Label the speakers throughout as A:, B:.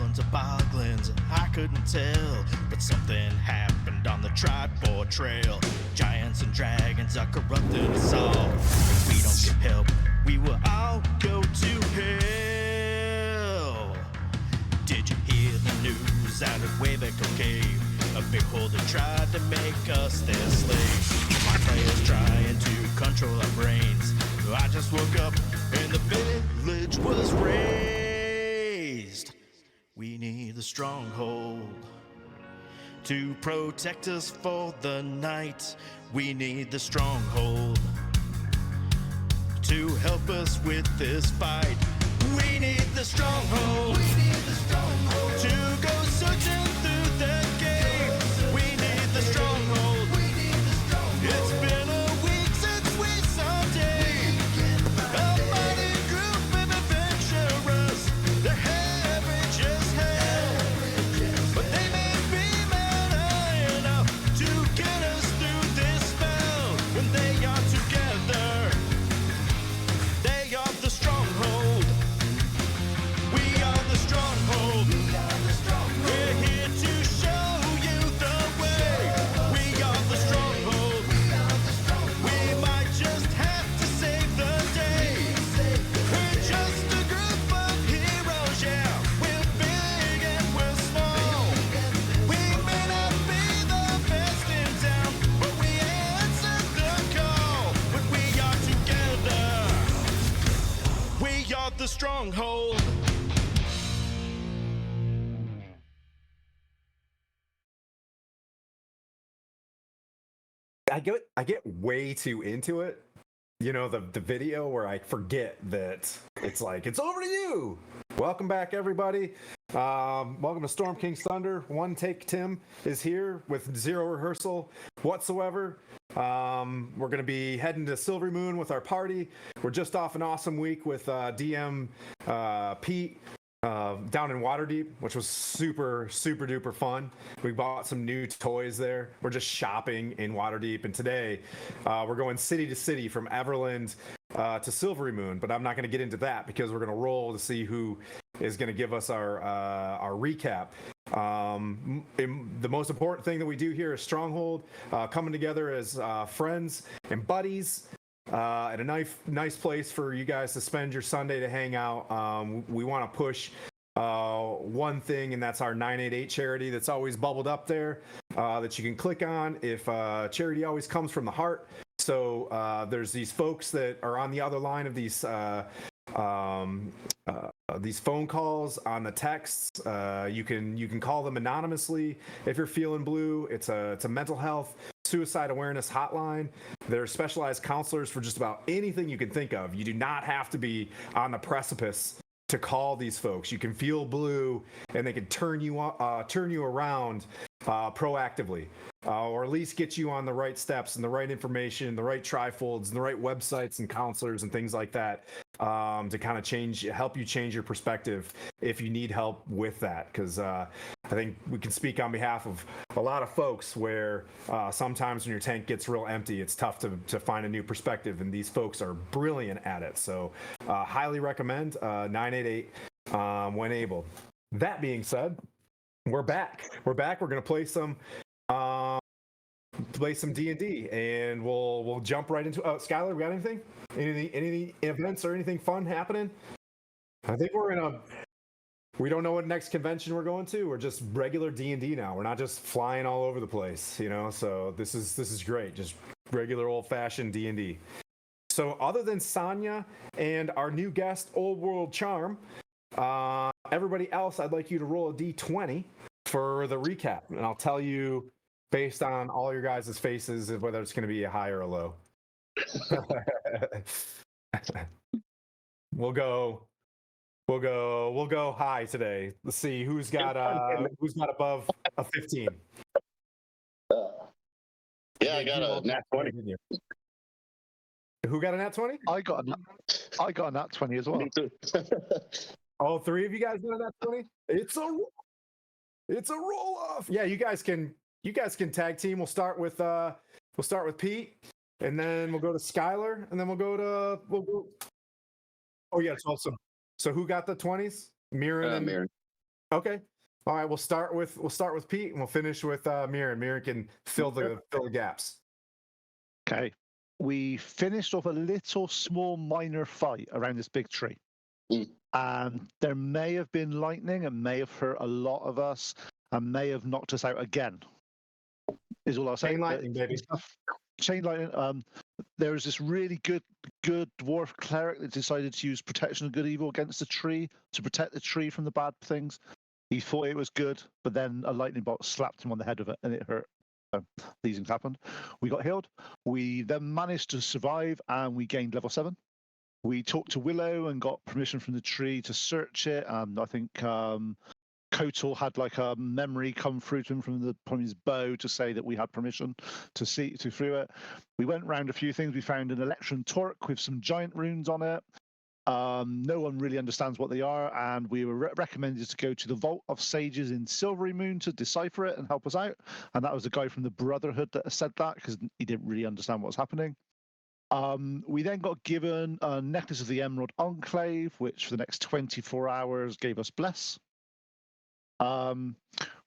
A: goblins or boglins, I couldn't tell. But something happened on the Tribord Trail. Giants and dragons are corrupting us all. If we don't get help, we will all go to hell. Did you hear the news out of Waveco Cave? A beholder tried to make us their slaves. My players trying to control our brains. I just woke up and the village was razed. We need the Stronghold to protect us for the night. We need the Stronghold to help us with this fight. We need the Stronghold. We need the Stronghold to go searching through the game. We need the Stronghold. We need the Stronghold. It's been a week since we saw day. A mighty group of adventurers. They're average as hell, but they may be mad enough to get us through this spell. When they are together, they are the Stronghold. We are the Stronghold. We're here to show you the way. We are the Stronghold. We might just have to save the day. We're just a group of heroes, yeah. We're big and we're small. We may not be the best in town, but we answer the call. But we are together. We are the Stronghold.
B: I get way too into it. You know, the video where I forget that it's like, it's over to you. Welcome back, everybody. Welcome to Storm King's Thunder. One Take Tim is here with zero rehearsal whatsoever. We're going to be heading to Silverymoon with our party. We're just off an awesome week with DM Pete down in Waterdeep, which was super duper fun. We bought some new toys there. We're just shopping in Waterdeep, and today we're going city to city from Everland to Silverymoon. But I'm not going to get into that because we're going to roll to see who is going to give us our recap. The most important thing that we do here is Stronghold, coming together as friends and buddies. At a nice place for you guys to spend your Sunday to hang out. We want to push one thing, and that's our 988 charity that's always bubbled up there that you can click on if charity always comes from the heart. So there's these folks that are on the other line of these phone calls on the texts. You can call them anonymously if you're feeling blue. It's a mental health suicide awareness hotline. There are specialized counselors for just about anything you can think of. You do not have to be on the precipice to call these folks. You can feel blue, and they can turn you around proactively, or at least get you on the right steps and the right information, the right trifolds, and the right websites and counselors and things like that, to kind of help you change your perspective if you need help with that. Because I think we can speak on behalf of a lot of folks where sometimes when your tank gets real empty, it's tough to find a new perspective, and these folks are brilliant at it. So highly recommend 988 when able. That being said, we're back. We're going to play some D&D, and we'll jump right into Skylar, we got anything? Any events or anything fun happening? I think we don't know what next convention we're going to. We're just regular D&D now. We're not just flying all over the place, you know. So this is great. Just regular old-fashioned D&D. So other than Sonya and our new guest, Old World Charm, everybody else, I'd like you to roll a D20 for the recap, and I'll tell you based on all your guys' faces whether it's going to be a high or a low. We'll go high today. Let's see who's got above a 15.
C: Yeah, I got a nat 20.
B: Who got a nat 20?
D: I got a nat 20 as well.
C: Me too.
B: All three of you guys got a nat 20? It's a roll off. Yeah, you guys can tag team. We'll start with Pete, and then we'll go to Skylar, and then we'll go. Oh yeah, so who got the 20s? Mirren.
C: Mirren.
B: Okay. All right. We'll start with Pete, and we'll finish with Mirren. Mirren can fill the gaps.
D: Okay. We finished off a little small minor fight around this big tree. And there may have been lightning and may have hurt a lot of us and may have knocked us out again. Is all I'll say.
B: Chain lightning, baby.
D: Chain lightning. There was this really good dwarf cleric that decided to use protection of good evil against the tree to protect the tree from the bad things. He thought it was good, but then a lightning bolt slapped him on the head of it and it hurt. So these things happened. We got healed. We then managed to survive and we gained level 7. We talked to Willow and got permission from the tree to search it. I think Kotal had like a memory come through to him from his bow to say that we had permission to see through it. We went round a few things. We found an Electron Torque with some giant runes on it. No one really understands what they are, and we were recommended to go to the Vault of Sages in Silverymoon to decipher it and help us out. And that was the guy from the Brotherhood that said that because he didn't really understand what was happening. We then got given a Necklace of the Emerald Enclave, which for the next 24 hours gave us Bless.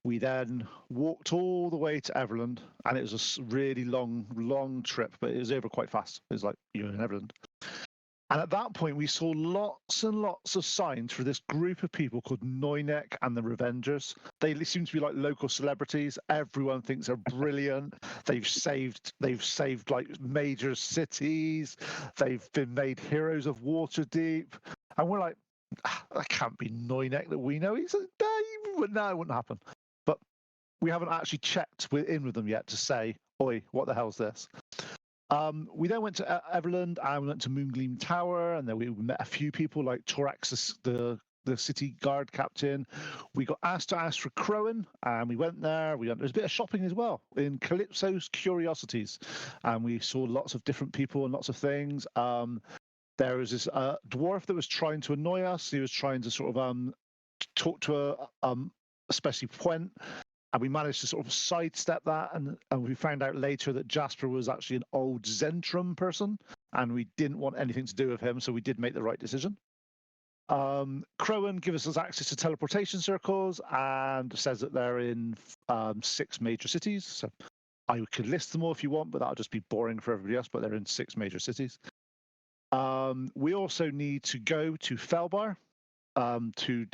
D: We then walked all the way to Everland, and it was a really long trip, but it was over quite fast. It was like, you're in Everland. And at that point, we saw lots and lots of signs for this group of people called Noynek and the Revengers. They seem to be like local celebrities. Everyone thinks they're brilliant. They've saved like major cities. They've been made heroes of Waterdeep. And we're like, that can't be Noynek that we know. He's no, it wouldn't happen. But we haven't actually checked in with them yet to say, oi, what the hell's this? We then went to Everland and we went to Moongleam Tower, and then we met a few people like Torax, the city guard captain. We got asked to ask for Crowan, and we went there. There's a bit of shopping as well in Calypso's Curiosities, and we saw lots of different people and lots of things. There was this dwarf that was trying to annoy us. He was trying to sort of talk to especially Puent. And we managed to sort of sidestep that, and we found out later that Jasper was actually an old Zentrum person, and we didn't want anything to do with him, so we did make the right decision. Crowan gives us access to teleportation circles and says that they're in 6 major cities. So I could list them all if you want, but that'll just be boring for everybody else, but they're in 6 major cities. We also need to go to Felbar to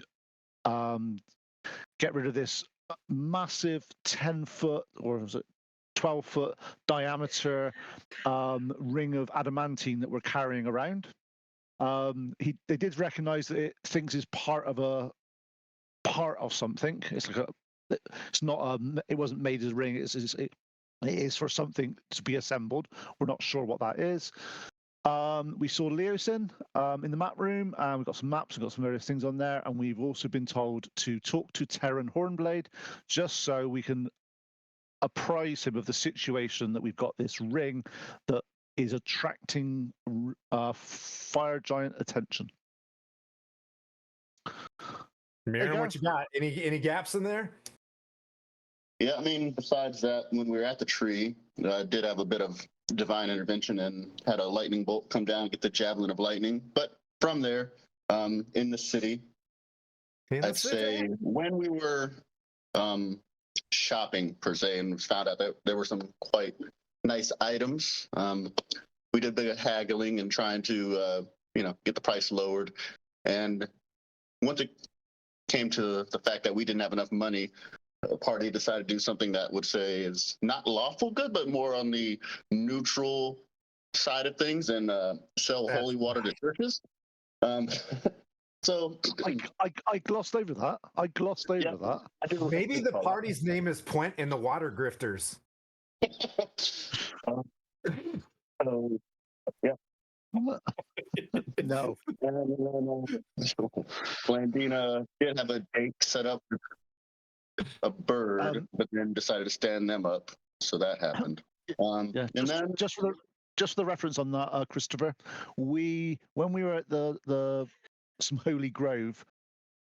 D: get rid of this massive 10-foot or was it 12-foot diameter ring of adamantine that we're carrying around. They did recognize that it thinks it's part of something. It's like it's not it wasn't made as a ring. It is for something to be assembled. We're not sure what that is. We saw Leosin in the map room, and we've got some maps and got some various things on there, and we've also been told to talk to Terran Hornblade just so we can apprise him of the situation that we've got this ring that is attracting fire giant attention.
B: Mirren, what you got? Any gaps in there?
C: Yeah, I mean, besides that, when we were at the tree, I did have a bit of divine intervention and had a lightning bolt come down, get the javelin of lightning. But from there, in the city, I'd say when we were shopping per se, and found out that there were some quite nice items, we did a bit of haggling and trying to, get the price lowered. And once it came to the fact that we didn't have enough money, a party decided to do something that would say is not lawful good, but more on the neutral side of things, and sell holy water to churches. So
D: I glossed over that. that.
B: Maybe the party's name is Puent and the Water Grifters.
C: Yeah.
D: No.
C: Blandina did have a date set up a bird, but then decided to stand them up, so that happened. And then
D: just for the reference on that, Christopher, when we were at the some holy grove,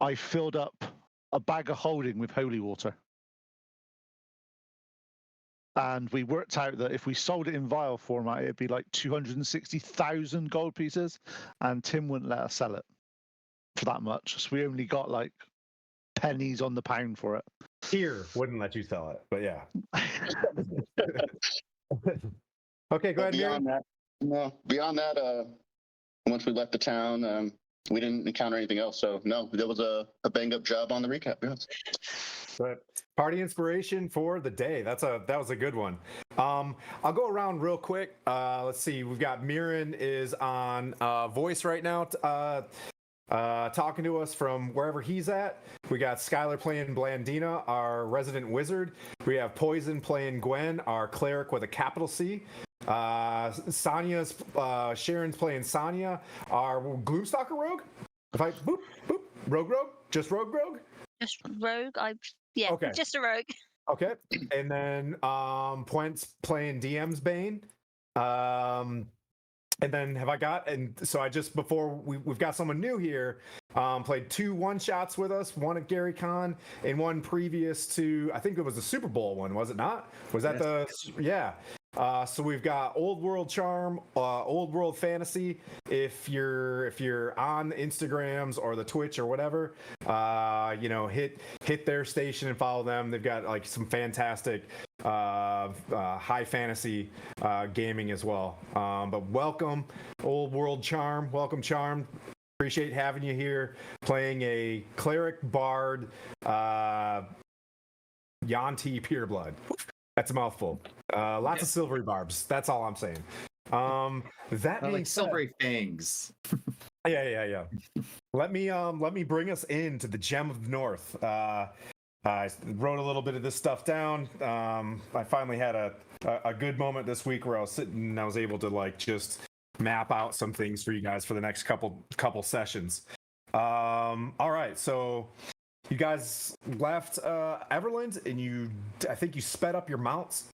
D: I filled up a bag of holding with holy water, and we worked out that if we sold it in vial format, it'd be like 260,000 gold pieces, and Tim wouldn't let us sell it for that much, so we only got like pennies on the pound for it.
B: Here wouldn't let you sell it, but yeah. Okay, go
C: But
B: ahead, Miriam.
C: beyond that, no, beyond that, once we left the town, we didn't encounter anything else. So no, there was a bang up job on the recap. Yes.
B: But party inspiration for the day. That was a good one. I'll go around real quick. Let's see. We've got Mirren is on voice right now, talking to us from wherever he's at. We got Skylar playing Blandina, our resident wizard. We have Poison playing Gwen, our cleric with a capital C. Sharon's playing Sonya, our Gloomstalker rogue. If I rogue, just rogue.
E: Just rogue.
B: Okay.
E: Just a rogue.
B: Okay, and then Puent's playing DM's Bane. And then have I got, and so I just, before we've got someone new here, played 2 one-shots with us, one at Gary Con and one previous to, I think it was the Super Bowl one, was it not? Was that yeah. So we've got Old World Charm, Old World Fantasy. If you're on the Instagrams or the Twitch or whatever, hit their station and follow them. They've got like some fantastic high fantasy gaming as well. But welcome, Old World Charm. Welcome, Charm. Appreciate having you here, playing a cleric bard, Yanti Pureblood. That's a mouthful. Lots of silvery barbs. That's all I'm saying. That being
F: like
B: said,
F: silvery fangs.
B: Yeah. Let me bring us into the Gem of the North. I wrote a little bit of this stuff down. I finally had a good moment this week where I was sitting and I was able to like just map out some things for you guys for the next couple sessions. All right, so you guys left Everland and I think you sped up your mounts.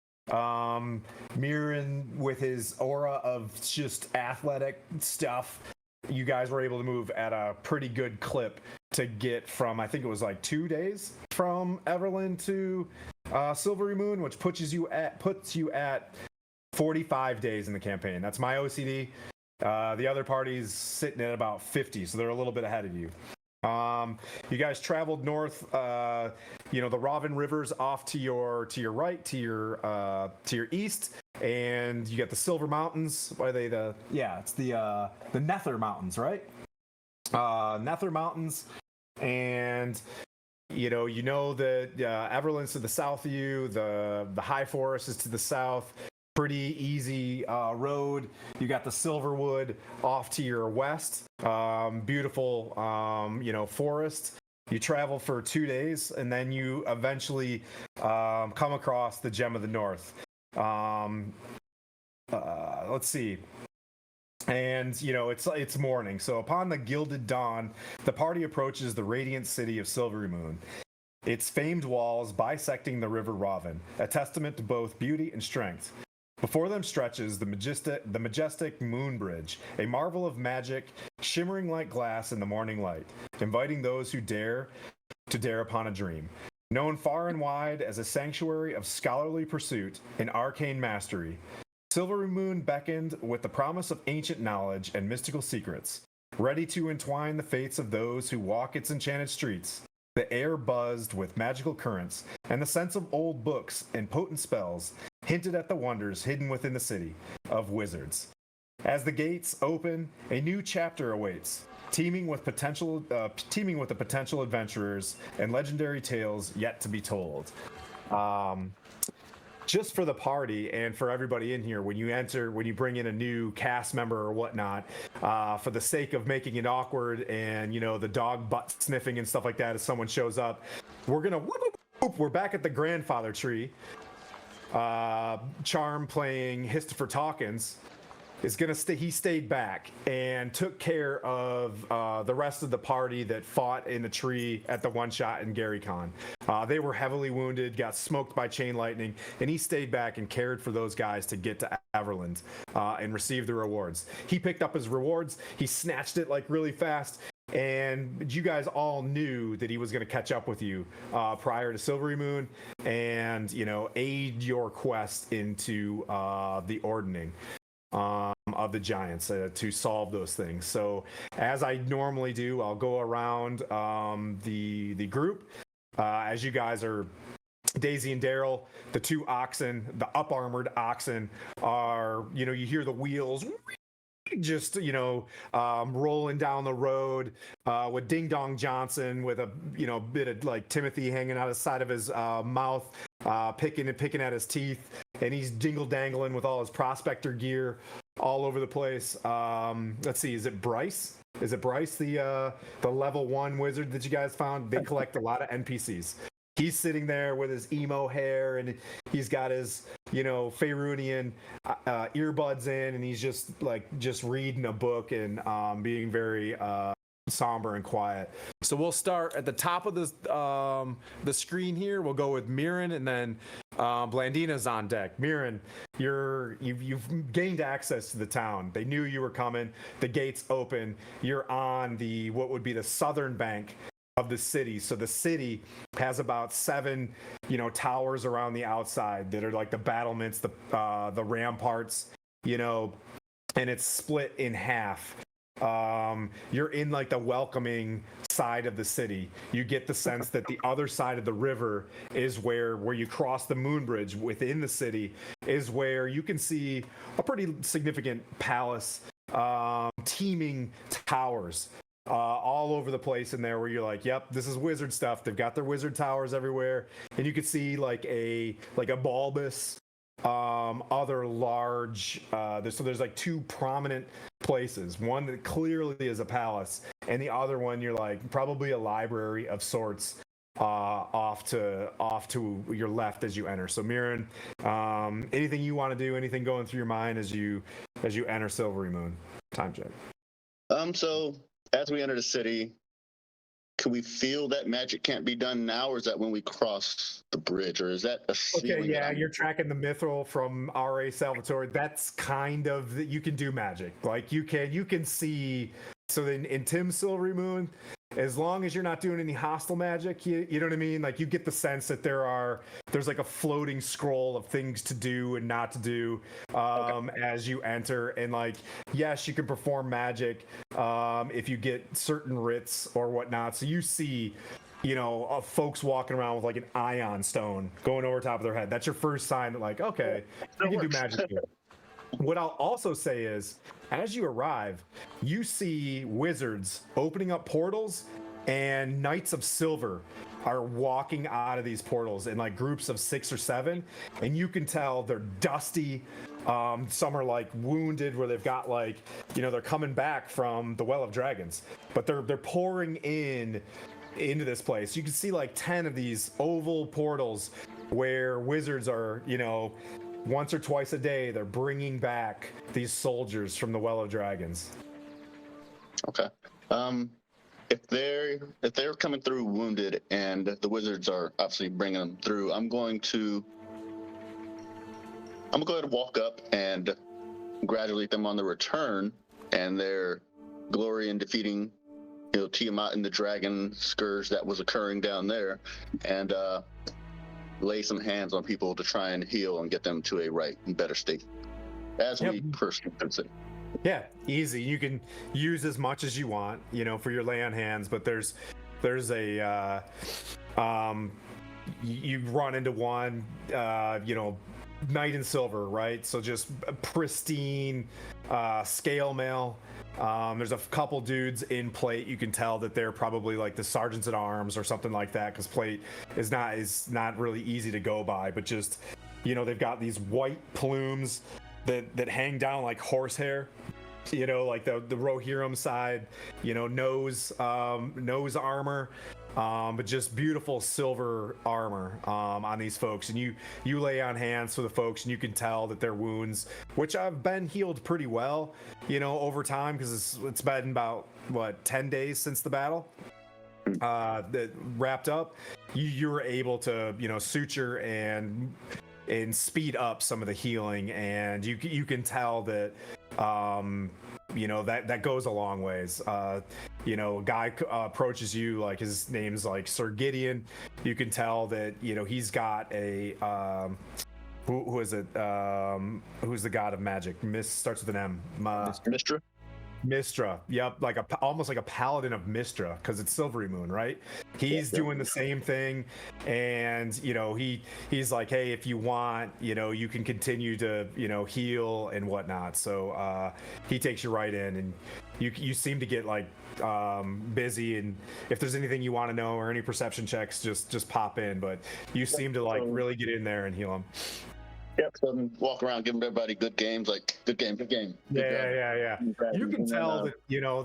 B: Mirren with his aura of just athletic stuff, you guys were able to move at a pretty good clip to get from, I think it was like 2 days from Everland to Silverymoon, which puts you at 45 days in the campaign. That's my OCD. The other party's sitting at about 50, so they're a little bit ahead of you. You guys traveled north, the Ravin River's off to your right, to your east, and you got the Silver Mountains. What are they? It's the Nether Mountains, right? Nether Mountains, and you know that Everland's to the south of you. The High Forest is to the south. Pretty easy road. You got the Silverwood off to your west. Beautiful, forest. You travel for 2 days, and then you eventually come across the Gem of the North. Let's see. And it's morning. So upon the gilded dawn, the party approaches the radiant city of Silverymoon. Its famed walls bisecting the river Ravin, a testament to both beauty and strength. Before them stretches the majestic moon bridge, a marvel of magic, shimmering like glass in the morning light, inviting those who dare upon a dream. Known far and wide as a sanctuary of scholarly pursuit and arcane mastery, Silverymoon beckoned with the promise of ancient knowledge and mystical secrets, ready to entwine the fates of those who walk its enchanted streets. The air buzzed with magical currents, and the sense of old books and potent spells hinted at the wonders hidden within the city of wizards. As the gates open, a new chapter awaits, teeming with the potential adventurers and legendary tales yet to be told. Just for the party and for everybody in here, when you bring in a new cast member or whatnot, for the sake of making it awkward and the dog butt sniffing and stuff like that as someone shows up, we're back at the grandfather tree. Charm playing Histofer Talkins is gonna stay. He stayed back and took care of the rest of the party that fought in the tree at the one shot in Gary Con. They were heavily wounded, got smoked by chain lightning, and he stayed back and cared for those guys to get to Everland and receive the rewards. He picked up his rewards. He snatched it like really fast. And you guys all knew that he was going to catch up with you prior to Silverymoon and, aid your quest into the ordening of of the giants to solve those things. So as I normally do, I'll go around the group as you guys are. Daisy and Daryl, the two oxen, the up armored oxen, are, you hear the wheels just rolling down the road with Ding Dong Johnson with a bit of like Timothy hanging out the side of his mouth, picking at his teeth, and he's dingle dangling with all his prospector gear all over the place. Let's see, is it Bryce, the level 1 wizard that you guys found? They collect a lot of NPCs. He's sitting there with his emo hair, and he's got his, Faerunian earbuds in, and he's just reading a book and being very somber and quiet. So we'll start at the top of the screen here. We'll go with Mirren, and then Blandina's on deck. Mirren, you've gained access to the town. They knew you were coming. The gates open. You're on what would be the southern bank of the city. So the city has about 7 towers around the outside that are like the battlements, the ramparts, and it's split in half. You're in like the welcoming side of the city. You get the sense that the other side of the river is where you cross the moon bridge within the city, is where you can see a pretty significant palace, teeming towers all over the place in there, where you're like, yep, this is wizard stuff. They've got their wizard towers everywhere, and you could see like a bulbous, other large. There's like 2 prominent places. One that clearly is a palace, and the other one you're like probably a library of sorts. Off to your left as you enter. So Mirren, anything you want to do? Anything going through your mind as you enter Silverymoon? Time check.
C: So as we enter the city, can we feel that magic can't be done now, or is that when we cross the bridge, or is that a ceiling?
B: Okay, yeah, you're tracking the mithril from R.A. Salvatore. That's kind of you can do magic. Like you can see. So in Tim's Silverymoon, as long as you're not doing any hostile magic, you know what I mean? Like you get the sense that there's like a floating scroll of things to do and not to do as you enter. And like, yes, you can perform magic if you get certain writs or whatnot. So you see, folks walking around with like an ion stone going over top of their head. That's your first sign that like, okay, you can do magic here. What I'll also say is, as you arrive, you see wizards opening up portals, and Knights of Silver are walking out of these portals in like groups of 6 or 7, and you can tell they're dusty. Some are like wounded, where they've got like, they're coming back from the Well of Dragons, but they're pouring into this place. You can see like 10 of these oval portals where wizards are, once or twice a day, they're bringing back these soldiers from the Well of Dragons.
C: Okay. If they're coming through wounded and the wizards are obviously bringing them through, I'm going to go ahead and walk up and congratulate them on the return and their glory in defeating, Tiamat and the dragon scourge that was occurring down there, and lay some hands on people to try and heal and get them to a right and better state, as we personally consider.
B: Yeah, easy. You can use as much as you want, for your lay on hands, but there's a you run into one, Knight in Silver, right? So just pristine scale mail. There's a couple dudes in plate. You can tell that they're probably like the sergeants at arms or something like that, because plate is not really easy to go by. But just, they've got these white plumes that hang down like horsehair. Like the Rohirrim side, nose armor, but just beautiful silver armor on these folks. And you lay on hands for the folks, and you can tell that their wounds, which have been healed pretty well, over time, because it's been about 10 days since the battle that wrapped up. You were able to suture and speed up some of the healing, and you can tell that that goes a long ways. A guy approaches you, like his name's like Sir Gideon. You can tell that he's got a who is it? Who's the god of magic? Starts with an M.
C: Mistra.
B: Mistra. Yep, like almost like a paladin of Mistra, because it's Silverymoon, right? He's doing the same thing, and he's like, hey, if you want, you can continue to heal and whatnot. So he takes you right in, and you seem to get like busy, and if there's anything you want to know or any perception checks, just pop in. But you seem to like really get in there and heal him.
C: Yep. So walk around giving everybody good games, like good game, good game.
B: Yeah. You can tell that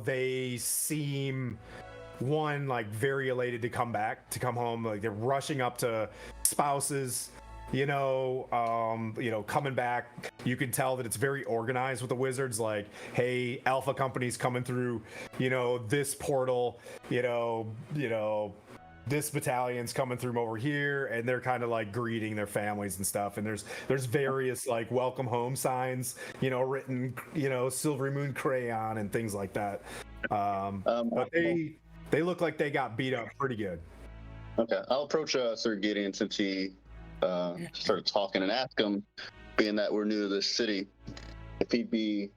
B: they seem like very elated to come home. Like they're rushing up to spouses, coming back. You can tell that it's very organized with the wizards. Like, hey, Alpha Company's coming through, this portal, this battalion's coming through over here, and they're kind of like greeting their families and stuff. And there's various like welcome home signs, written, Silverymoon crayon and things like that. But they look like they got beat up pretty good.
C: Okay, I'll approach Sir Gideon since he started talking and ask him, being that we're new to this city, if he'd be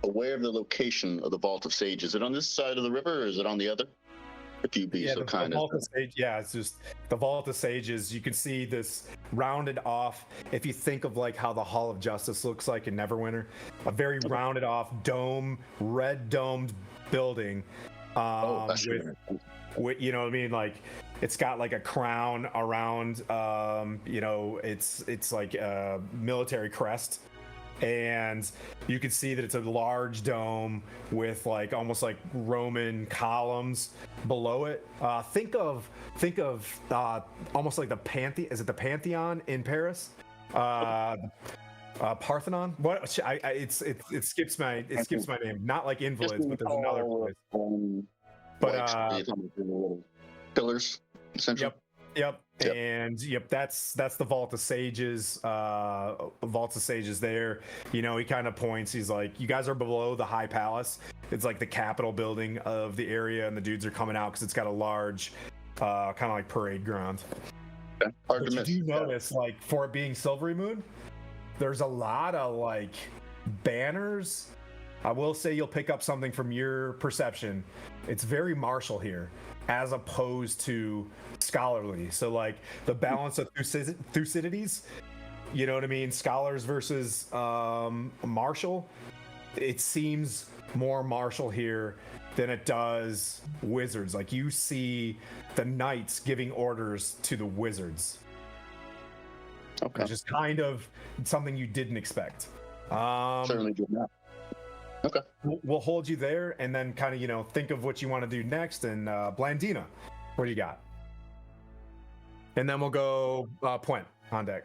C: aware of the location of the Vault of Sage. Is it on this side of the river, or is it on the other? If you be so kind.
B: The Vault of Sage, it's just the Vault of Sages. You can see this rounded off. If you think of like how the Hall of Justice looks like in Neverwinter, a very rounded off red domed building. With you know what I mean, like it's got like a crown around. It's like a military crest. And you can see that it's a large dome with like almost like Roman columns below it. Think of almost like the Pantheon. Is it the Pantheon in Paris? Parthenon? What? It skips my name. Not like Invalids, but there's another place.
C: Pillars, essentially.
B: Yep. And that's the Vault of Sages. There. He kind of points. He's like, you guys are below the High Palace. It's like the Capitol building of the area, and the dudes are coming out because it's got a large, kind of like parade ground.
C: Okay. Hard
B: but
C: to miss.
B: You do notice, like, for it being Silverymoon, there's a lot of like banners. I will say you'll pick up something from your perception. It's very martial here, as opposed to scholarly. So like the balance of Thucydides, you know what I mean? Scholars versus martial. It seems more martial here than it does wizards. Like you see the knights giving orders to the wizards.
C: Okay.
B: Which is kind of something you didn't expect.
C: Certainly did not. Okay.
B: We'll hold you there, and then kind of think of what you want to do next. And Blandina, what do you got? And then we'll go Point on deck.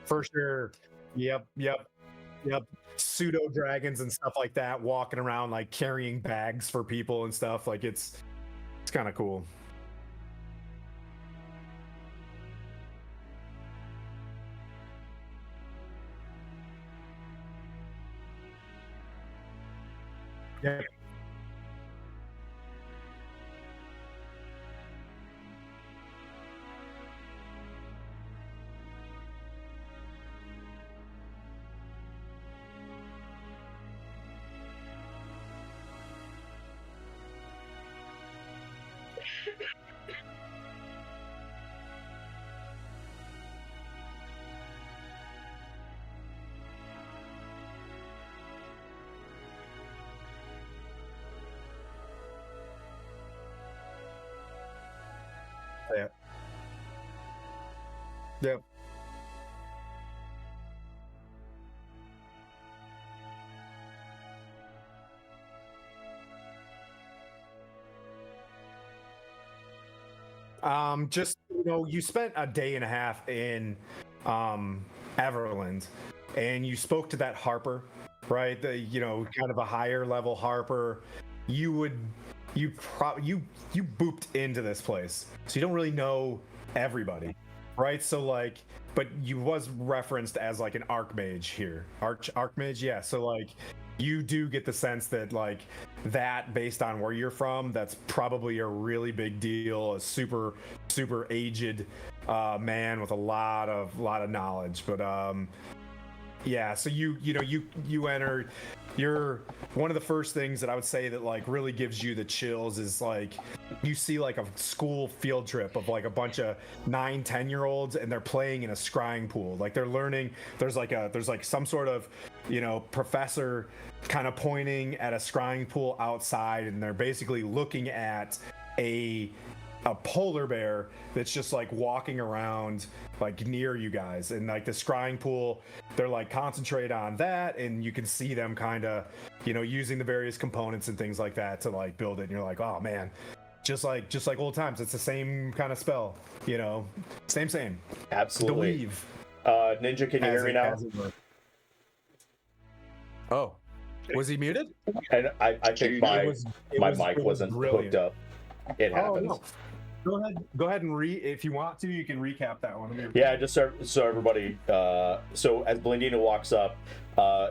B: For sure. Yep. Pseudo dragons and stuff like that, walking around like carrying bags for people and stuff. Like it's kind of cool. Yeah. Yep. Just you spent a day and a half in Everland, and you spoke to that Harper, right? The kind of a higher level Harper. You booped into this place, so you don't really know everybody, right? So like, but you was referenced as like an archmage here, archmage, yeah. So like, you do get the sense that like that, based on where you're from, that's probably a really big deal. A super aged man with a lot of knowledge. But yeah, so you enter. You're one of the first things that I would say that like really gives you the chills is like you see like a school field trip of like a bunch of 9-10-year-olds and they're playing in a scrying pool. Like they're learning. There's like some sort of professor kind of pointing at a scrying pool outside, and they're basically looking at a polar bear that's just like walking around like near you guys, and like the scrying pool, they're like concentrate on that, and you can see them kind of using the various components and things like that to like build it, and you're like, oh man, just like old times. It's the same kind of spell, same
E: Absolutely.
B: The weave.
E: Ninja, can you hear me now?
B: Oh, was he muted?
E: And I think my mic wasn't
B: brilliant.
E: hooked up. It happens.
B: Oh, no. Go ahead and if you want to, you can recap that one.
E: Yeah, just so everybody. So as Blandina walks up,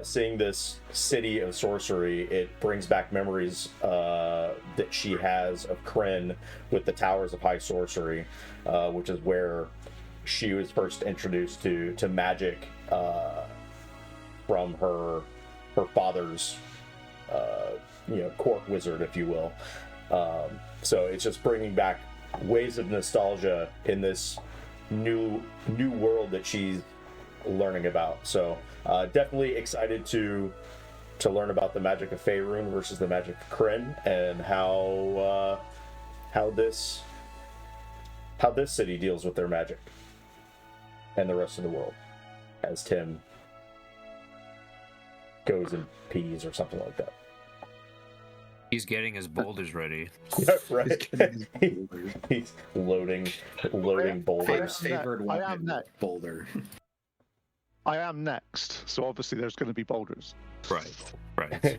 E: seeing this city of sorcery, it brings back memories that she has of Kryn with the Towers of High Sorcery, which is where she was first introduced to magic from her father's court wizard, if you will. So it's just bringing back waves of nostalgia in this new world that she's learning about. So definitely excited to learn about the magic of Faerun versus the magic of Kryn, and how this city deals with their magic and the rest of the world, as Tim goes and pees or something like that.
F: He's getting his boulders ready.
E: Yeah, right. He's loading boulders.
G: Favored
D: I
G: one
D: am next.
G: boulder.
D: I am next, so obviously there's going to be boulders.
F: Right.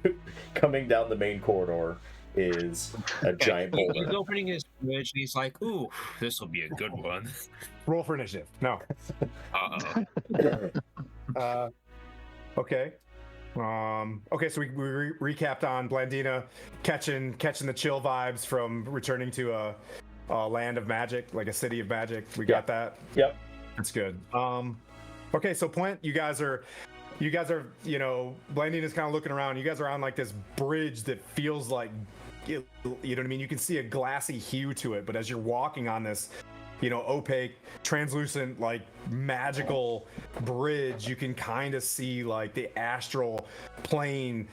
E: Coming down the main corridor is a giant
F: He's
E: boulder.
F: opening his fridge and he's like, "Ooh, this will be a good one."
B: Roll for initiative. No. Okay. Okay, so we recapped on Blandina catching the chill vibes from returning to a land of magic, like a city of magic. We got that.
E: Yep.
B: That's good. Okay, so Point, you guys are, Blandina's kind of looking around. You guys are on like this bridge that feels like, you know what I mean? You can see a glassy hue to it, but as you're walking on this, opaque, translucent, like magical bridge, you can kind of see like the astral plane,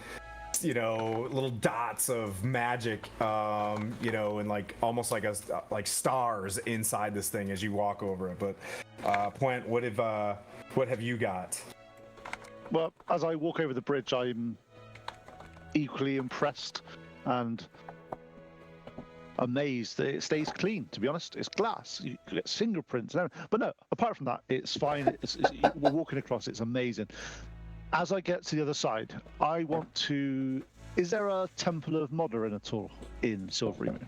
B: little dots of magic, and like almost like stars inside this thing as you walk over it. But Point, what have you got?
D: Well, as I walk over the bridge, I'm equally impressed and amazed that it stays clean. To be honest, it's glass. You get fingerprints and everything. But no, apart from that, it's fine. We're walking across. It's amazing. As I get to the other side, I want to. Is there a Temple of Moderin at all in Silverymoon?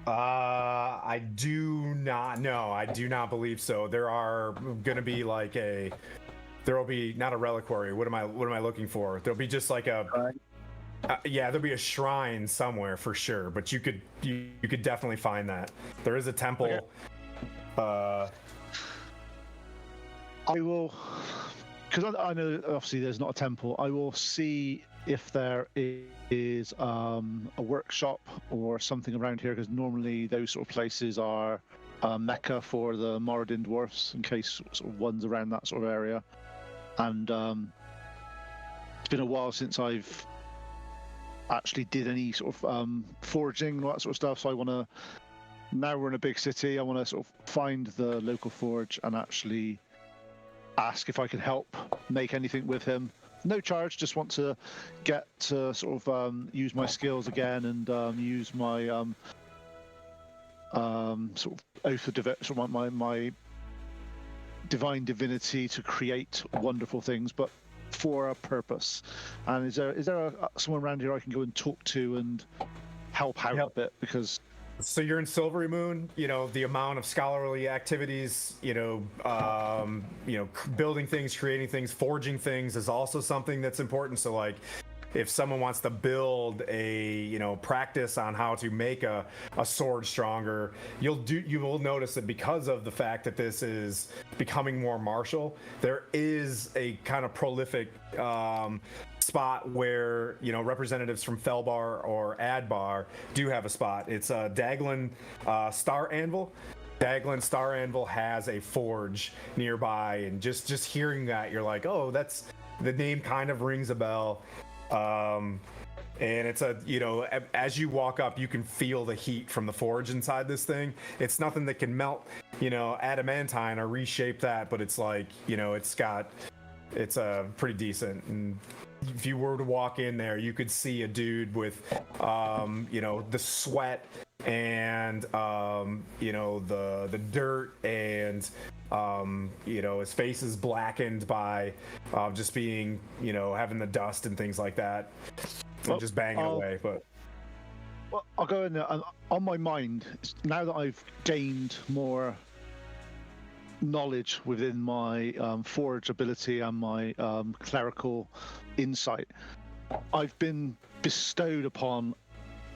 B: I do not know. I do not believe so. There are going to be like there will be not a reliquary. What am I looking for? There'll be just like there'll be a shrine somewhere for sure, but you could definitely find that. There is a temple.
D: Okay. I will, because I know obviously there's not a temple. I will see if there is a workshop or something around here, because normally those sort of places are mecca for the Moradin dwarfs, in case sort of one's around that sort of area. And it's been a while since I've actually did any sort of foraging and all that sort of stuff, so I want to, now we're in a big city, I want to sort of find the local forge and actually ask if I can help make anything with him. No charge, just want to get to sort of use my skills again and use my sort of oath of my divine divinity to create wonderful things, but for a purpose. And is there someone around here I can go and talk to and help out a bit? Because
B: so you're in Silverymoon, the amount of scholarly activities, building things, creating things, forging things is also something that's important. So like if someone wants to build a practice on how to make a sword stronger, you will notice that because of the fact that this is becoming more martial, there is a kind of prolific spot where representatives from Felbar or Adbar do have a spot. It's a Daglin Star Anvil. Daglin Star Anvil has a forge nearby, and just hearing that, you're like, oh, that's the name kind of rings a bell. And it's as you walk up, you can feel the heat from the forge inside this thing. It's nothing that can melt adamantine or reshape that, but it's like it's pretty decent. And if you were to walk in there, you could see a dude with the sweat and the dirt, and his face is blackened by just being having the dust and things like that, and just banging away. But
D: well, I'll go in there. On my mind, now that I've gained more knowledge within my forge ability and my clerical insight, I've been bestowed upon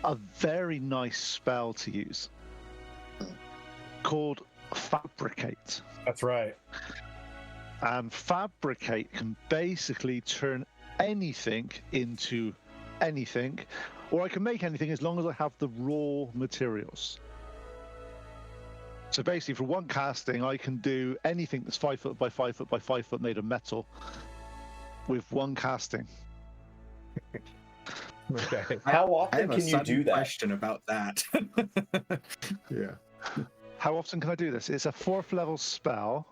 D: a very nice spell to use called Fabricate.
B: that's right.
D: And Fabricate can basically turn anything into anything, or I can make anything as long as I have the raw materials. So basically, for one casting, I can do anything that's 5 foot by 5 foot by 5 foot made of metal with one casting.
B: Okay.
E: How
G: I
E: often
G: have a
E: can you
G: sudden
E: do that?
G: question about that. Yeah.
D: How often can I do this? It's a 4th level spell.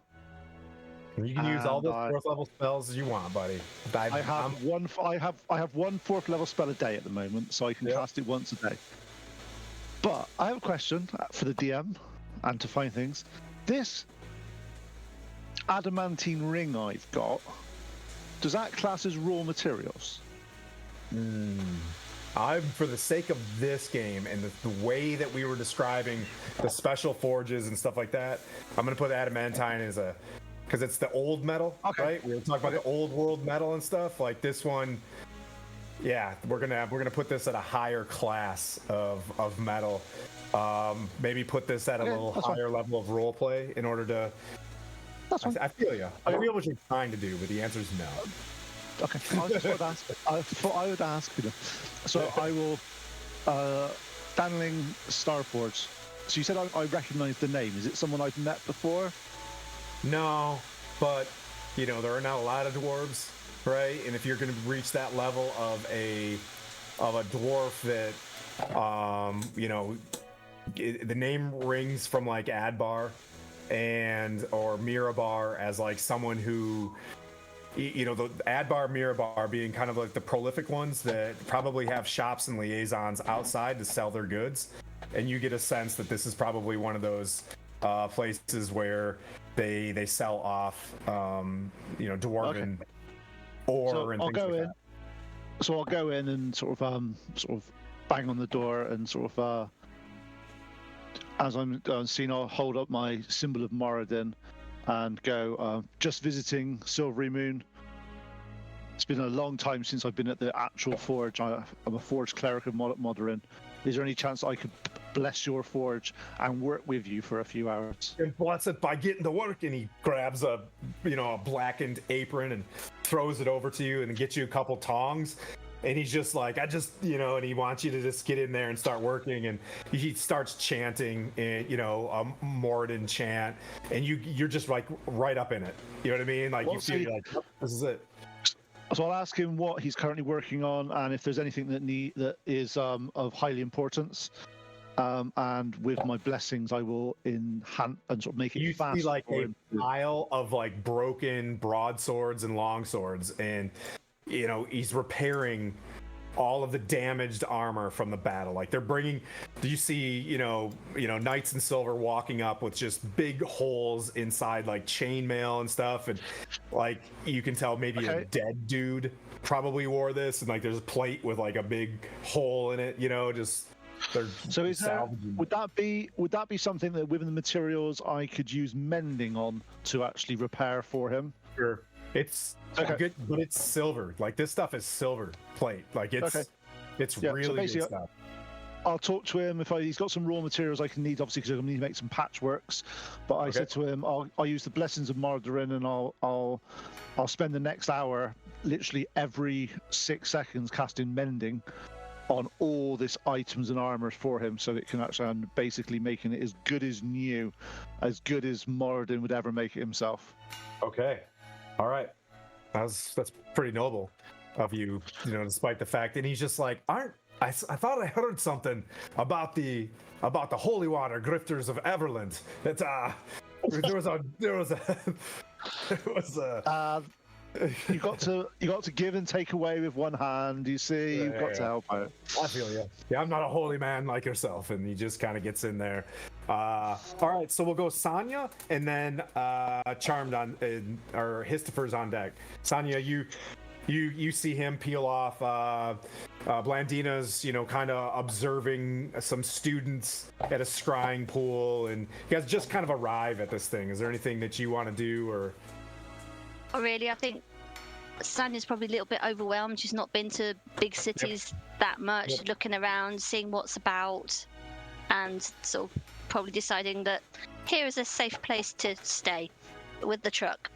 B: You can use all
D: And
B: those
D: I-
B: 4th level spells as you want, buddy.
D: I have one 4th level spell a day at the moment, so I can
B: Yep.
D: cast it once a day. But I have a question for the DM and to find things. This adamantine ring I've got, does that class as raw materials?
B: For the sake of this game and the way that we were describing the special forges and stuff like that, I'm gonna put adamantine as because it's the old metal,
D: Okay.
B: right? We were talking about the old world metal and stuff. Like this one, yeah, we're gonna put this at a higher class of metal. Maybe put this at a
D: Okay,
B: little
D: that's fine.
B: higher level of role play in order to.
D: That's fine.
B: I feel you. I feel what you're trying to do, but the answer is no.
D: Okay, I just would ask. I thought I would ask. So I will. Stanling Starforge. So you said I recognise the name. Is it someone I've met before?
B: No, but there are not a lot of dwarves, right? And if you're going to reach that level of a dwarf that the name rings from like Adbar or Mirabar as like someone who the Adbar, Mirabar being kind of like the prolific ones that probably have shops and liaisons outside to sell their goods, and you get a sense that this is probably one of those places where they sell off dwarven ore
D: So
B: and
D: I'll
B: things
D: go
B: like
D: in.
B: that.
D: So I'll go in and sort of bang on the door and as I'm seen, I'll hold up my symbol of Moradin and go, just visiting Silverymoon. It's been a long time since I've been at the actual forge. I'm a forge cleric of Moderin. Is there any chance I could bless your forge and work with you for a few hours?
B: And bless it by getting to work, and he grabs a blackened apron and throws it over to you and gets you a couple tongs. And he's just like, and he wants you to just get in there and start working. And he starts chanting, a Moradin chant, and you're just like right up in it. You know what I mean? Like
D: Well,
B: you feel you're like, "Yep, this is it."
D: So I'll ask him what he's currently working on and if there's anything that is of highly importance. And with my blessings, I will enhance and sort of make it
B: You
D: fast.
B: see like
D: for
B: a
D: him.
B: pile of like broken broadswords and longswords, and he's repairing all of the damaged armor from the battle. Like they're bringing, do you see knights in silver walking up with just big holes inside like chainmail and stuff, and like you can tell maybe a
D: Okay.
B: dead dude probably wore this, and like there's a plate with like a big hole in it, just they're
D: So is there,
B: salvaging.
D: would that be something that within the materials I could use mending on to actually repair for him?
B: Sure. It's
D: Okay.
B: good, but it's silver. Like this stuff is silver plate. Like it's
D: Okay.
B: it's
D: Yeah, so
B: really good
D: basically,
B: stuff.
D: I'll talk to him if he's got some raw materials I can need, obviously, because I'm going to need to make some patchworks. But I said to him, I'll use the blessings of Mardarin, and I'll spend the next hour, literally every 6 seconds, casting mending on all this items and armors for him, so it can actually, I'm basically making it as good as new, as good as Moradin would ever make it himself.
B: Okay. All right. That's pretty noble of you, despite the fact. And he's just like, I thought I heard something about the holy water grifters of Everland. That there was a
D: You got to give and take away with one hand. You see, you've got to help out.
B: I feel you. Yeah, I'm not a holy man like yourself, and he just kind of gets in there. All right, so we'll go Sanya, and then Charmed or Histifer's on deck. Sanya, you see him peel off. Blandina's, kind of observing some students at a scrying pool, and you guys just kind of arrive at this thing. Is there anything that you want to do, or?
H: Oh, really, I think Sanya's probably a little bit overwhelmed. She's not been to big cities that much, looking around, seeing what's about, and sort of probably deciding that here is a safe place to stay with the truck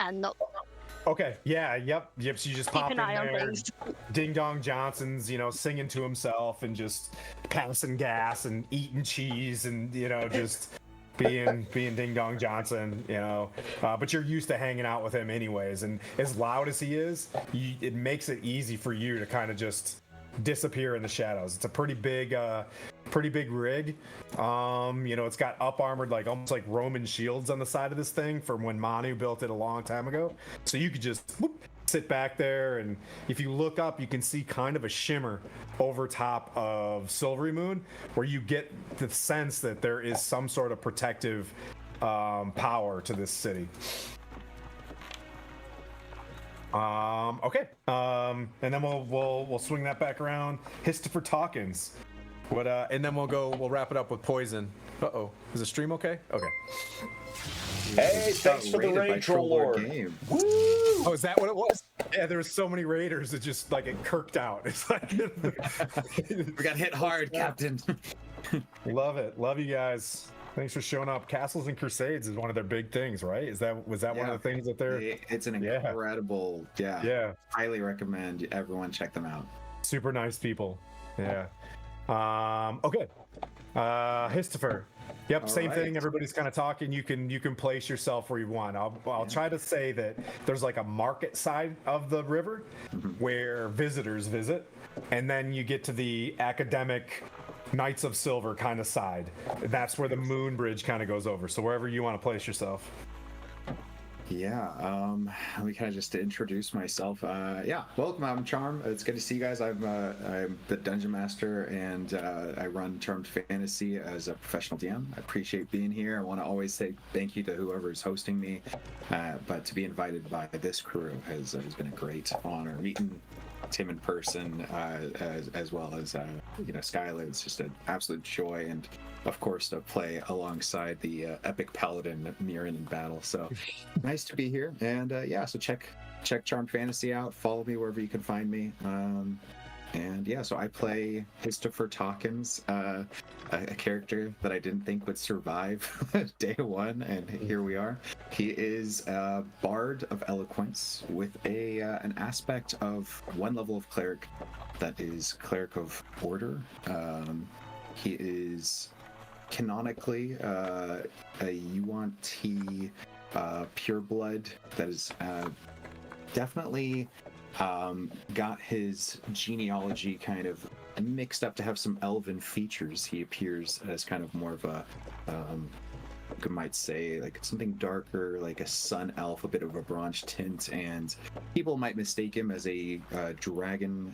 H: and not.
B: Okay, yep. So you just pop in
H: an eye on
B: there.
H: things.
B: Ding Dong Johnson's, singing to himself and just passing gas and eating cheese and just being Ding Dong Johnson, but you're used to hanging out with him anyways. And as loud as he is, it makes it easy for you to kind of just disappear in the shadows. It's a pretty big rig. It's got up armored, like almost like Roman shields on the side of this thing from when Manu built it a long time ago. So you could just sit back there, and if you look up, you can see kind of a shimmer over top of Silverymoon, where you get the sense that there is some sort of protective power to this city. Okay. And then we'll swing that back around. Histifer Talkins. What? And then we'll wrap it up with Poison. Uh-oh. Is the stream okay? Okay.
E: Hey, thanks for the raid, Troll Lord.
B: Woo! Oh, is that what it was? Yeah, there were so many raiders that just like it kirked out. It's like
G: We got hit hard, Captain.
B: Love it. Love you guys. Thanks for showing up. Castles and Crusades is one of their big things, right? Was that one of the things that they're?
G: It's an incredible. Yeah. Highly recommend everyone check them out.
B: Super nice people. Yeah. Okay. Histifer. Yep,
G: All
B: same
G: right.
B: thing. Everybody's kind of talking. You can place yourself where you want. I'll try to say that there's like a market side of the river where visitors visit, and then you get to the academic Knights of Silver kind of side. That's where the Moon Bridge kind of goes over. So wherever you want to place yourself.
G: Yeah, let me kind of just to introduce myself. Welcome. I'm Charm. It's good to see you guys. I'm the Dungeon Master, and I run Charmed Fantasy as a professional DM. I appreciate being here. I want to always say thank you to whoever's hosting me, but to be invited by this crew has been a great honor. Meeting Tim in person, as well as Skylar. It's just an absolute joy, and of course to play alongside the epic paladin Mirren in battle. So nice to be here, and so check Charmed Fantasy out. Follow me wherever you can find me. So I play Histifer Talkins, a character that I didn't think would survive day one, and here we are. He is a bard of eloquence with an aspect of one level of cleric that is cleric of order. He is canonically a Yuan-Ti pureblood that is definitely got his genealogy kind of mixed up to have some elven features. He appears as kind of more of a you might say like something darker, like a sun elf, a bit of a bronze tint, and people might mistake him as a dragon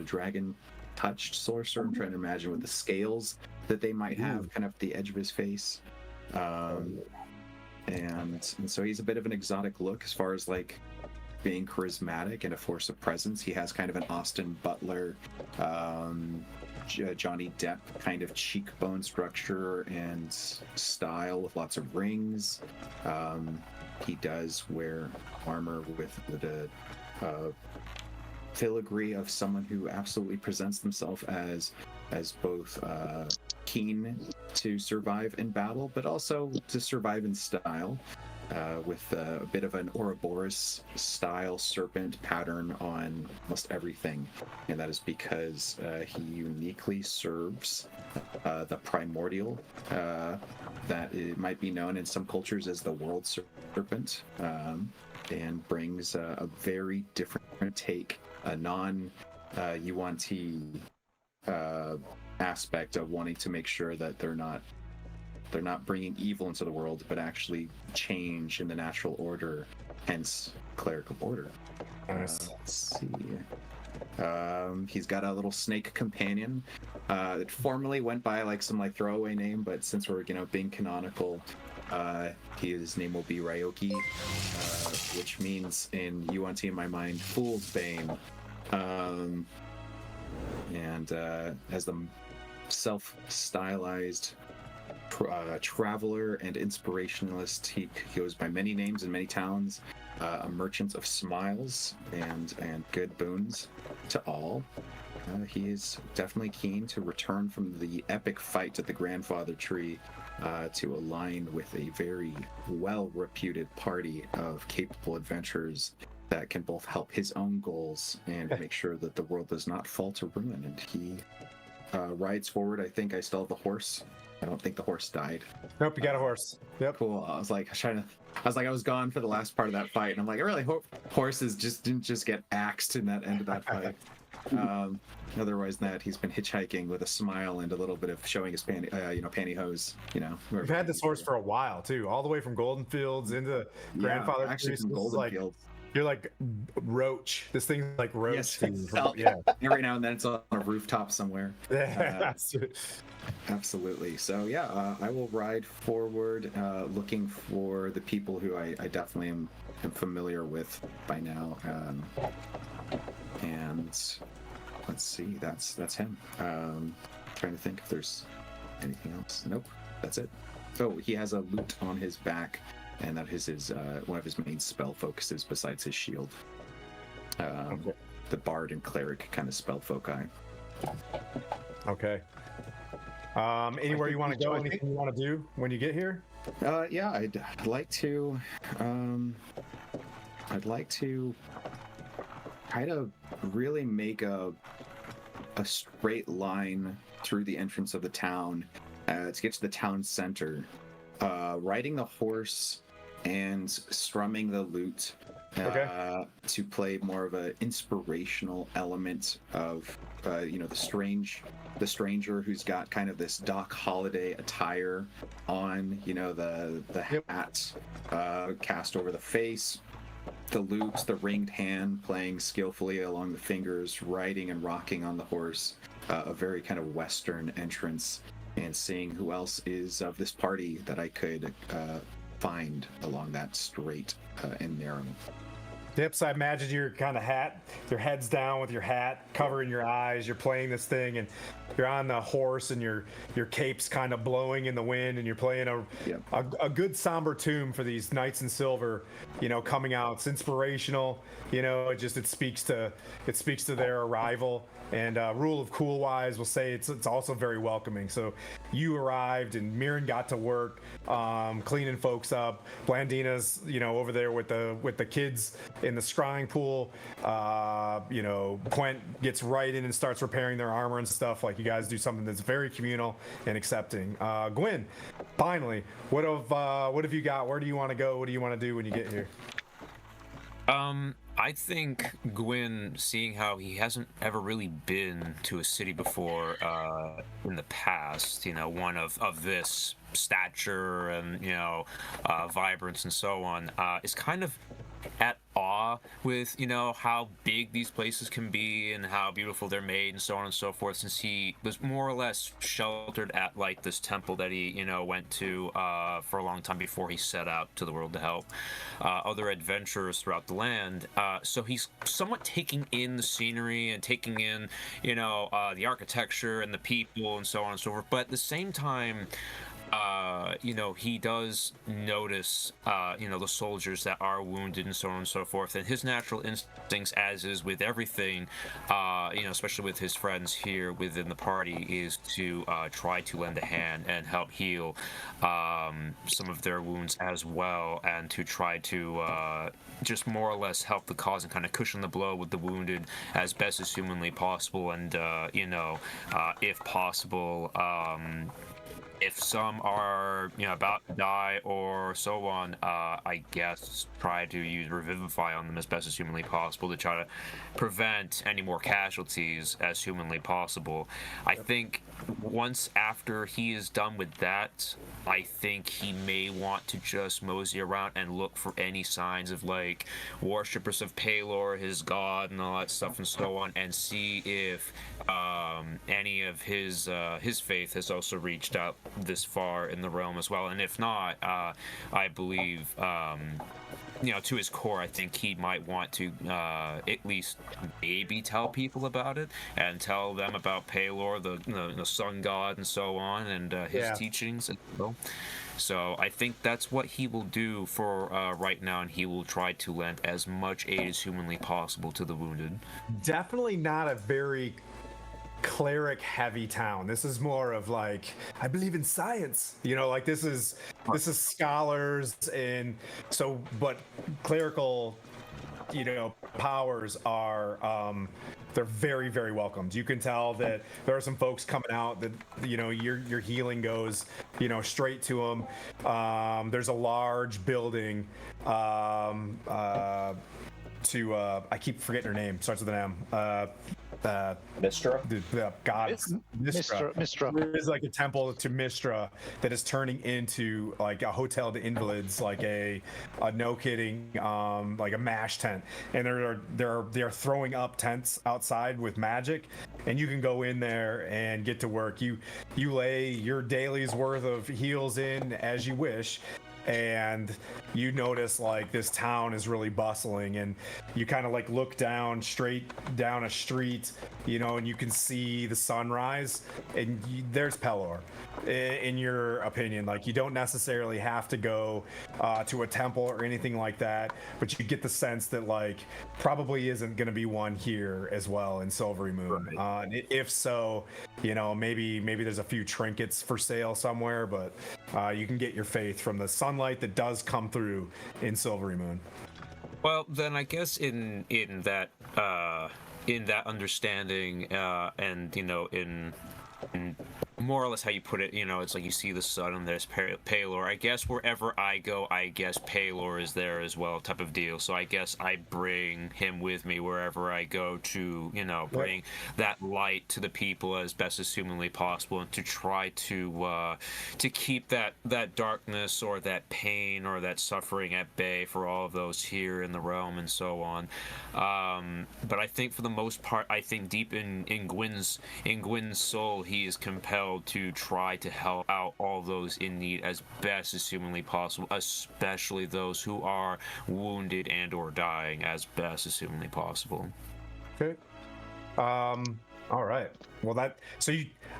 G: dragon touched sorcerer. I'm trying to imagine with the scales that they might have kind of at the edge of his face. And so he's a bit of an exotic look as far as like being charismatic and a force of presence. He has kind of an Austin Butler Johnny Depp kind of cheekbone structure and style with lots of rings. He does wear armor with the filigree of someone who absolutely presents themselves as both keen to survive in battle, but also to survive in style, with a bit of an Ouroboros style serpent pattern on almost everything. And that is because he uniquely serves the primordial, that it might be known in some cultures as the world serpent, and brings a very different take, a non-Yuan-Ti aspect of wanting to make sure that they're not bringing evil into the world, but actually change in the natural order, hence cleric of order.
B: Nice.
G: Let's see. He's got a little snake companion. It formerly went by like some like throwaway name, but since we're being canonical, his name will be Ryoki, which means in Yuan-Ti in my mind, Fool's Bane. And as the self-stylized traveler and inspirationalist, he goes by many names in many towns. A merchant of smiles and good boons to all. He is definitely keen to return from the epic fight at the Grandfather Tree, to align with a very well-reputed party of capable adventurers that can both help his own goals and make sure that the world does not fall to ruin. And he rides forward. I think I still have the horse. I don't think the horse died.
B: Nope, you got a horse. Yep.
G: Cool. I was gone for the last part of that fight, and I'm like, I really hope horses didn't just get axed in that end of that fight. Otherwise than that, he's been hitchhiking with a smile and a little bit of showing his pantyhose.
B: We've had this horse for a while too, all the way from Golden Fields into Grandfather
G: actually
B: Tree.
G: from
B: This is
G: Golden
B: like,
G: Fields.
B: you're like Roach. This thing's like Roach.
G: Yes,
B: to you.
G: yeah. Every now and then it's on a rooftop somewhere.
B: Yeah.
G: Absolutely. So yeah, I will ride forward, looking for the people who I definitely am familiar with by now. And let's see, that's him. Trying to think if there's anything else. Nope, that's it. Oh, he has a lute on his back, and that is his one of his main spell focuses besides his shield.
B: Okay.
G: The bard and cleric kind of spell foci.
B: Okay. Anywhere you want to go? Anything you want to do when you get here?
G: Yeah, I'd like to. I'd like to try to really make a straight line through the entrance of the town to get to the town center. Riding the horse and strumming the lute to play more of an inspirational element of the stranger who's got kind of this Doc Holliday attire on, the hat cast over the face, the lute, the ringed hand playing skillfully along the fingers, riding and rocking on the horse, a very kind of Western entrance, and seeing who else is of this party that I could find along that straight and narrow.
B: Yep, so I imagine your kind of your head's down with your hat, covering your eyes, you're playing this thing, and you're on the horse, and your cape's kind of blowing in the wind, and you're playing a good somber tune for these knights in silver, coming out. It's inspirational, it speaks to their arrival. And Rule of Cool Wise will say it's also very welcoming. So you arrived, and Mirren got to work cleaning folks up. Blandina's over there with the kids in the scrying pool. Quent gets right in and starts repairing their armor and stuff. Like, you guys do something that's very communal and accepting. Gwyn, finally, what have you got? Where do you want to go? What do you want to do when you get here?
F: I think Gwyn, seeing how he hasn't ever really been to a city before in the past, one of this stature and, vibrance and so on, is kind of at awe with how big these places can be and how beautiful they're made and so on and so forth, since he was more or less sheltered at like this temple that he went to for a long time before he set out to the world to help other adventurers throughout the land. So he's somewhat taking in the scenery and taking in the architecture and the people and so on and so forth, but at the same time he does notice, the soldiers that are wounded and so on and so forth. And his natural instincts, as is with everything, especially with his friends here within the party, is to try to lend a hand and help heal some of their wounds as well, and to try to just more or less help the cause and kind of cushion the blow with the wounded as best as humanly possible. And, if possible, if some are about to die or so on, I guess try to use Revivify on them as best as humanly possible to try to prevent any more casualties as humanly possible. I think once after he is done with that, I think he may want to just mosey around and look for any signs of like worshippers of Palor, his god, and all that stuff and so on, and see if any of his faith has also reached out this far in the realm as well. And if not, I believe to his core, I think he might want to at least maybe tell people about it and tell them about Palor, the sun god, and so on, and his teachings as well. So I think that's what he will do for right now, and he will try to lend as much aid as humanly possible to the wounded.
B: Definitely not a very cleric heavy town. This is more of like, I believe in science, like this is scholars, and so, but clerical powers are they're very, very welcomed. You can tell that there are some folks coming out that your healing goes straight to them. There's a large building I keep forgetting her name, starts with an M.
E: Mistra?
B: God,
D: Mistra.
B: There is like a temple to Mistra that is turning into like a hotel to invalids, like a no kidding, like a mash tent. And they're throwing up tents outside with magic, and you can go in there and get to work. You lay your daily's worth of heals in as you wish, and you notice like this town is really bustling, and you kind of like look straight down a street, and you can see the sunrise, and there's Pelor. In your opinion, like, you don't necessarily have to go to a temple or anything like that, but you get the sense that like probably isn't going to be one here as well in Silverymoon. Right. If so, maybe there's a few trinkets for sale somewhere, but you can get your faith from the sunlight that does come through in Silverymoon.
F: Well, then I guess in that understanding, and in more or less how you put it, it's like you see the sun and there's Palor. I guess wherever I go, I guess Palor is there as well, type of deal. So I guess I bring him with me wherever I go to, bring that light to the people as best as humanly possible, and to try to keep that darkness or that pain or that suffering at bay for all of those here in the realm and so on. But I think for the most part, I think deep in Gwyn's soul, he is compelled to try to help out all those in need as best as humanly possible, especially those who are wounded and or dying, as best as humanly possible.
B: Okay. All right. Well,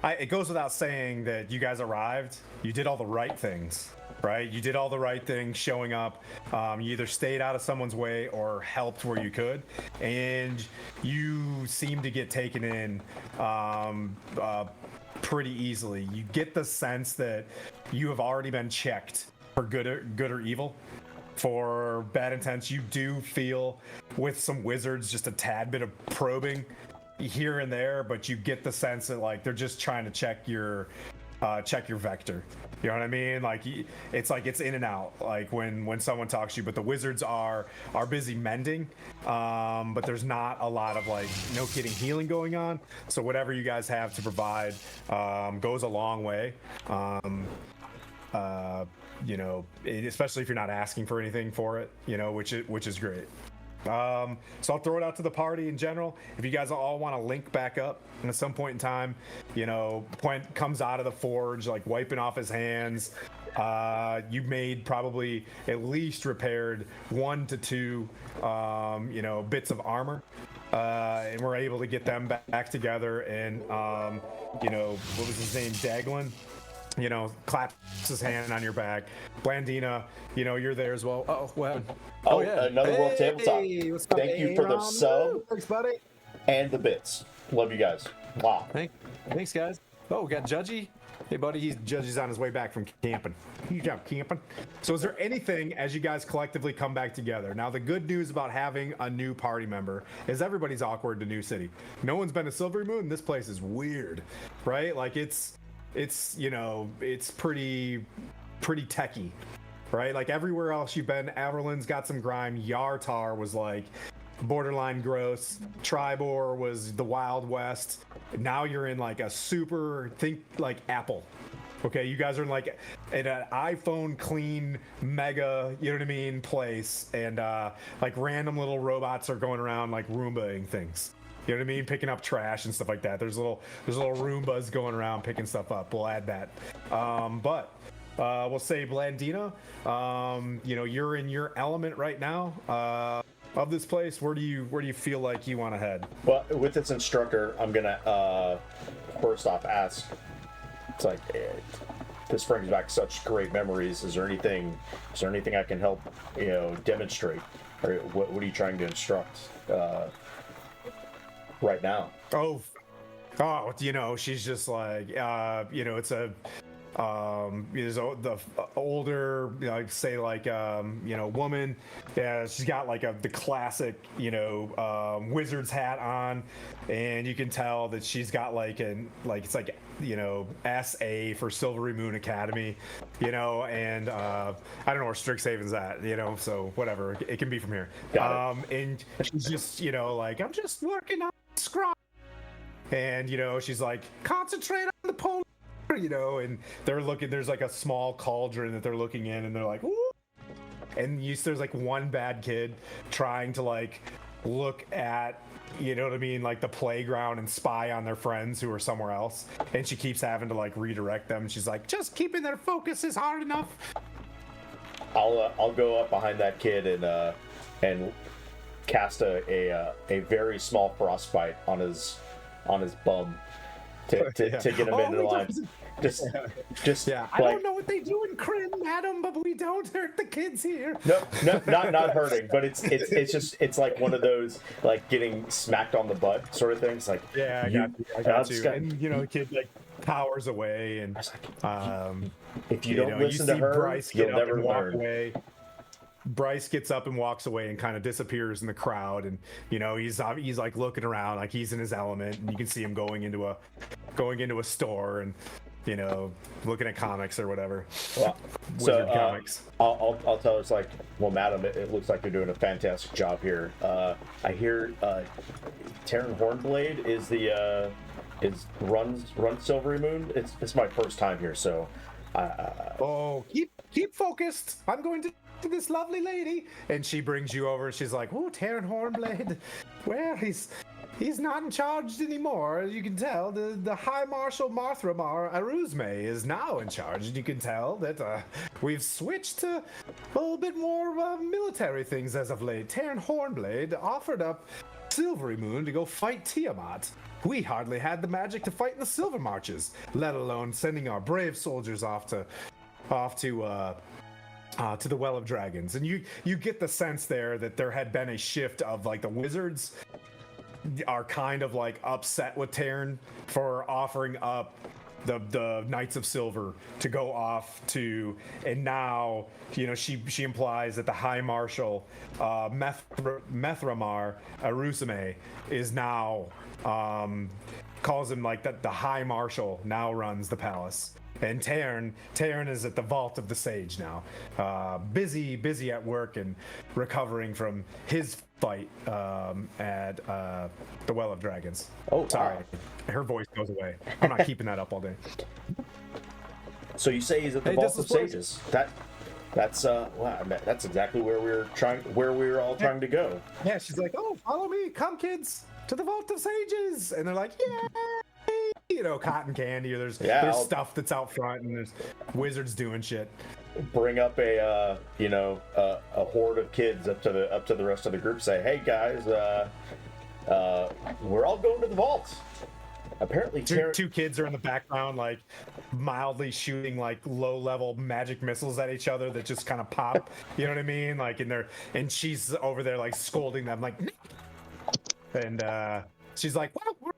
B: it goes without saying that you guys arrived. You did all the right things, right? You did all the right things showing up. You either stayed out of someone's way or helped where you could, and you seem to get taken in pretty easily. You get the sense that you have already been checked for good or evil. For bad intents, you do feel with some wizards just a tad bit of probing here and there, but you get the sense that like they're just trying to check your vector. You know what I mean? Like it's in and out, like when someone talks to you. But the wizards are busy mending, but there's not a lot of like no kidding healing going on. So whatever you guys have to provide goes a long way. especially if you're not asking for anything for it, which is great. So I'll throw it out to the party in general. If you guys all want to link back up, and at some point in time, Quent comes out of the forge, like wiping off his hands. You made probably at least repaired 1 to 2, bits of armor. And we're able to get them back together. And, what was his name? Daglin? Claps his hand on your back. Blandina, you're there as well. Oh, well.
E: Oh, yeah. Another World Tabletop.
B: What's up,
E: Thank you for the sub.
B: Thanks, buddy.
E: And the bits. Love you guys. Wow.
B: Thanks, guys. Oh, we got Judgy. Hey, buddy, Judgy's on his way back from camping. He's out camping. So is there anything, as you guys collectively come back together? Now, the good news about having a new party member is everybody's awkward to New City. No one's been to Silverymoon. This place is weird, right? Like, it's pretty techie, right? Like, everywhere else you've been, Averland's got some grime. Yartar was like borderline gross. Tribor was the Wild West. Now you're in like a think like Apple. Okay, you guys are in like in an iPhone clean mega, place, and like random little robots are going around like Roombaing things. You know what I mean? Picking up trash and stuff like that. There's little Roombas going around picking stuff up. We'll add that. But we'll say Blandina, you're in your element right now. Of this place, where do you feel like you want to head?
E: Well, with its instructor, I'm gonna first off ask. It's like this brings back such great memories. Is there anything I can help demonstrate, or what are you trying to instruct right now?
B: She's just like it's a is the older, say like woman. Yeah, she's got like the classic wizard's hat on, and you can tell that she's got it's like SA for Silverymoon Academy, and I don't know where Strixhaven's at, so whatever, it can be from here. And she's just like, I'm just working on scrum, and she's like, concentrate on the pole. And they're looking, there's like a small cauldron that they're looking in, and they're like, ooh. And there's like one bad kid trying to like look at, like the playground and spy on their friends who are somewhere else. And she keeps having to like redirect them. She's like, just keeping their focus is hard enough.
E: I'll go up behind that kid and cast a very small frostbite on his bum. To get him into the line. Just
B: yeah. I don't know what they do in Kryn, madam, but we don't hurt the kids here.
E: No, not hurting, but it's like one of those like getting smacked on the butt sort of things. Like
B: I got you. And the kid like powers away, and
E: if you don't listen to her,
B: Bryce
E: you'll never learn.
B: Away. Bryce gets up and walks away and kind of disappears in the crowd, and he's like looking around like he's in his element, and you can see him going into a store and looking at comics or whatever.
E: Well,
B: Wizard comics.
E: I'll tell her, it's like, well, madam, it looks like you're doing a fantastic job here. I hear Terran Hornblade runs Silverymoon. It's my first time here, so
B: keep focused. I'm going to this lovely lady, and she brings you over. She's like, oh, Terran Hornblade, well, he's not in charge anymore. You can tell the High Marshal Marthramar Aruzme is now in charge, and you can tell that we've switched to a little bit more military things as of late. Terran Hornblade offered up Silverymoon to go fight Tiamat. We hardly had the magic to fight in the Silver Marches, let alone sending our brave soldiers off to the Well of Dragons. And you get the sense there that there had been a shift of like the wizards are kind of like upset with Terran for offering up the Knights of Silver to go off to, and now she implies that the High Marshal Methramar Arusame is now calls him like that the High Marshal now runs the palace. And Terran is at the Vault of the Sage now, busy at work and recovering from his fight at the Well of Dragons.
E: Oh,
B: sorry, her voice goes away. I'm not keeping that up all day.
E: So you say he's at the Vault of Sages? That's wow, that's exactly where we were all trying to go.
B: Yeah, she's like, "Oh, follow me, come kids, to the Vault of Sages," and they're like, "Yay!" You know, cotton candy, or there's
E: I'll
B: stuff that's out front, and there's wizards doing shit.
E: bring up a a horde of kids up to the rest of the group. Say, hey guys, we're all going to the vault. Apparently,
B: Two kids are in the background, like mildly shooting like low-level magic missiles at each other that just kind of pop. You know what I mean? Like and she's over there like scolding them, like, and she's like, "Well,"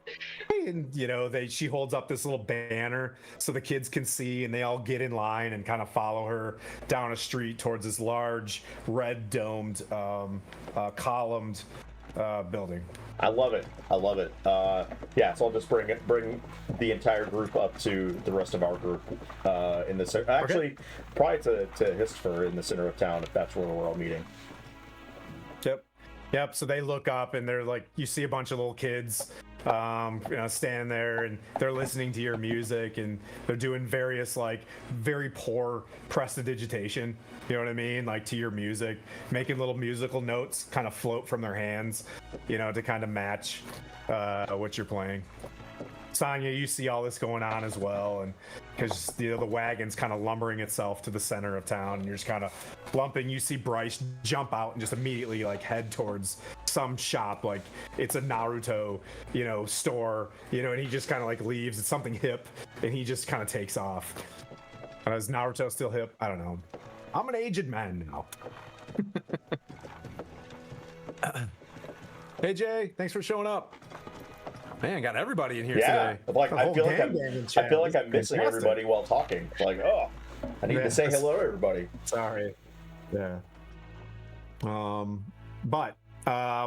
B: and you know she holds up this little banner so the kids can see, and they all get in line and kind of follow her down a street towards this large red domed columned building.
E: I love it. Yeah, so I'll just bring the entire group up to the rest of our group in the center. Actually, probably to Histfer in the center of town, if that's where we're all meeting.
B: Yep. So they look up and they're like, you see a bunch of little kids, standing there, and they're listening to your music, and they're doing various like very poor prestidigitation. You know what I mean? Like to your music, making little musical notes kind of float from their hands, to kind of match what you're playing. Sonya, you see all this going on as well, and because the wagon's kind of lumbering itself to the center of town, and you're just kind of lumping. You see Bryce jump out and just immediately like head towards some shop, like it's a Naruto, store, and he just kind of like leaves. It's something hip, and he just kind of takes off. Is Naruto still hip? I don't know. I'm an aged man now. Hey Jay, thanks for showing up. Man, got everybody in here today.
E: Like I feel like I'm missing
B: Fantastic.
E: everybody while talking. Like, oh, I need to say hello, everybody.
B: Sorry. Yeah. But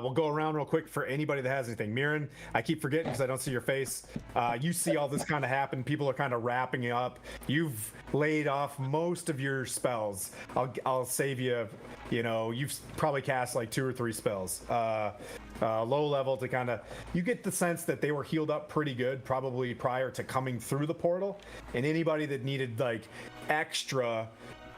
B: we'll go around real quick for anybody that has anything. Mirren, I keep forgetting because I don't see your face. You see all this kind of happen. People are kind of wrapping up. You've laid off most of your spells. I'll save you. You've probably cast like 2 or 3 spells. Low level to kind of, you get the sense that they were healed up pretty good probably prior to coming through the portal, and anybody that needed like extra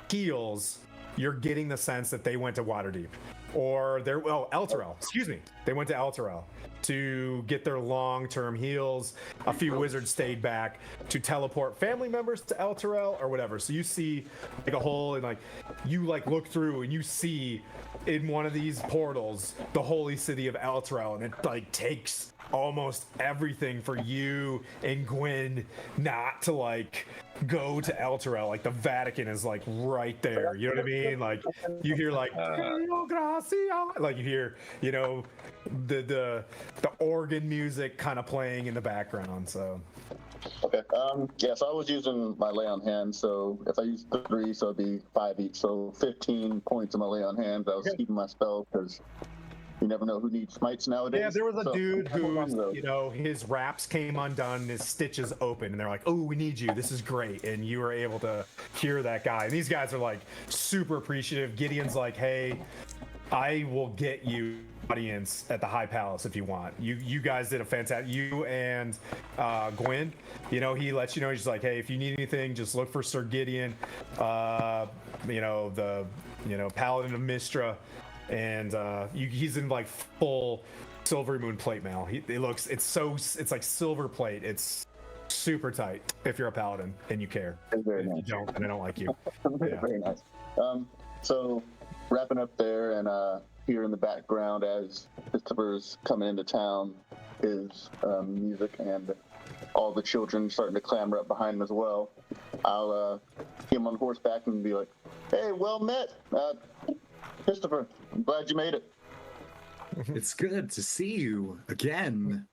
B: heals, you're getting the sense that they went to Waterdeep, or Elturel, excuse me, they went to Elturel to get their long-term heals. A few wizards stayed back to teleport family members to Elturel or whatever. So you see like a hole, and like you like look through and you see in one of these portals the holy city of Elturel, and it like takes almost everything for you and Gwen not to like go to Elturel. Like the Vatican is like right there. You know what I mean? Like you hear like like you hear the organ music kind of playing in the background. So
C: Okay. So I was using my lay on hand. So if I use 3, so it'd be 5 each. So 15 points of my lay on hand. I was keeping my spell because you never know who needs smites nowadays.
B: yeah, there was a dude who, his wraps came undone, his stitches open, and they're like, "Oh, we need you. This is great." And you were able to cure that guy. And these guys are like super appreciative. Gideon's like, "Hey, I will get you audience at the High Palace if you want. You guys did a fantastic. You and Gwen, he lets you know. He's like, hey, if you need anything, just look for Sir Gideon. The Paladin of Mistra, and he's in like full Silverymoon plate mail. It's like silver plate. It's super tight if you're a paladin and you care.
C: Very
B: if
C: nice.
B: you don't, then I don't like you. Yeah.
C: Very nice. So wrapping up there, and here in the background as Christopher's coming into town is music, and all the children starting to clamor up behind him as well. I'll get him on horseback and be like, hey, well met, Christopher. I'm glad you made it.
G: It's good to see you again.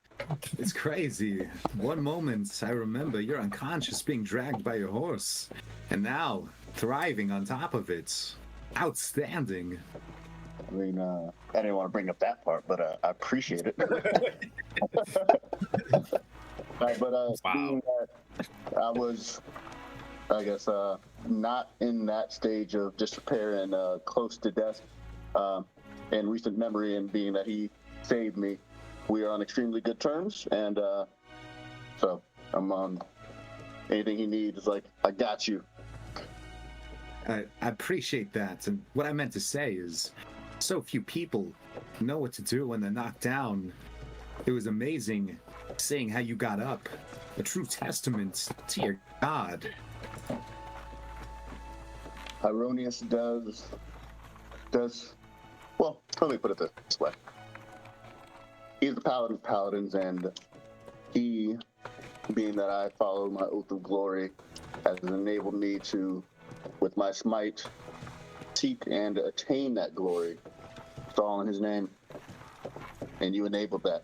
G: It's crazy. One moment, I remember you're unconscious being dragged by your horse, and now thriving on top of it. Outstanding.
C: I mean, I didn't want to bring up that part, but I appreciate it. Being that I was, I guess, not in that stage of disrepair and close to death, in recent memory, and being that he saved me, we are on extremely good terms, and so I'm on anything he needs. Like, I got you.
G: I appreciate that. And what I meant to say is, so few people know what to do when they're knocked down. It was amazing seeing how you got up. A true testament to your God.
C: Ironius does well, let me put it this way. He's the paladin of paladins, and he, being that I follow my oath of glory, has enabled me to, with my smite, seek and attain that glory. It's all in his name, and you enabled that.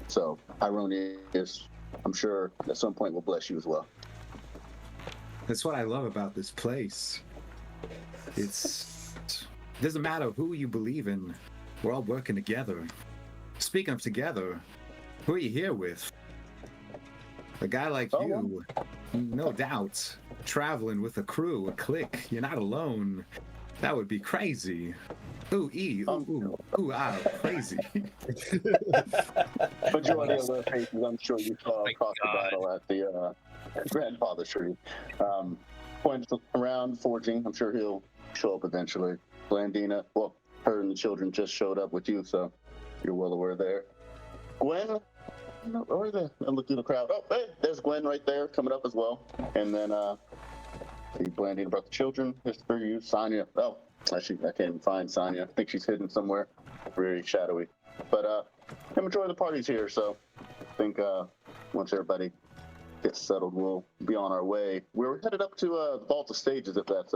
C: So Ironius, I'm sure at some point will bless you as well.
G: That's what I love about this place. It doesn't matter who you believe in. We're all working together. Speaking of together, who are you here with? A guy like you, no doubt, traveling with a crew, a clique. You're not alone. That would be crazy. Ooh, crazy.
C: Majority of their faces, I'm sure you saw across the battle at the grandfather tree. Points around, forging. I'm sure he'll show up eventually. Blandina, well, her and the children just showed up with you, so you're well aware there. Gwen, or I look through the crowd. Oh, hey, there's Gwen right there coming up as well. And then Blandina brought the children. Here's for you, Sonya. Oh, actually, I can't even find Sonya. I think she's hidden somewhere, very shadowy. But the majority of the party's here, so I think once everybody gets settled, we'll be on our way. We're headed up to the Vault of Stages, if that's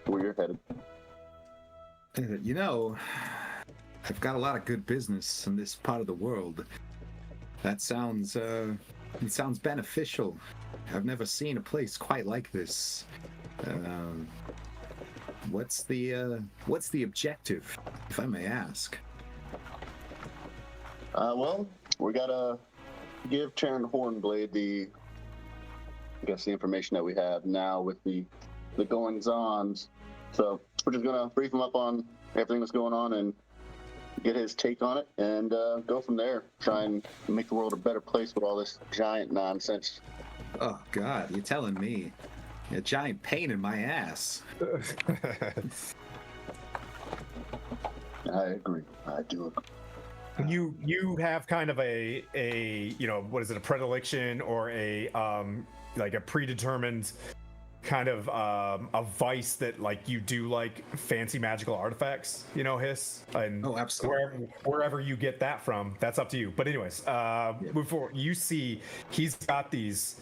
C: where you're headed.
G: You know, I've got a lot of good business in this part of the world. That sounds, it sounds beneficial. I've never seen a place quite like this. What's the objective, if I may ask?
C: Well, we gotta give Charon Hornblade the information that we have now with the goings-ons. So we're just gonna brief him up on everything that's going on and get his take on it, and go from there. Try and make the world a better place with all this giant nonsense.
G: Oh God, you're telling me a giant pain in my ass.
C: I agree. I do agree.
B: You have kind of a what is it, a predilection or a like a predetermined kind of a vice that like you do like fancy magical artifacts, Hiss, and
G: Oh, absolutely.
B: wherever you get that from, that's up to you. But anyways, before you see, he's got these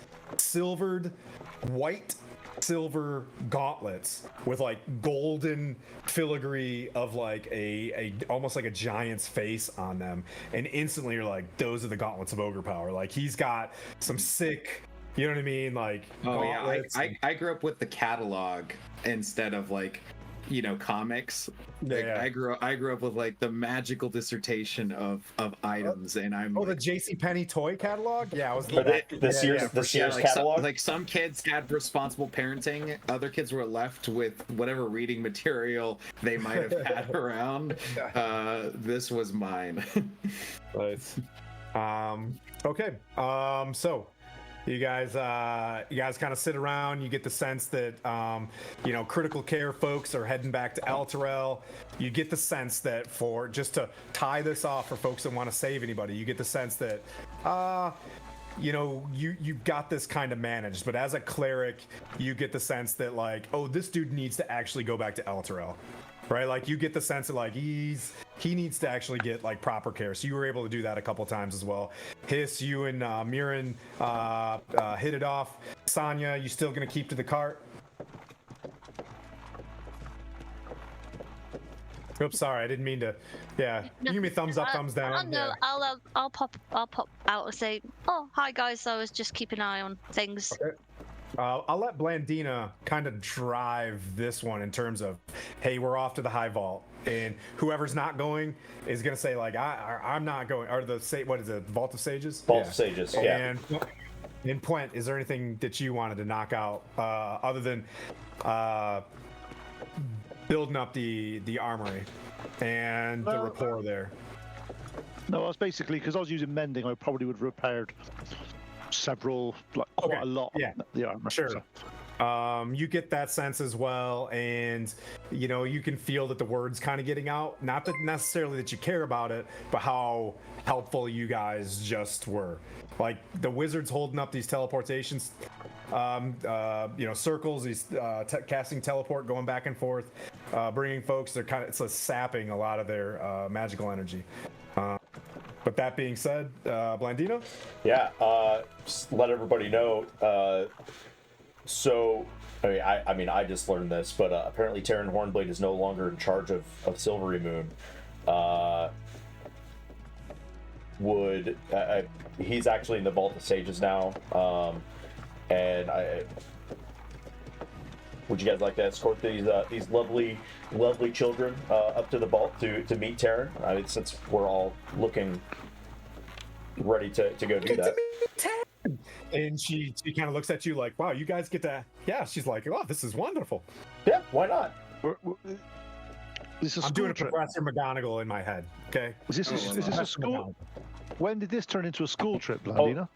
B: white silver gauntlets with like golden filigree of like a almost like a giant's face on them, and instantly you're like, those are the gauntlets of ogre power. Like he's got some sick, you know what I mean? Like,
G: oh yeah, I grew up with the catalog instead of like, comics. Like,
B: yeah.
G: I grew up with like the magical dissertation of items, and I'm
B: the JCPenney toy catalog. Yeah, I was
E: the Sears catalog.
G: Like some kids had responsible parenting, other kids were left with whatever reading material they might have had around. This was mine.
B: Nice. Okay. So you guys kind of sit around. You get the sense that critical care folks are heading back to Elturel. You get the sense that, for just to tie this off for folks that want to save anybody, you get the sense that you've got this kind of managed. But as a cleric, you get the sense that like, oh, this dude needs to actually go back to Elturel. Right, like you get the sense that like he needs to actually get like proper care. So you were able to do that a couple times as well. Hiss, you and Mirren hit it off. Sonya, you still gonna keep to the cart? Oops, sorry, I didn't mean to. Yeah, you give me thumbs up, thumbs down.
H: No,
B: Yeah.
H: I'll pop out and say, oh, hi guys. I was just keeping an eye on things.
B: Okay. I'll let Blandina kind of drive this one in terms of, hey, we're off to the High Vault, and whoever's not going is gonna say like, I'm not going. Or what is it, Vault of Sages?
E: Vault of Sages, yeah.
B: And in Puent, is there anything that you wanted to knock out other than building up the armory and the rapport there?
D: No, I was basically, because I was using mending, I probably would have repaired several, like quite a lot.
B: Yeah,
D: of the armor.
B: sure.
D: So.
B: You get that sense as well, and you can feel that the word's kind of getting out. Not that necessarily that you care about it, but how helpful you guys just were. Like the wizards holding up these teleportations, circles, these casting teleport, going back and forth, bringing folks. It's sapping a lot of their magical energy. But that being said, Blandino?
E: Yeah, just let everybody know. So, I just learned this, but apparently Terran Hornblade is no longer in charge of Silverymoon. He's actually in the Vault of Sages now, and would you guys like to escort these lovely children up to the vault to meet Terran? Since we're all looking ready to go do that.
B: And she kind of looks at you like, wow, you guys get to. Yeah, she's like, oh, this is wonderful.
E: Yeah, why not?
D: This is
B: I'm doing a Professor McGonagall in my head. Okay.
D: Is this a school? When did this turn into a school trip, Blandino?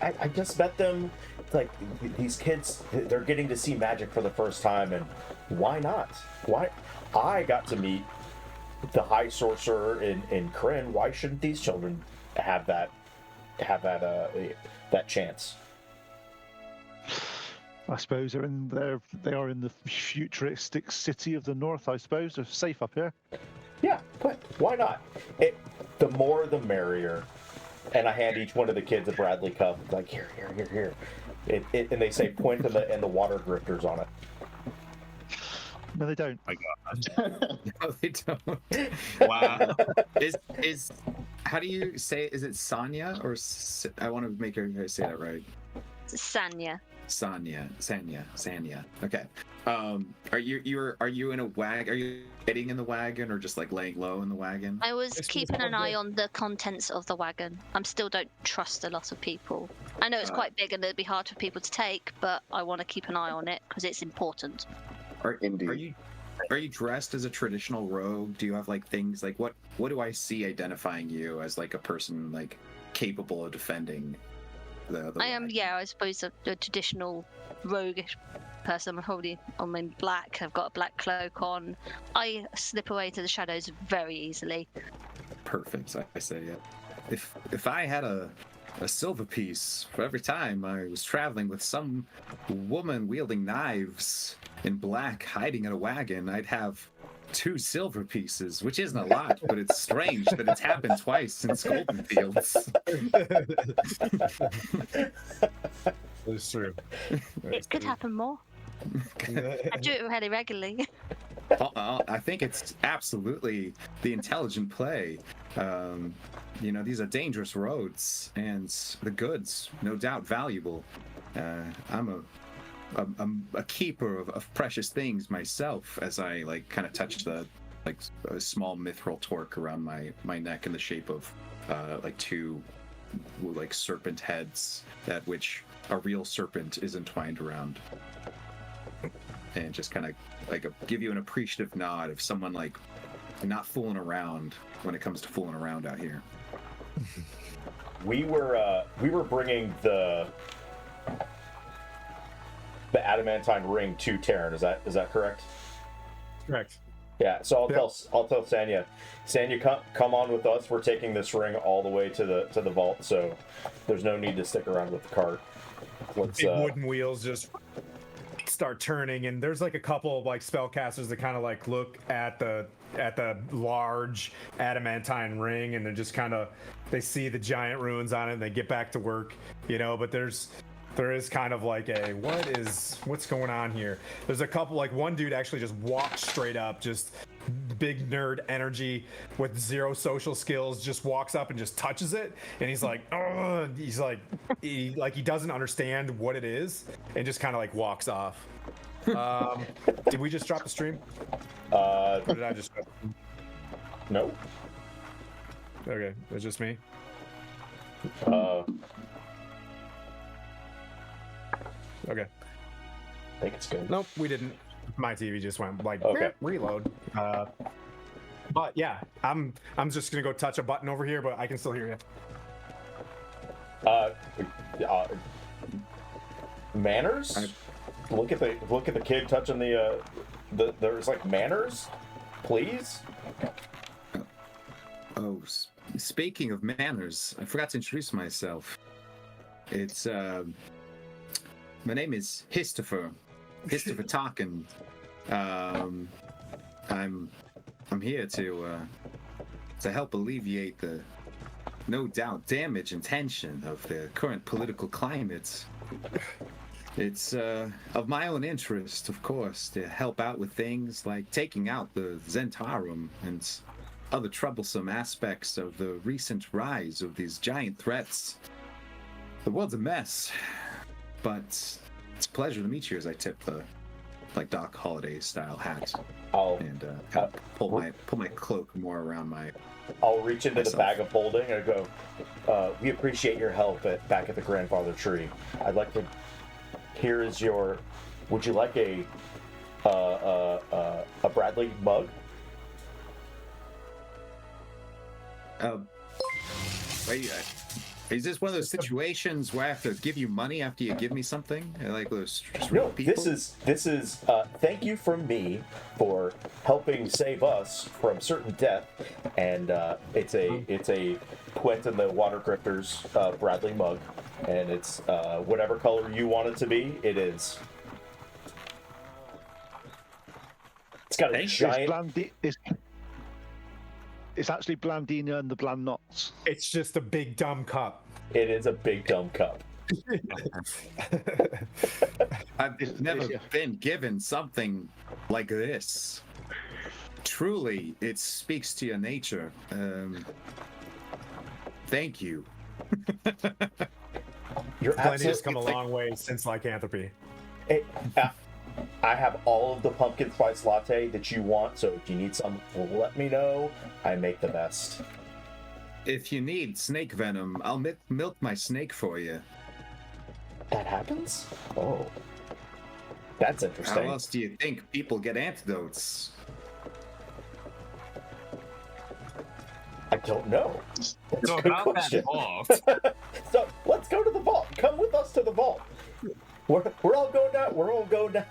E: I just met them. Like, these kids, they're getting to see magic for the first time, and why not? Why? I got to meet the High Sorcerer in Kryn. Why shouldn't these children have that chance?
D: I suppose they are in the futuristic city of the north. I suppose they're safe up here.
E: Yeah, but why not? The more the merrier. And I hand each one of the kids a Bradley cup. Like, here. And they say point and the water drifters on it.
D: No, they don't.
F: My God.
G: No, they don't.
F: Wow.
G: Is how do you say? Is it Sanya or I want to make her say that right.
H: Sanya.
G: Sanya. Okay. Are you in a wagon? Are you sitting in the wagon or just like laying low in the wagon?
H: I was keeping an eye on the contents of the wagon. I still don't trust a lot of people. I know it's quite big and it'd be hard for people to take, but I want to keep an eye on it because it's important.
C: Indeed.
G: Are you dressed as a traditional rogue? Do you have like things like what do I see identifying you as like a person like capable of defending the
H: I am,
G: wagon?
H: yeah, I suppose a traditional roguish person. I'm in black. I've got a black cloak on. I slip away into the shadows very easily.
G: Perfect. I say yeah. If I had a silver piece for every time I was traveling with some woman wielding knives in black hiding in a wagon, I'd have 2 silver pieces, which isn't a lot, but it's strange that it's happened twice in Golden Fields.
B: It's true.
H: It could happen more. I do it really regularly.
G: I think it's absolutely the intelligent play. These are dangerous roads, and the goods, no doubt, valuable. I'm a keeper of precious things myself, as I like kind of touch the a small mithril torque around my neck in the shape of 2 serpent heads, that which a real serpent is entwined around. And just kind of give you an appreciative nod of someone like not fooling around when it comes to fooling around out here.
E: We were bringing the adamantine ring to Terran. Is that correct?
B: Correct.
E: Yeah. So I'll tell Sanya. Sanya, come on with us. We're taking this ring all the way to the vault. So there's no need to stick around with the cart.
B: Big wooden wheels just start turning, and there's like a couple of like spellcasters that kind of like look at the large adamantine ring, and they're just kind of, they see the giant runes on it and they get back to work, but there is kind of like what's going on here. There's a couple, like one dude actually just walks straight up, just big nerd energy with 0 social skills, just walks up and just touches it, and he's like, oh, he doesn't understand what it is, and just kind of like walks off. Did we just drop the stream? Or did I just?
E: No.
B: Okay, it's just me. Okay.
E: I think it's good.
B: Nope, we didn't. My TV just went like
E: Okay.
B: reload. But yeah, I'm just gonna go touch a button over here, but I can still hear you.
E: Manners? look at the kid touching the there's like manners, please.
G: Oh, speaking of manners, I forgot to introduce myself. It's my name is Histofer Tarkin. I'm here to help alleviate the no doubt damage and tension of the current political climate. It's of my own interest, of course, to help out with things like taking out the Zentarum and other troublesome aspects of the recent rise of these giant threats. The world's a mess, but it's a pleasure to meet you as I tip the Doc Holliday style hat and kind of pull my cloak more around my.
E: I'll reach into
G: myself.
E: the bag of holding and go, we appreciate your help back at the grandfather tree. I'd like to, here is your, would you like a Bradley mug?
G: Wait, is this one of those situations where I have to give you money after you give me something? Like those
E: No,
G: people?
E: this is thank you from me for helping save us from certain death, and it's a Quentin the Water Grifter's Bradley mug, and it's whatever color you want it to be. It is. It's got a giant.
D: It's actually Blandina and the Bland Knots.
B: It's just a big dumb cup.
E: It is a big dumb cup.
G: I've never been given something like this. Truly, it speaks to your nature. Thank you.
E: You're
B: Plenty has
E: absolutely
B: come a long way since lycanthropy.
E: I have all of the pumpkin spice latte that you want, so if you need some, let me know. I make the best.
G: If you need snake venom, I'll milk my snake for you.
E: That happens? Oh. That's interesting.
G: How else do you think people get antidotes?
E: I don't know. That's
F: So
E: a good
F: about
E: question.
F: that vault.
E: So let's go to the vault. Come with us to the vault. We're all going down. We're all going down.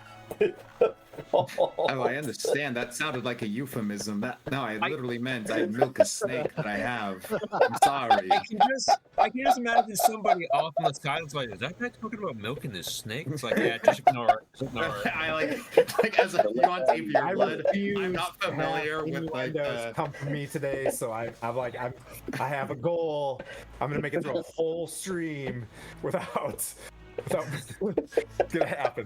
G: Oh, I understand. That sounded like a euphemism. I literally meant I milk a snake that I have. I'm sorry.
F: I can just imagine somebody off on the side is like, is that guy talking about milking this snake? It's like, yeah, just ignore it. Just ignore it.
G: I like as a you on tape your blood.
B: refuse
G: I'm not
B: to
G: familiar
B: have
G: with like
B: innuendos come from me today, so I have a goal. I'm gonna make it through a whole stream without it's gonna happen.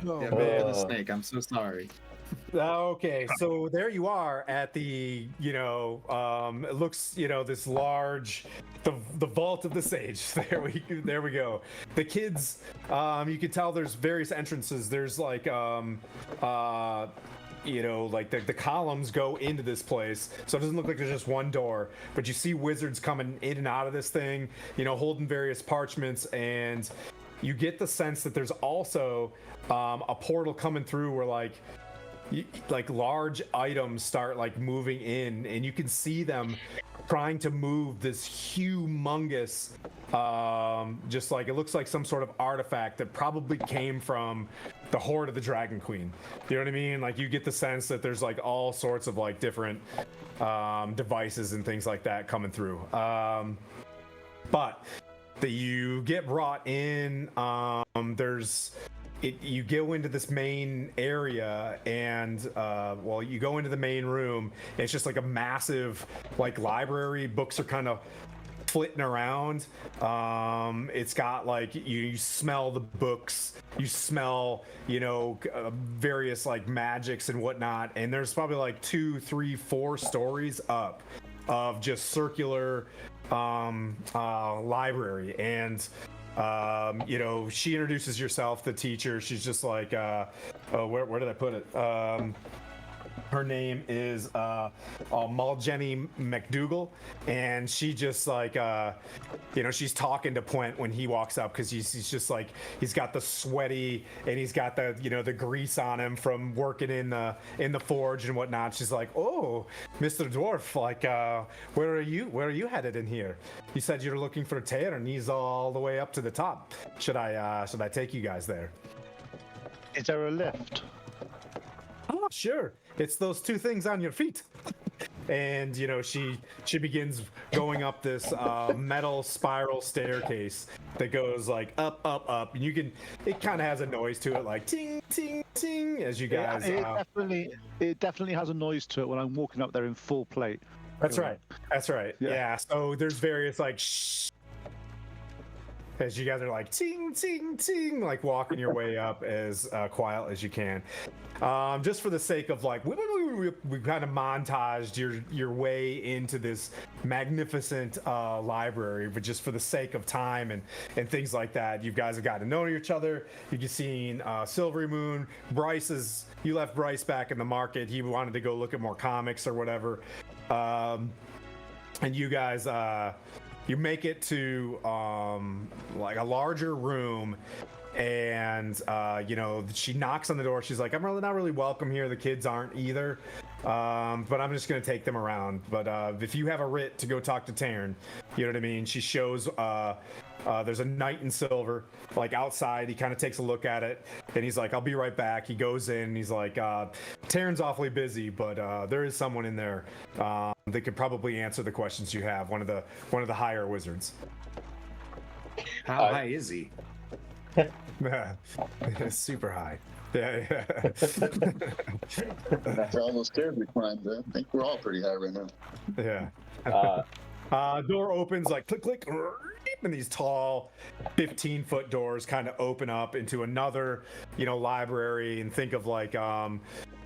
G: milking the snake. I'm so sorry.
B: Okay, so there you are at the, it looks, this large, the vault of the sage. There we go. The kids, you can tell there's various entrances. There's like, like the columns go into this place, so it doesn't look like there's just one door, but you see wizards coming in and out of this thing, holding various parchments, and you get the sense that there's also a portal coming through where like large items start like moving in, and you can see them trying to move this humongous just like it looks like some sort of artifact that probably came from the Horde of the Dragon Queen. You know what I mean? Like you get the sense that there's like all sorts of like different devices and things like that coming through. But you get brought in. You go into this main area, and you go into the main room. And it's just like a massive like library. Books are kind of flitting around. It's got like you smell the books, you smell various like magics and whatnot, and there's probably like 2, 3, 4 stories up of just circular library. And she introduces herself, the teacher. She's just like, where did I put it? Her name is Maljenny McDougal, and she just like she's talking to Puent when he walks up because he's just like he's got the sweaty and he's got the the grease on him from working in the forge and whatnot. She's like, "Oh, Mr. Dwarf, like where are you headed in here? You said you're looking for Tear, and he's all the way up to the top. Should I take you guys there?"
D: Is there a lift?
B: Oh, sure. It's those two things on your feet. And she begins going up this metal spiral staircase that goes like up, up, and it kind of has a noise to it, like ting, ting, ting, as you guys.
D: It definitely has a noise to it when I'm walking up there in full plate.
B: That's right. Yeah. So there's various like shh. As you guys are like ting, ting, ting, like walking your way up as quiet as you can. Just for the sake of like, we kind of montaged your way into this magnificent library, but just for the sake of time and things like that, you guys have gotten to know each other. You've seen Silverymoon. You left Bryce back in the market. He wanted to go look at more comics or whatever. And you guys, you make it to like a larger room, and she knocks on the door. She's like, "I'm really not really welcome here. The kids aren't either, but I'm just gonna take them around. But if you have a writ to go talk to Taryn, you know what I mean." She shows there's a knight in silver like outside. He kind of takes a look at it, and he's like, "I'll be right back." He goes in, and he's like, "Taryn's awfully busy, but there is someone in there that could probably answer the questions you have. One of the higher wizards."
G: How high is he?
B: Super high. Yeah.
C: After all those stairs we climbed, I think we're all pretty high right now.
B: Yeah. Door opens like click click, and these tall 15-foot doors kind of open up into another library. And think of like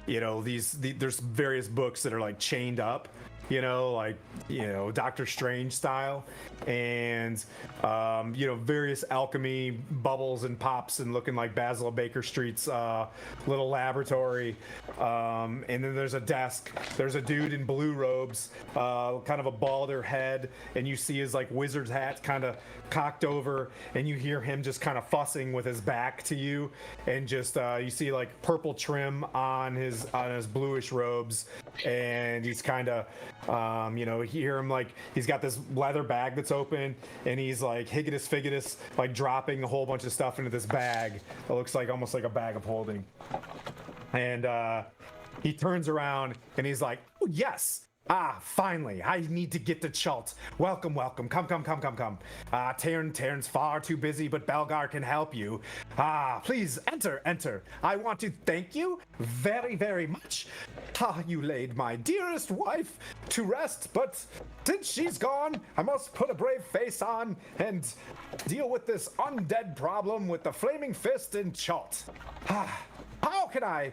B: there's various books that are like chained up, Doctor Strange style, and various alchemy bubbles and pops and looking like Basil Baker Street's little laboratory. And then there's a desk. There's a dude in blue robes, kind of a balder head, and you see his like wizard's hat kind of cocked over, and you hear him just kind of fussing with his back to you, and just you see like purple trim on his bluish robes, and he's kind of you hear him like he's got this leather bag that's open, and he's like higgitus figgitus, like dropping a whole bunch of stuff into this bag that looks like almost like a bag of holding. And he turns around and he's like, "Oh, yes. Finally, I need to get to Chult. Welcome. Come. Taryn's far too busy, but Belgar can help you. Please enter. I want to thank you very, very much. You laid my dearest wife to rest, but since she's gone, I must put a brave face on and deal with this undead problem with the flaming fist in Chult. How can I?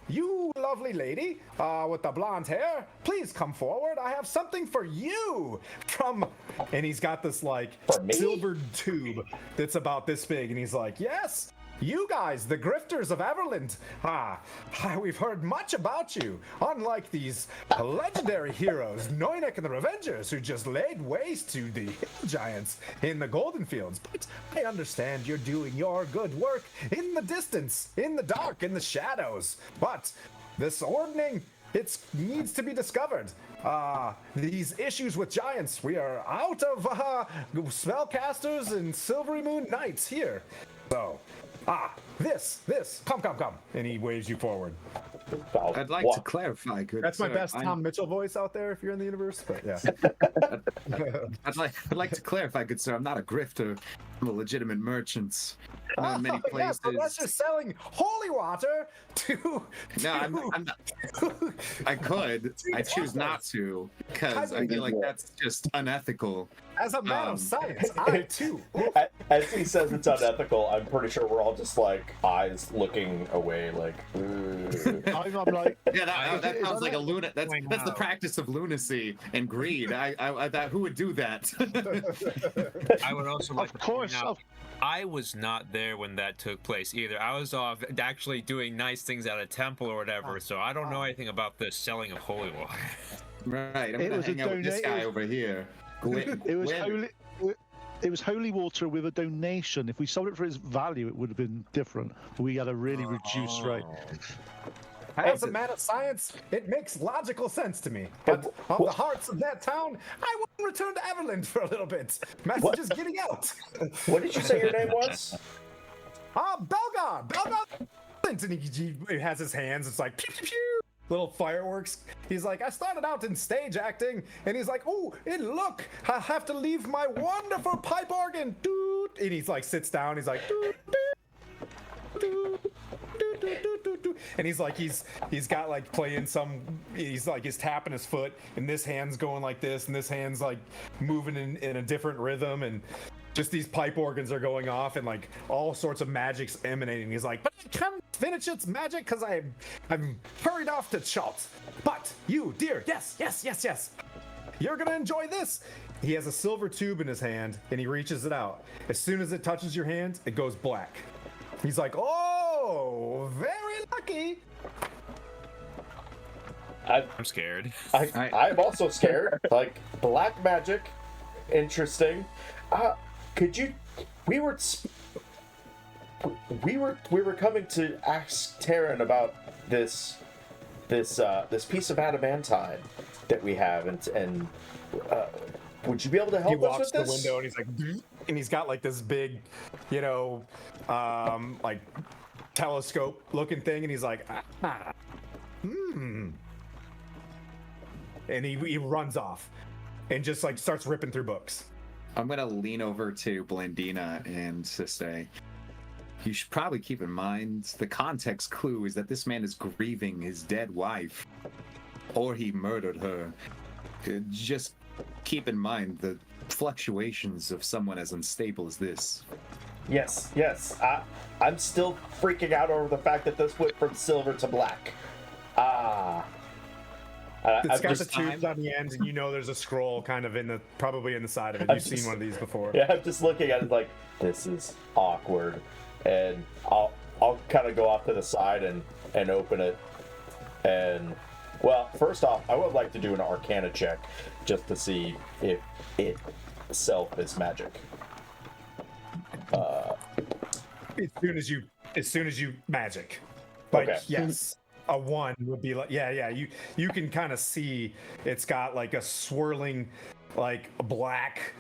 B: You lovely lady with the blonde hair, please come forward. I have something for you and he's got this like silvered tube that's about this big, and he's like, "Yes, you guys, the grifters of Everland. We've heard much about you. Unlike these legendary heroes, Noinic and the Revengers, who just laid waste to the giants in the Golden Fields. But I understand you're doing your good work in the distance, in the dark, in the shadows. But this ordning, it needs to be discovered. These issues with giants, we are out of spellcasters and Silverymoon knights here. So, this, come. And he waves you forward.
G: I'd like to clarify, good
B: That's my
G: sir.
B: best Tom Mitchell voice out there if you're in the universe, but yeah.
G: I'd like to clarify, good sir. I'm not a grifter. I'm a legitimate merchant. I'm in many places.
B: Yes, unless you're selling holy water to.
G: No, I'm not. I could. I choose not to because I feel like that's just unethical.
B: As a man of science, I too.
E: As he says it's unethical, I'm pretty sure we're all just like eyes looking away, like.
D: I'm like,
G: Yeah, that sounds like a lunatic. That's the practice of lunacy and greed. I who would do that?
F: I would also like
D: of course,
F: to point out, I was not there when that took place either. I was off actually doing nice things at a temple or whatever, so I don't know anything about the selling of holy water.
G: Right, I'm
D: It
G: gonna
D: was a
G: hang out with this guy
D: donate-
G: over here.
D: It was holy. It was holy water with a donation. If we sold it for its value, it would have been different. We had a really reduced rate.
B: As a man of science, it makes logical sense to me. But of the hearts of that town, I will return to Everland for a little bit. Message is getting out.
E: What did you say your name was?
B: Belgar! Belgar! And he has his hands, it's like pew, pew, pew, little fireworks. He's like, I started out in stage acting, and he's like, oh, and look, I have to leave my wonderful pipe organ. Doot. And he's like, sits down, he's like, doot, doot, doot, doot, doot, doot, doot. And he's like, he's got like playing some, he's like, he's tapping his foot, and this hand's going like this, and this hand's like moving in a different rhythm, and just these pipe organs are going off, and like all sorts of magic's emanating. He's like, but I can't finish its magic because I'm hurried off to Schultz. But you, dear, yes, you're gonna enjoy this. He has a silver tube in his hand, and he reaches it out. As soon as it touches your hand, it goes black. He's like, oh, very lucky.
F: I'm scared.
E: I'm also scared. Like, black magic, interesting. Could you? We were coming to ask Taryn about this piece of adamantine that we have, and would you be able to help
B: He
E: us
B: walks
E: with
B: to the
E: this?
B: window, and he's like, and he's got like this big, like telescope looking thing, and he's like, and he runs off and just like starts ripping through books.
G: I'm gonna lean over to Blandina and to say, you should probably keep in mind the context clue is that this man is grieving his dead wife, or he murdered her. Just keep in mind the fluctuations of someone as unstable as this.
E: Yes. I'm still freaking out over the fact that this went from silver to black.
B: It's got the
G: just-
B: tubes on the ends, and you know there's a scroll kind of probably in the side of it. You've seen one of these before.
E: Yeah, I'm just looking at it like, this is awkward, and I'll kind of go off to the side and open it. And well, first off, I would like to do an Arcana check just to see if it itself is magic.
B: As soon as you magic, like
E: Okay.
B: yes, a 1 would be like you can kind of see it's got like a swirling, like black,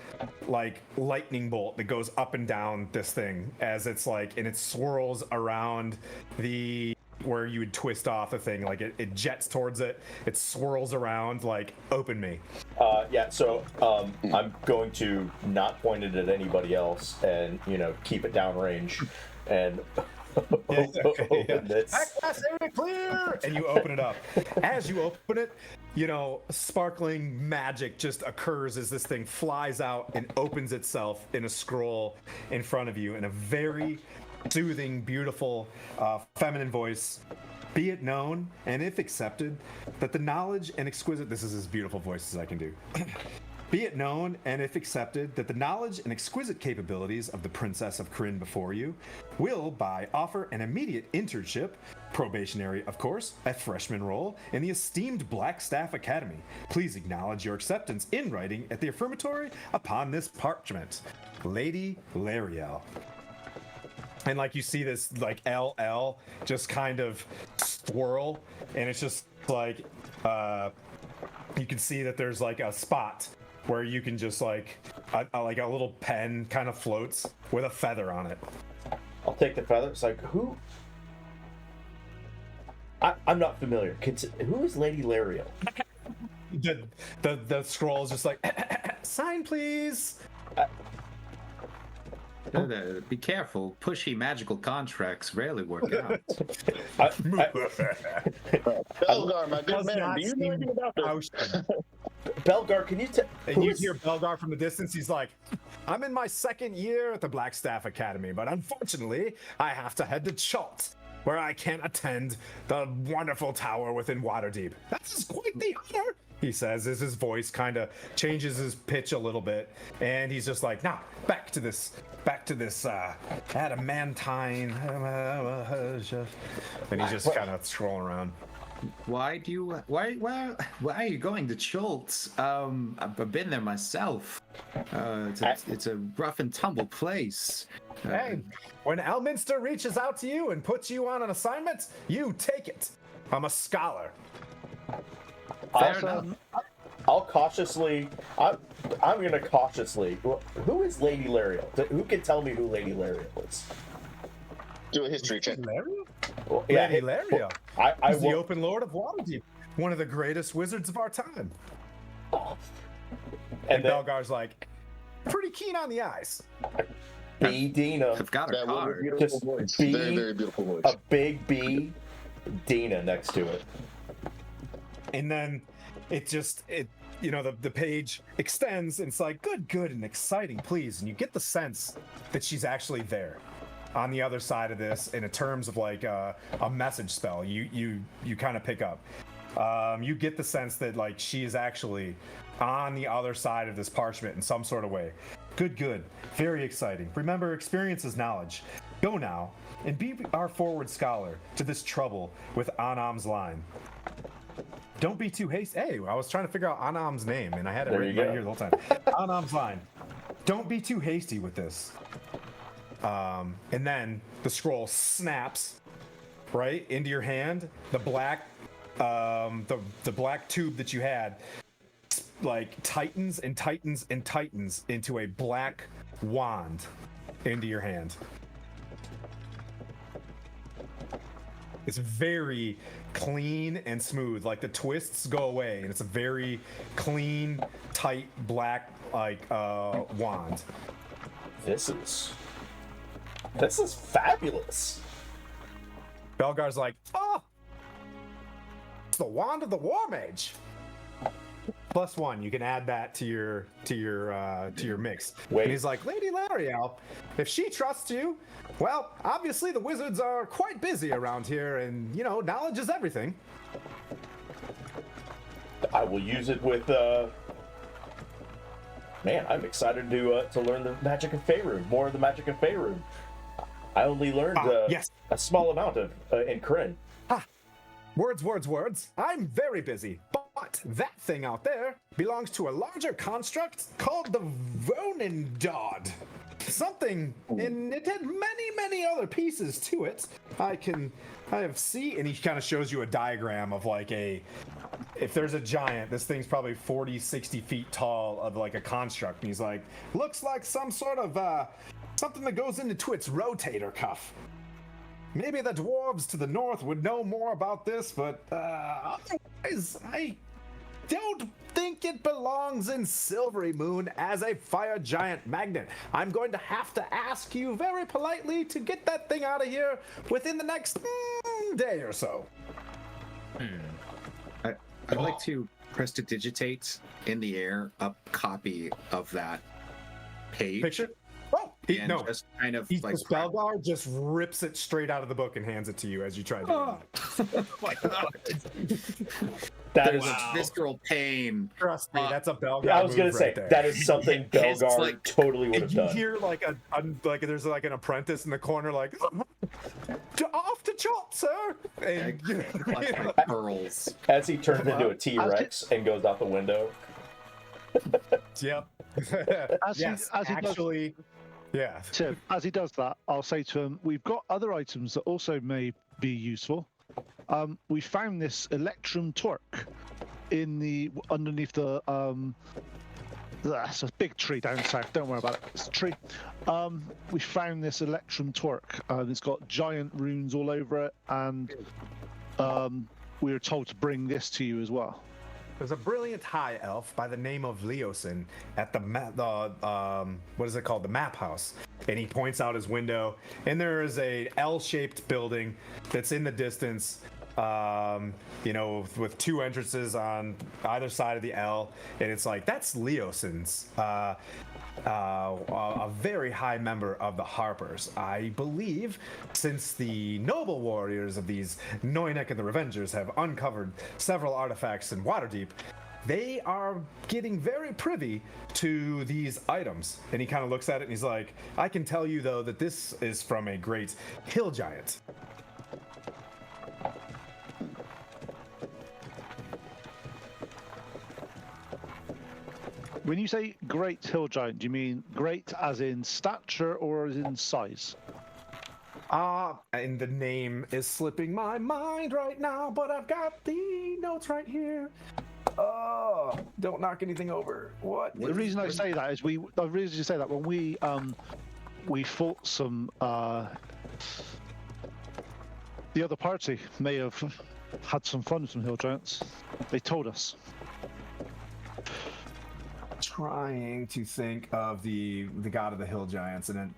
B: like lightning bolt that goes up and down this thing as it's like, and it swirls around the where you would twist off the thing, like it jets towards it, it swirls around, like open me.
E: So I'm going to not point it at anybody else, and keep it downrange, and open this.
B: Access area clear, and you open it up. As you open it, sparkling magic just occurs as this thing flies out and opens itself in a scroll in front of you in a very soothing, beautiful, feminine voice. Be it known, and if accepted, that the knowledge and exquisite, this is as beautiful voice as I can do. Be it known, and if accepted, that the knowledge and exquisite capabilities of the Princess of Kryn before you will, by offer an immediate internship, probationary of course, a freshman role, in the esteemed Blackstaff Academy. Please acknowledge your acceptance in writing at the affirmatory upon this parchment. Lady Lariel. And like you see this like LL just kind of swirl, and it's just like you can see that there's like a spot where you can just like a little pen kind of floats with a feather on it.
E: I'll take the feather. It's like, who? I'm not familiar. Who is Lady Lariel?
B: The scroll is just like sign please.
G: Be careful. Pushy magical contracts rarely work out.
C: Belgar, my good man, do you know anything about this?
E: Belgar, can you tell?
B: And you hear Belgar from the distance. He's like, I'm in my second year at the Blackstaff Academy, but unfortunately, I have to head to Schultz, where I can't attend the wonderful tower within Waterdeep. That is quite the honor. he says, as his voice kind of changes his pitch a little bit, and he's just like, now back to this adamantine, and he's just kind of scrolling around.
G: Why are you going to Schultz? I've been there myself. It's a rough and tumble place.
B: Hey, when Elminster reaches out to you and puts you on an assignment, you take it. I'm a scholar.
E: I'll cautiously. I'm gonna cautiously. Who is Lady Lariel? Who can tell me who Lady Lariel is?
C: Do a history check.
B: Lariel?
E: Well,
B: Lady Lariel.
E: I
B: He's the
E: will.
B: Open Lord of Waterdeep, one of the greatest wizards of our time. And
E: then
B: Belgar's like, pretty keen on the eyes.
E: B Dina.
G: I've got a
C: That was a
G: card.
C: beautiful
E: Just
C: voice.
E: be
C: Very, very beautiful voice.
E: A big B, Dina next to it.
B: And then the page extends and it's like, good and exciting, please. And you get the sense that she's actually there on the other side of this in terms of like a message spell. You kind of pick up. You get the sense that like she is actually on the other side of this parchment in some sort of way. Good. Very exciting. Remember, experience is knowledge. Go now and be our forward scholar to this trouble with Anam's line. Don't be too hasty. Hey, I was trying to figure out Anam's name, and I had it
E: There
B: written
E: you
B: right
E: go.
B: here the whole time. Anam's line. Don't be too hasty with this. And then the scroll snaps right into your hand. The black, the black tube that you had, like tightens and tightens and tightens into a black wand into your hand. It's very clean and smooth. Like the twists go away, and it's a very clean, tight, black wand.
E: This is fabulous.
B: Belgar's like, oh, it's the wand of the War Mage. +1, you can add that to your mix.
E: Wait.
B: And he's like, Lady Lariel, if she trusts you, well, obviously the wizards are quite busy around here, and knowledge is everything.
E: I will use it with. Man, I'm excited to learn the magic of Faerun. More of the magic of Faerun. I only learned
B: yes.
E: a small amount of in Kryn.
B: Words. I'm very busy, but that thing out there belongs to a larger construct called the Vonindod. Something, and it had many other pieces to it. I have seen, and he kind of shows you a diagram of like if there's a giant, this thing's probably 40, 60 feet tall of like a construct. And he's like, looks like some sort of, something that goes into its rotator cuff. Maybe the dwarves to the north would know more about this, but otherwise, I don't think it belongs in Silverymoon as a fire giant magnet. I'm going to have to ask you very politely to get that thing out of here within the next day or so.
G: I'd like to prestidigitate in the air a copy of that page.
B: Picture? Oh,
G: And just kind of like
B: Belgar just rips it straight out of the book and hands it to you as you try to do it.
G: oh my god.
E: That
G: There's
E: is.
G: a visceral pain.
B: Trust me, that's a Belgar
E: Yeah, I was gonna
B: move
E: say
B: right there.
E: that is something
G: It's
E: Belgar
G: like-
E: totally would have
B: And you
E: done.
B: hear like there's like an apprentice in the corner like off to chop, sir. And
G: Clutch my pearls.
E: As he turns into a T-Rex and goes out the window.
B: yep.
D: As he-
B: yes,
D: as he does-
B: actually, yeah.
D: So as he does that, I'll say to him, we've got other items that also may be useful. We found this Electrum Torque underneath the that's a big tree down south. Don't worry about it. It's a tree. We found this Electrum Torque. It's got giant runes all over it, and we were told to bring this to you as well.
B: There's a brilliant high elf by the name of Leosin at the what is it called? The map house. And he points out his window, and there is a L-shaped building that's in the distance, with two entrances on either side of the L, and it's like, that's Leosin's. A very high member of the Harpers. I believe since the noble warriors of these Noynek and the Revengers have uncovered several artifacts in Waterdeep, they are getting very privy to these items. And he kind of looks at it and he's like, I can tell you though that this is from a great hill giant.
D: When you say great hill giant, do you mean great as in stature or as in size?
B: And the name is slipping my mind right now, but I've got the notes right here. Oh, don't knock anything over. What?
D: The reason I say that is when we fought some, the other party may have had some fun with some hill giants. They told us.
B: Trying to think of the god of the hill giants, and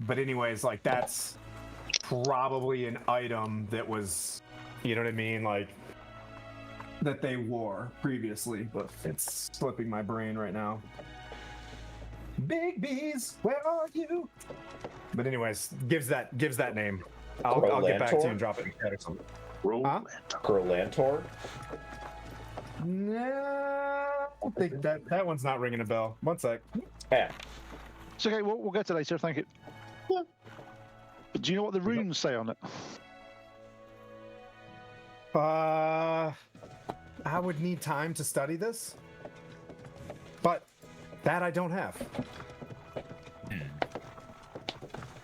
B: but anyways, like that's probably an item that was, you know what I mean, like that they wore previously, but it's slipping my brain right now. Big bees, where are you? But anyways, gives that name. I'll get back to you and drop it in chat or something. Huh?
E: Grolantor?
B: No, I think that one's not ringing a bell. One sec.
E: Yeah.
D: It's okay, we'll get to it later, thank you.
C: Yeah.
D: But do you know what the runes say on it?
B: I would need time to study this, but that I don't have.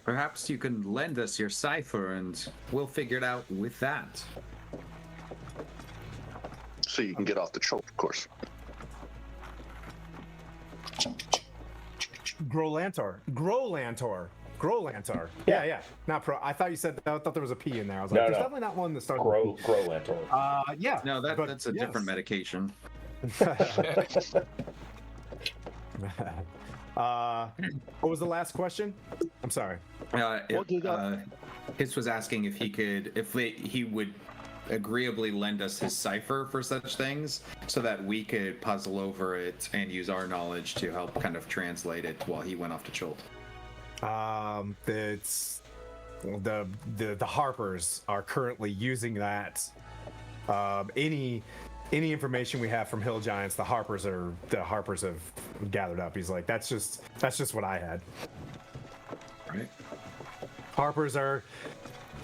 G: Perhaps you can lend us your cipher and we'll figure it out with that.
C: So you can get off the troll, of course.
B: Grolantor. Yeah. Not pro. I thought you said. I thought there was a P in there. I was
E: No,
B: like, there's
E: no.
B: definitely not one that starts.
E: Grolantor.
B: Yeah.
G: No,
B: but
G: that's a
B: yes.
G: different medication.
B: What was the last question? I'm sorry.
G: His was asking if he would agreeably lend us his cipher for such things so that we could puzzle over it and use our knowledge to help kind of translate it while he went off to Chult.
B: It's the Harpers are currently using that. Any information we have from Hill Giants, the Harpers have gathered up. He's like, that's just what I had.
G: Right.
B: Harpers are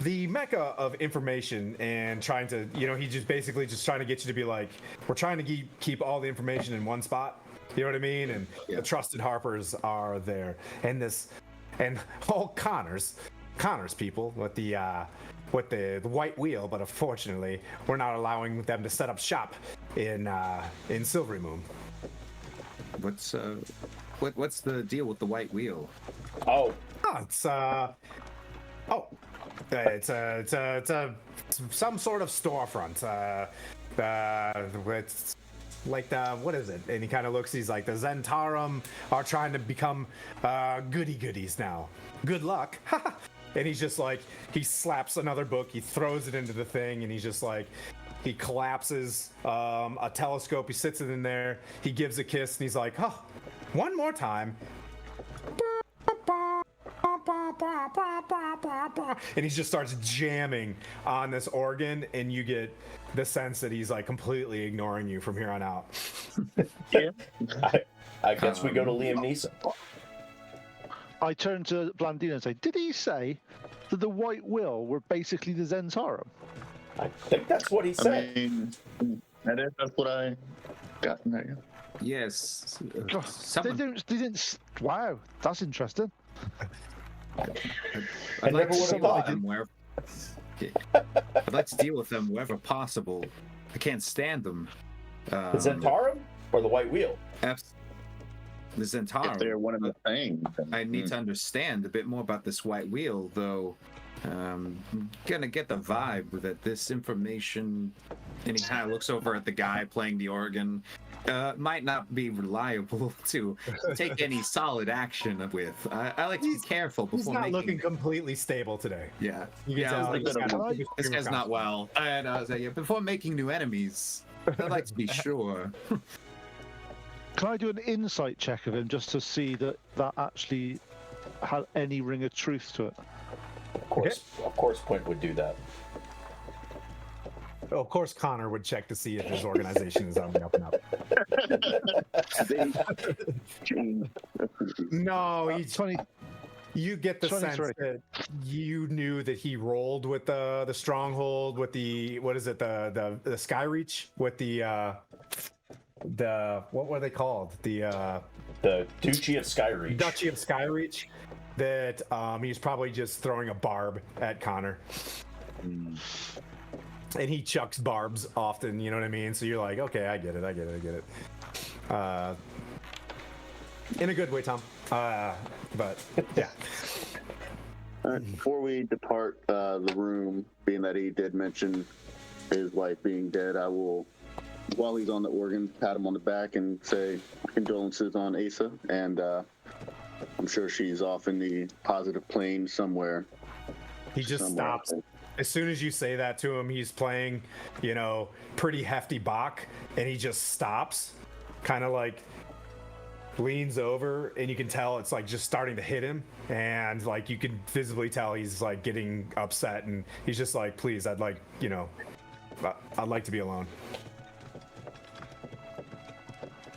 B: the mecca of information and trying to, he's just basically just trying to get you to be like, we're trying to keep all the information in one spot. You know what I mean? And the trusted Harpers are there. And all Connor's people with the white wheel, but unfortunately, we're not allowing them to set up shop in Silverymoon.
G: What's the deal with the white wheel?
B: It's some sort of storefront. It's like what is it? And he kind of looks. He's like, the Zentarum are trying to become goody goodies now. Good luck. And he's just like, he slaps another book, he throws it into the thing, and he's just like, he collapses a telescope, he sits it in there, he gives a kiss, and he's like, oh, one more time. And he just starts jamming on this organ, and you get the sense that he's like completely ignoring you from here on out.
E: Yeah. I guess we go to Liam Neeson.
D: I turn to Blandina and say, did he say that the White Will were basically the Zentarum?
E: I think that's what he said.
C: I mean, that's what I got from there.
G: Yes.
D: They didn't. Wow, that's interesting.
G: I'd like
E: never would have thought.
G: I'd like to deal with them wherever possible. I can't stand them.
E: The Zentarum or the White Wheel?
G: The Zentarum.
C: If they're one of the things.
G: I need to understand a bit more about this white wheel, though. Gonna get the vibe that this information, and he kind of looks over at the guy playing the organ, might not be reliable to take any solid action with. I like to be careful before
B: He's not
G: making...
B: looking completely stable today.
G: Yeah.
B: You can tell
G: This guy's not well. And I was like, before making new enemies, I'd like to be sure.
D: Can I do an insight check of him just to see that actually had any ring of truth to it?
E: Of course, Quint would do that.
B: of course, Connor would check to see if his organization is on the up and up. No, he's
D: 20.
B: you get the sense
D: 23.
B: that you knew that he rolled with the stronghold, with the what is it, the Skyreach, with the what were they called, the
E: Duchy of Skyreach.
B: Duchy of Skyreach. That he's probably just throwing a barb at Connor. And he chucks barbs often, you know what I mean? So you're like, okay, I get it. In a good way, Tom. But yeah.
C: All right, before we depart the room, being that he did mention his wife being dead, I will, while he's on the organ, pat him on the back and say condolences on Asa, and I'm sure she's off in the positive plane somewhere.
B: He just
C: somewhere.
B: stops. As soon as you say that to him, he's playing, pretty hefty Bach, and he just stops, kind of like leans over, and you can tell it's like just starting to hit him, and like you can visibly tell he's like getting upset, and he's just like, please, I'd like to be alone.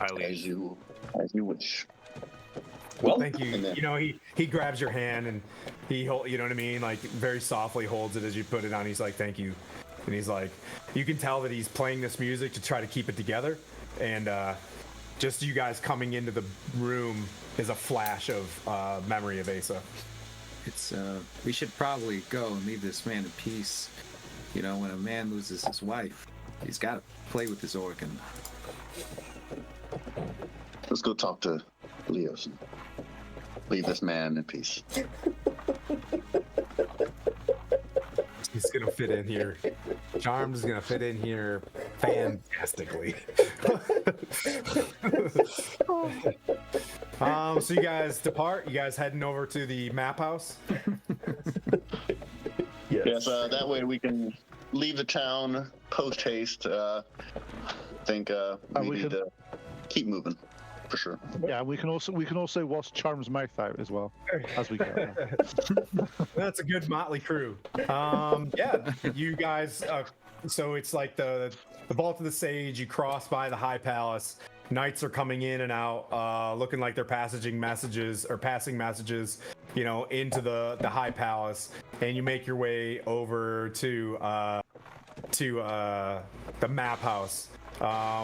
F: I leave.
C: As you wish.
E: Well,
B: Thank you.
C: And then-
B: He grabs your hand, and he hold, you know what I mean, like very softly holds it as you put it on. He's like, thank you. And he's like, you can tell that he's playing this music to try to keep it together, and just you guys coming into the room is a flash of memory of Asa.
G: It's we should probably go and leave this man in peace. When a man loses his wife, he's got to play with his organ.
C: Let's go talk to Leos. Leave this man in peace.
B: He's gonna fit in here. Charms is gonna fit in here fantastically. So you guys depart. You guys heading over to the map house.
C: Yes, that way we can leave the town post haste. I think we need to keep moving for sure.
D: Yeah, we can also wash Charm's mouth out as well as we go.
B: That's a good motley crew. Yeah, you guys. So it's like the vault of the sage. You cross by the high palace. Knights are coming in and out, looking like they're passing messages, into the high palace, and you make your way over to the map house.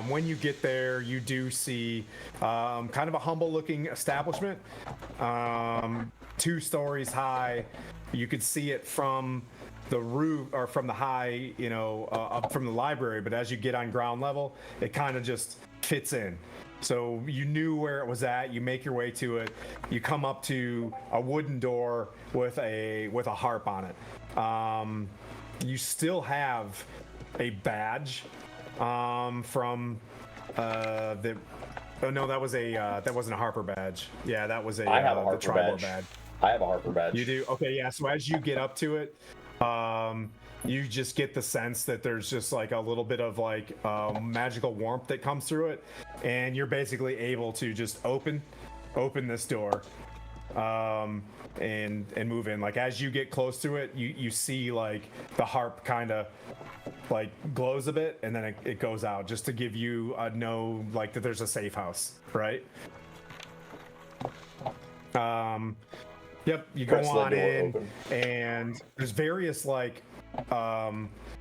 B: When you get there, you do see kind of a humble-looking establishment, 2 stories high. You could see it from the roof or from the high, up from the library. But as you get on ground level, it kind of just fits in. So you knew where it was at. You make your way to it. You come up to a wooden door with a harp on it. You still have a badge from the. Oh no, that wasn't a Harper badge. Yeah, that was
E: I have a Harper
B: the Tribor
E: badge. I have a Harper badge.
B: You do? Okay, yeah. So as you get up to it, you just get the sense that there's just like a little bit of like magical warmth that comes through it, and you're basically able to just open this door and move in. Like as you get close to it, you see like the harp kind of like glows a bit, and then it goes out just to give you a know like that there's a safe house, right? Yep, you go
E: Press the
B: on
E: door
B: in,
E: open.
B: and there's various like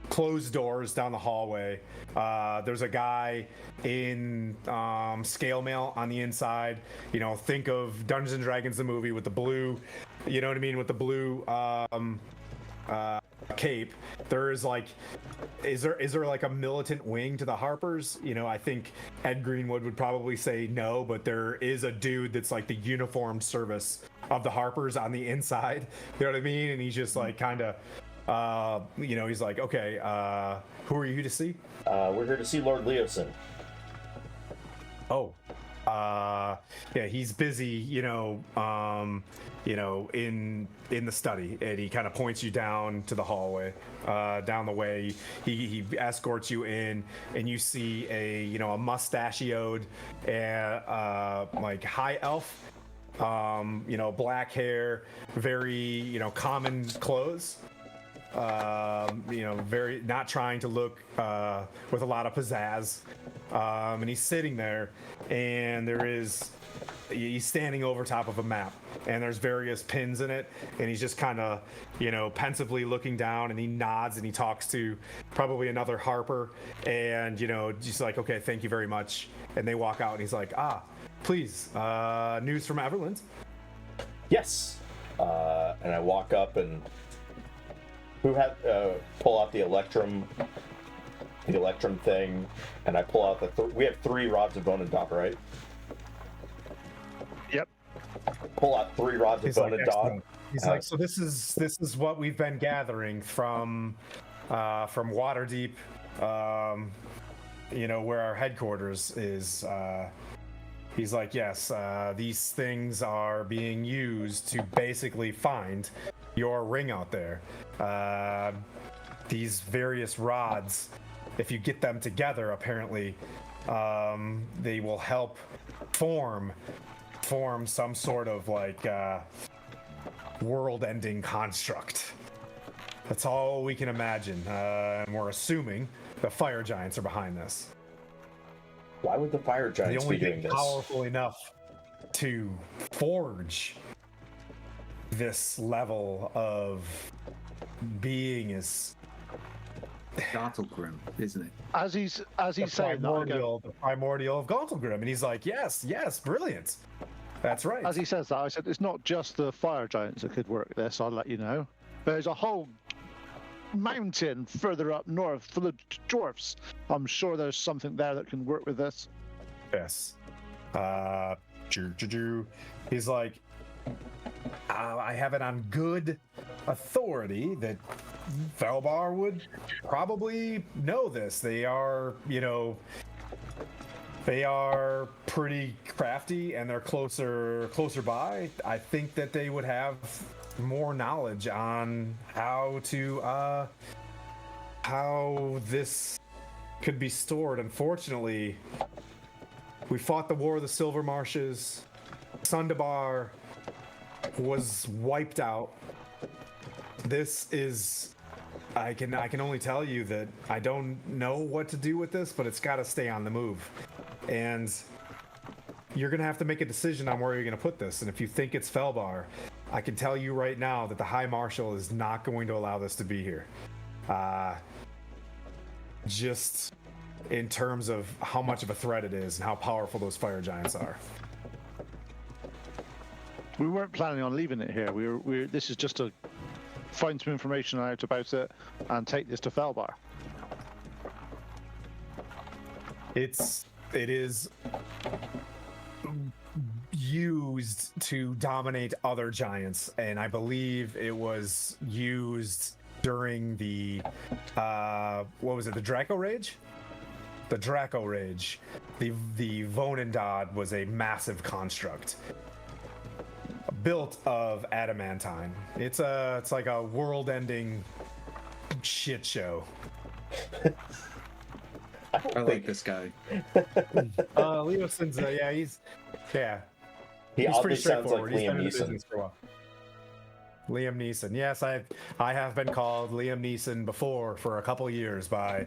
B: closed doors down the hallway. There's a guy in scale mail on the inside. Think of Dungeons and Dragons the movie with the blue, you know what I mean, with the blue cape. There is like, is there like a militant wing to the Harpers? I think Ed Greenwood would probably say no, but there is a dude that's like the uniformed service of the Harpers on the inside. You know what I mean? And he's just like kind of, he's like, okay, who are you to see?
E: We're here to see Lord Leosin.
B: Oh, yeah, he's busy, in the study, and he kind of points you down to the hallway, down the way. He escorts you in, and you see a mustachioed, like high elf, black hair, very, common clothes. very not trying to look with a lot of pizzazz. And he's sitting there, and he's standing over top of a map, and there's various pins in it, and he's just kind of, pensively looking down, and he nods and he talks to probably another Harper, and just like, okay, thank you very much, and they walk out, and he's like, please, news from Everland.
E: Yes. And I walk up and pull out the Electrum thing, and I pull out we have 3 rods of Vonendot, right?
D: Yep.
E: Pull out 3 rods of Vonendot.
B: He's like, so this is what we've been gathering from Waterdeep, where our headquarters is. He's like, yes, these things are being used to basically find your ring out there. These various rods, if you get them together, apparently, they will help form some sort of like world-ending construct. That's all we can imagine, and we're assuming the fire giants are behind this.
E: Why would the fire giants be doing this?
B: The only thing powerful enough to forge this level of being is
G: Gauntlgrim, isn't it?
D: As he's saying
B: the primordial of Gauntlgrim, and he's like, yes, brilliant. That's right.
D: As he says that, I said it's not just the fire giants that could work this. I'll let you know. There's a whole mountain further up north full of dwarfs. I'm sure there's something there that can work with this.
B: Yes. He's like, I have it on good authority that Felbar would probably know this. They are, they are pretty crafty, and they're closer by. I think that they would have more knowledge on how this could be stored. Unfortunately, we fought the War of the Silver Marshes. Sundabar was wiped out. This is, I can only tell you that I don't know what to do with this, but it's got to stay on the move. And you're going to have to make a decision on where you're going to put this. And if you think it's Felbar, I can tell you right now that the High Marshal is not going to allow this to be here. Just in terms of how much of a threat it is and how powerful those fire giants are.
D: We weren't planning on leaving it here. This is just to find some information out about it and take this to Felbar.
B: It is used to dominate other giants, and I believe it was used during the what was it, the Draco Rage? The Draco Rage. The Vonendod was a massive construct built of adamantine. It's like a world-ending shit show.
G: I like this guy.
B: Leo Sin's, he's
E: oddly
B: pretty
E: sounds like
B: straightforward. He's been
E: Liam
B: in the
E: Neeson.
B: business for a while. Liam Neeson. Yes, I have been called Liam Neeson before for a couple years by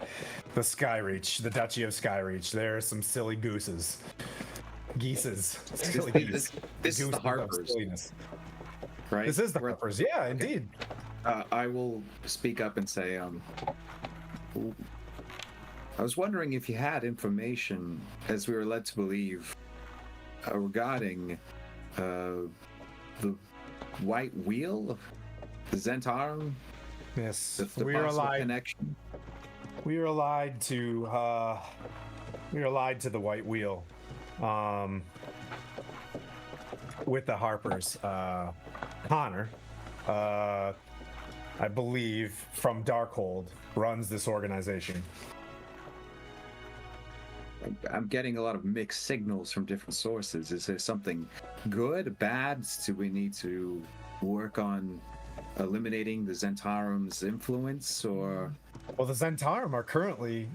B: the Skyreach, the Duchy of Skyreach. There's some silly gooses. Geeses. Silly geese.
G: This is the Harpers, right?
B: This is the Harpers. Yeah, indeed.
G: I will speak up and say, I was wondering if you had information, as we were led to believe, regarding the White Wheel, the Zentarum.
B: Yes,
G: The
B: we are
G: possible
B: allied.
G: connection.
B: We are allied to the White Wheel, with the Harpers. Connor, I believe, from Darkhold, runs this organization.
G: I'm getting a lot of mixed signals from different sources. Is there something good, bad? Do we need to work on eliminating the Zentarum's influence, or?
B: Well, the Zentarum are currently,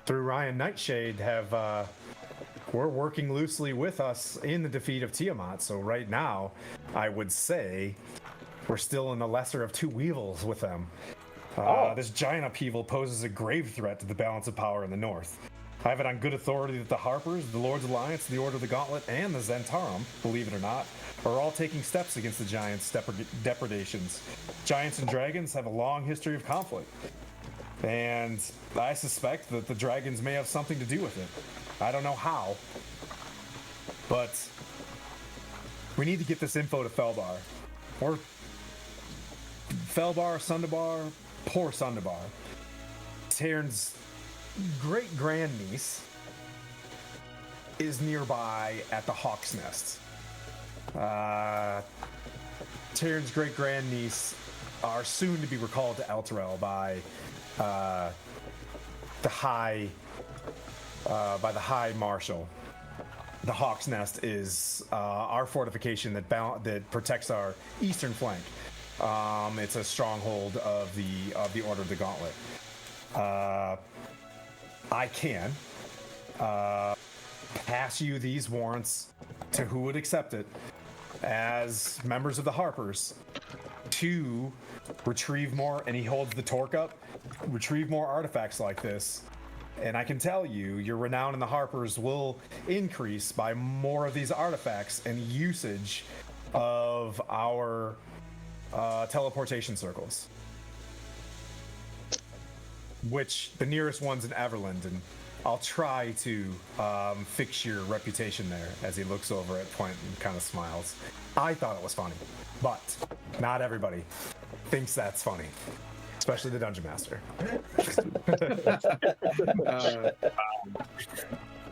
B: through Ryan Nightshade, we're working loosely with us in the defeat of Tiamat. So right now, I would say we're still in the lesser of two evils with them. This giant upheaval poses a grave threat to the balance of power in the north. I have it on good authority that the Harpers, the Lord's Alliance, the Order of the Gauntlet, and the Zentarum, believe it or not, are all taking steps against the Giants' depredations. Giants and dragons have a long history of conflict, and I suspect that the dragons may have something to do with it. I don't know how, but we need to get this info to Felbar. Or Felbar, Sundabar, poor Sundabar. Taryn's great-grandniece is nearby at the Hawk's Nest. Taryn's great-grandniece are soon to be recalled to Elturel by the High Marshal. The Hawk's Nest is our fortification that protects our eastern flank. It's a stronghold of the Order of the Gauntlet. I can pass you these warrants to who would accept it as members of the Harpers to retrieve more, and he holds the torque up, retrieve more artifacts like this. And I can tell you, your renown in the Harpers will increase by more of these artifacts and usage of our teleportation circles. Which the nearest one's in Everland, and I'll try to fix your reputation there. As he looks over at Point and kind of smiles. I thought it was funny, but not everybody thinks that's funny, especially the Dungeon Master.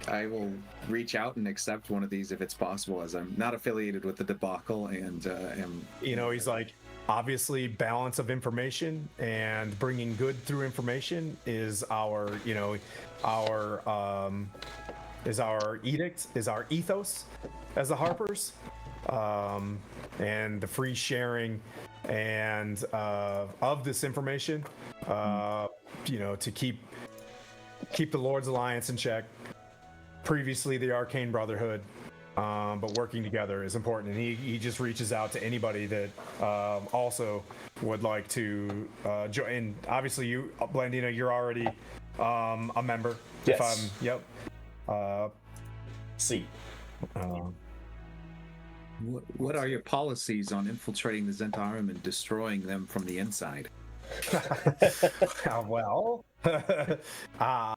G: I will reach out and accept one of these if it's possible, as I'm not affiliated with the debacle and am.
B: He's like, obviously, balance of information and bringing good through information is our edict, is our ethos as the Harpers, and the free sharing and of this information, to keep the Lord's Alliance in check. Previously, the Arcane Brotherhood. But working together is important, and he just reaches out to anybody that also would like to join. And obviously, you, Blandina, you're already a member.
E: Yes.
B: See.
G: What are your policies on infiltrating the Zentarum and destroying them from the inside?
B: Well, I'll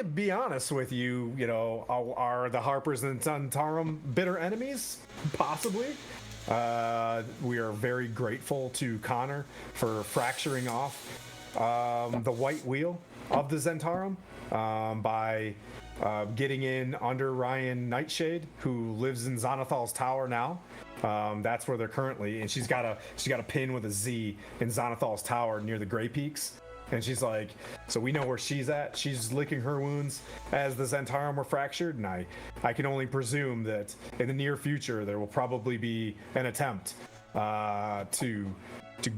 B: be honest with you. Are the Harpers and Zentarum bitter enemies? Possibly. We are very grateful to Connor for fracturing off the white wheel of the Zentarum by getting in under Ryan Nightshade, who lives in Xanathal's tower now. That's where they're currently, and she's got a pin with a Z in Xanathal's tower near the Grey Peaks. And she's like, so we know where she's at. She's licking her wounds as the Zentarum were fractured, and I can only presume that in the near future there will probably be an attempt to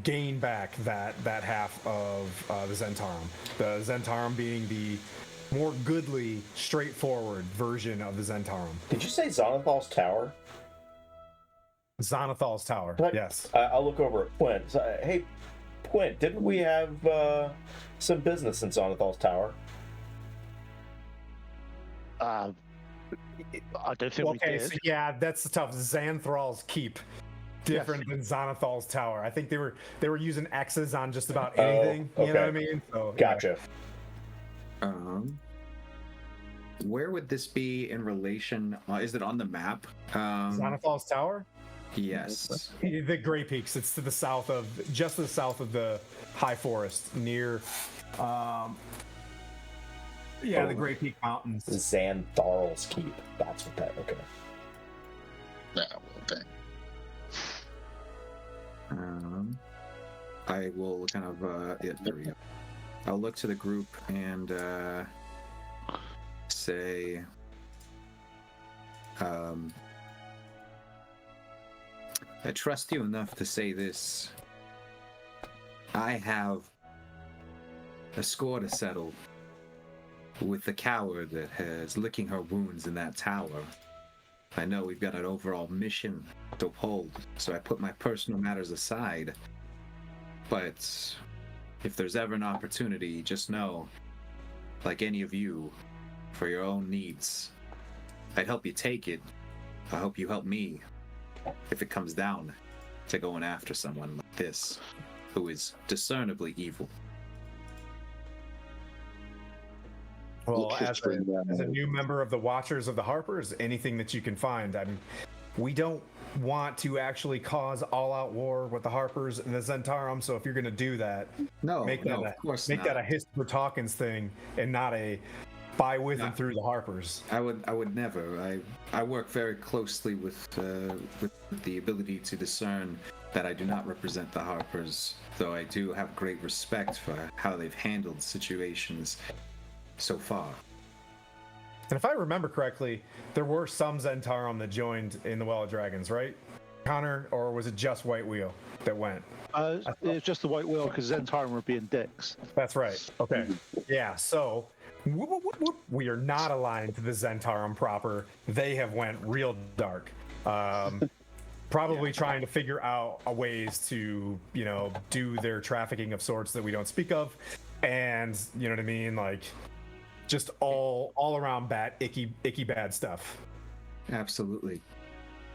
B: gain back that half of the Zentarum. The Zentarum being the more goodly, straightforward version of the Zentarum.
E: Did you say Xanathal's tower?
B: Xanathal's tower, yes.
E: I'll look over at Quint. Hey, Quint, didn't we have some business in Xanathal's tower?
D: I don't think we did.
B: So yeah, that's the tough. Xanthral's keep. Different than Xanathal's tower. I think they were using X's on just about anything.
E: Okay.
B: You know what I mean? So,
E: Gotcha.
G: Where would this be in relation? Is it on the map?
B: Xanathal's tower?
G: Yes.
B: The Grey Peaks. It's to the south of, just to the south of the High Forest, near, the Grey Peak Mountains.
E: Xantharl's Keep. That's what that. Okay.
C: Yeah, okay.
G: I will kind of there we go. I'll look to the group and say, I trust you enough to say this. I have a score to settle with the coward that has licking her wounds in that tower. I know we've got an overall mission to uphold, so I put my personal matters aside. But if there's ever an opportunity, just know, like any of you, for your own needs, I'd help you take it. I hope you help me if it comes down to going after someone like this, who is discernibly evil.
B: Well,
C: Just for
B: as a new member of the Watchers of the Harpers, anything that you can find. I mean, we don't want to actually cause all-out war with the Harpers and the Zentarum. So if you're going to do that,
G: No,
B: make
G: no,
B: that
G: of course
B: make
G: not.
B: that a history Talkins thing and not a by with and through the Harpers.
G: I would never. I work very closely with the ability to discern that I do not represent the Harpers, though I do have great respect for how they've handled situations so far.
B: And if I remember correctly, there were some Zentarum that joined in the Well of Dragons, right, Connor? Or was it just White Wheel that went?
D: It's just the White Wheel because Zentarum were being dicks.
B: That's right. Okay. Yeah. So we are not aligned to the Zentarum proper. They have went real dark. Probably trying to figure out a ways to, do their trafficking of sorts that we don't speak of, and you know what I mean, like just all around bad, icky bad stuff.
G: Absolutely.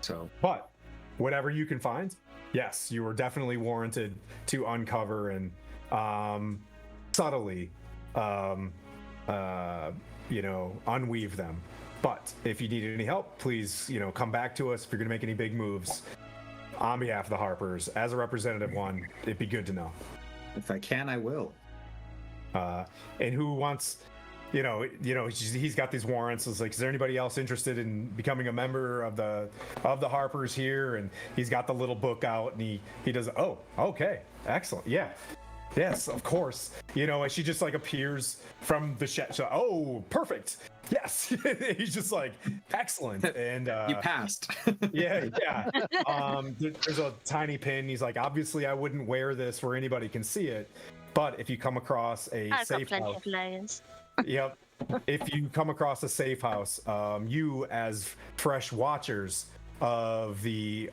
G: So,
B: But whatever you can find, yes, you are definitely warranted to uncover and subtly, unweave them. But if you need any help, please, come back to us if you're going to make any big moves on behalf of the Harpers. As a representative one, it'd be good to know.
G: if I can, I will.
B: And who wants, he's got these warrants. It's like, is there anybody else interested in becoming a member of the Harpers here? And he's got the little book out, and he does. Oh, okay, excellent, yeah. Yes, of course. And she just like appears from the shed. So, oh, perfect. Yes. He's just like, excellent. And
G: You passed.
B: yeah. There's a tiny pin. He's like, obviously, I wouldn't wear this where anybody can see it. But if you come across a
H: I've got
B: safe
H: plenty
B: house,
H: of layers.
B: yep. If you come across a safe house, you as fresh watchers of the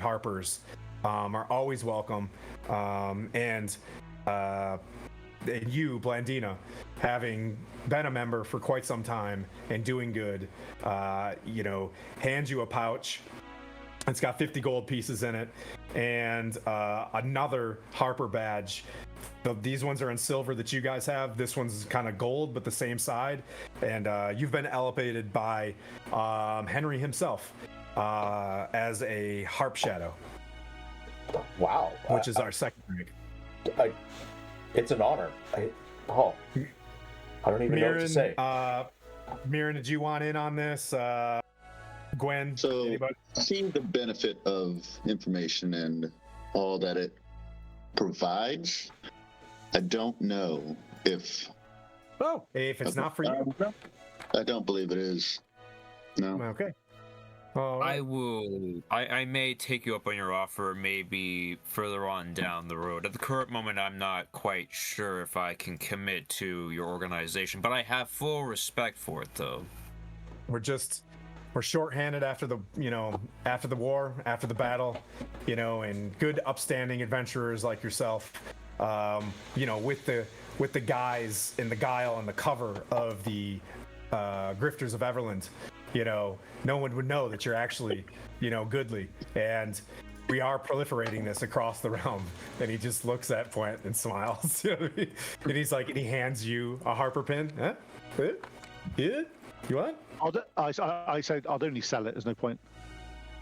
B: Harpers are always welcome. And you, Blandina, having been a member for quite some time and doing good, hands you a pouch. It's got 50 gold pieces in it, and another Harper badge. These ones are in silver that you guys have. This one's kind of gold, but the same side. And you've been elevated by Henry himself as a Harp Shadow.
E: Wow.
B: Which is our second rank.
E: It's an honor. I don't even know what to say.
B: Mirren, did you want in on this? Gwen?
C: So,
B: Anybody?
C: seeing the benefit of information and all that it provides, I don't know if.
B: Oh, if it's not for you.
C: I don't believe it is. No.
B: Okay. All right.
F: I may take you up on your offer maybe further on down the road. At the current moment, I'm not quite sure if I can commit to your organization, but I have full respect for it, though.
B: We're shorthanded after the war, after the battle, and good upstanding adventurers like yourself, with the guys in the guile and the cover of the Grifters of Everland, no one would know that you're actually, goodly. And we are proliferating this across the realm. And he just looks at Point and smiles. And he's like, and he hands you a Harper pin. Huh? Yeah? You want?
D: I said I'd only sell it. There's no point.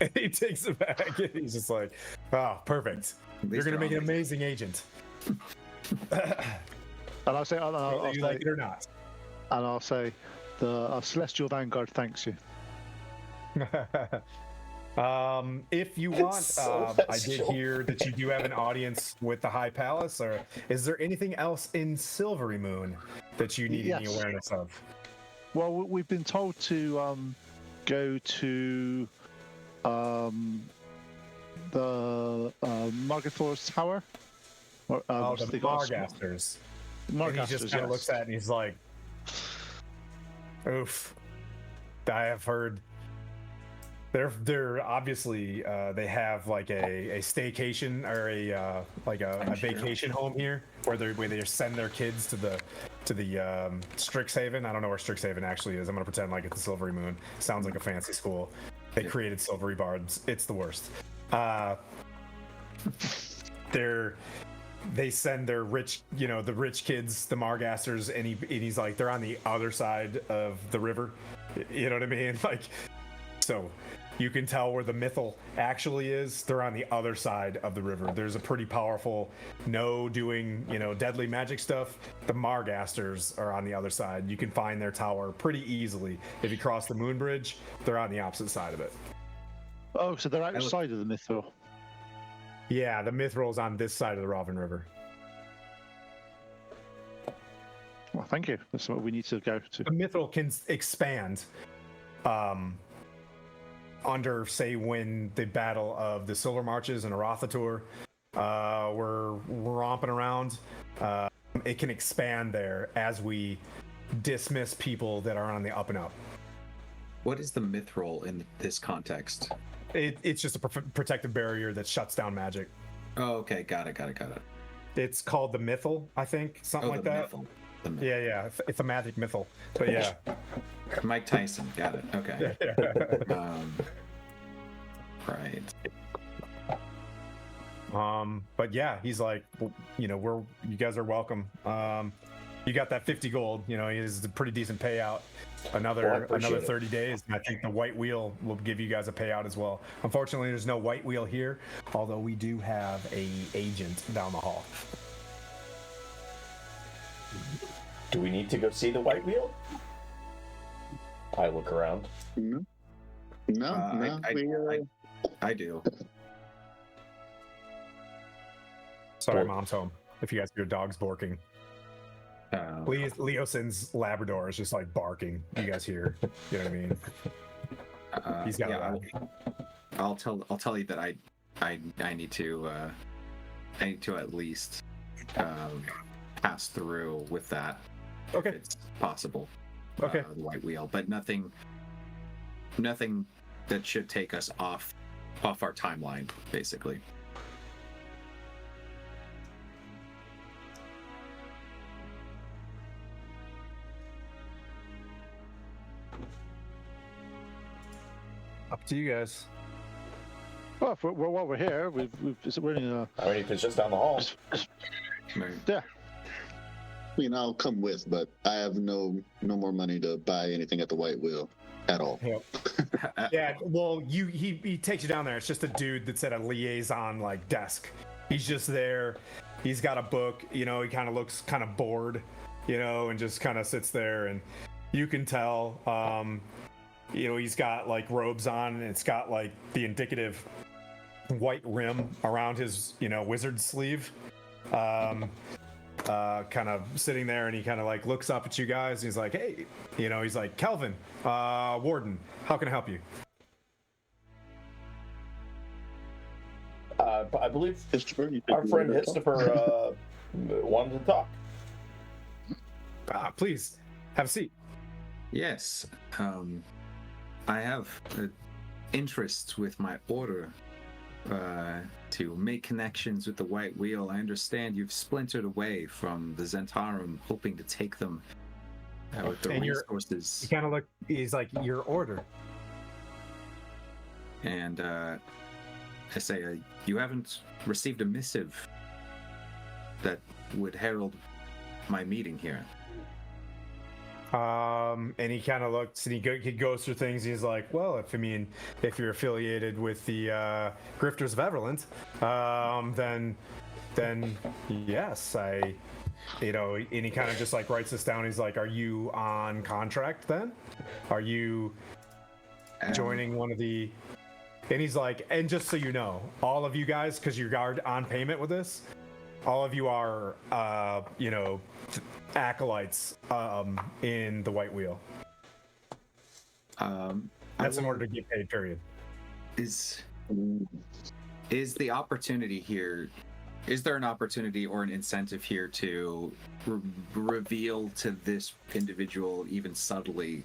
B: And he takes it back. And he's just like, oh, perfect. You're going to make an amazing agent.
D: And I'll say,
B: Whether you like it or not.
D: And I'll say, the Celestial Vanguard thanks you.
B: If you want, I did hear that you do have an audience with the High Palace. Or is there anything else in Silverymoon that you need any awareness of?
D: Well, we've been told to go to the Margathor's Tower. Or,
B: the Margasters. And he just kind of looks at it and he's like, oof. I have heard They're obviously they have like a staycation or a vacation home here where they send their kids to the Strixhaven. I don't know where Strixhaven actually is. I'm gonna pretend like it's the Silverymoon. Sounds like a fancy school. They created Silvery Bards. It's the worst. They send their rich, the rich kids, the Margasters, and he's like, they're on the other side of the river. You know what I mean? Like, so you can tell where the Mythal actually is. They're on the other side of the river. There's a pretty powerful doing, deadly magic stuff. The Margasters are on the other side. You can find their tower pretty easily. If you cross the Moon Bridge, they're on the opposite side of it.
D: Oh, so they're outside of the Mithril.
B: Yeah, the Mithral's on this side of the Rovin River.
D: Well, thank you. That's what we need to go to.
B: The Mithril can expand under, say, when the Battle of the Silver Marches and Arathator were romping around. It can expand there as we dismiss people that are on the up and up.
G: What is the Mithril in this context?
B: It's just a protective barrier that shuts down magic.
G: Oh, okay. Got it.
B: It's called the Mythal, I think, something like that.
G: Mythal.
B: Yeah. It's a magic Mythal. But yeah.
G: Mike Tyson. Got it. Okay. Right.
B: But yeah, he's like, you guys are welcome. You got that 50 gold. It's a pretty decent payout. Another 30 days, and I think the White Wheel will give you guys a payout as well. Unfortunately, there's no White Wheel here, although we do have a agent down the hall.
E: Do we need to go see the White Wheel? I look around.
C: No,
G: I do.
B: Sorry, Mom's home. If you guys hear dogs barking. Please, Leosin's Labrador is just like barking. You guys hear? You know what I mean? He's got.
G: Yeah, I'll tell you that I need to at least pass through with that.
B: Okay.
G: If it's possible.
B: Okay.
G: The White Wheel, but nothing that should take us off our timeline, basically.
B: Up to you guys.
D: Well, while we're here, we're in
E: I mean, if it's just down the hall.
D: yeah.
C: I'll come with, but I have no more money to buy anything at the White Wheel at all.
B: Yeah. Well, he takes you down there. It's just a dude that's at a liaison desk. He's just there. He's got a book. He kind of looks kind of bored. And just kind of sits there, and you can tell. He's got robes on, and it's got the indicative white rim around his wizard sleeve. Kind of sitting there, and he kind of looks up at you guys, and he's like, hey, he's like, Kelvin, Warden, how can I help you?
E: I believe
C: Christopher,
E: our friend Christopher wanted to talk.
B: Please have a seat.
G: Yes. I have interests with my order to make connections with the White Wheel. I understand you've splintered away from the Zentarum, hoping to take them with the resources.
B: He kind of he's like, your order.
G: And I say, you haven't received a missive that would herald my meeting here.
B: And he kind of looks, and he goes through things. He's like, well, if you're affiliated with the Grifters of Everland, then yes, and he kind of just writes this down. He's like, are you on contract then? Are you joining one of the? And he's like, and just so you know, all of you guys, because you're on payment with this, all of you are, acolytes in the White Wheel. That's in order to get paid, period.
G: Is the opportunity here, is there an opportunity or an incentive here to reveal to this individual, even subtly,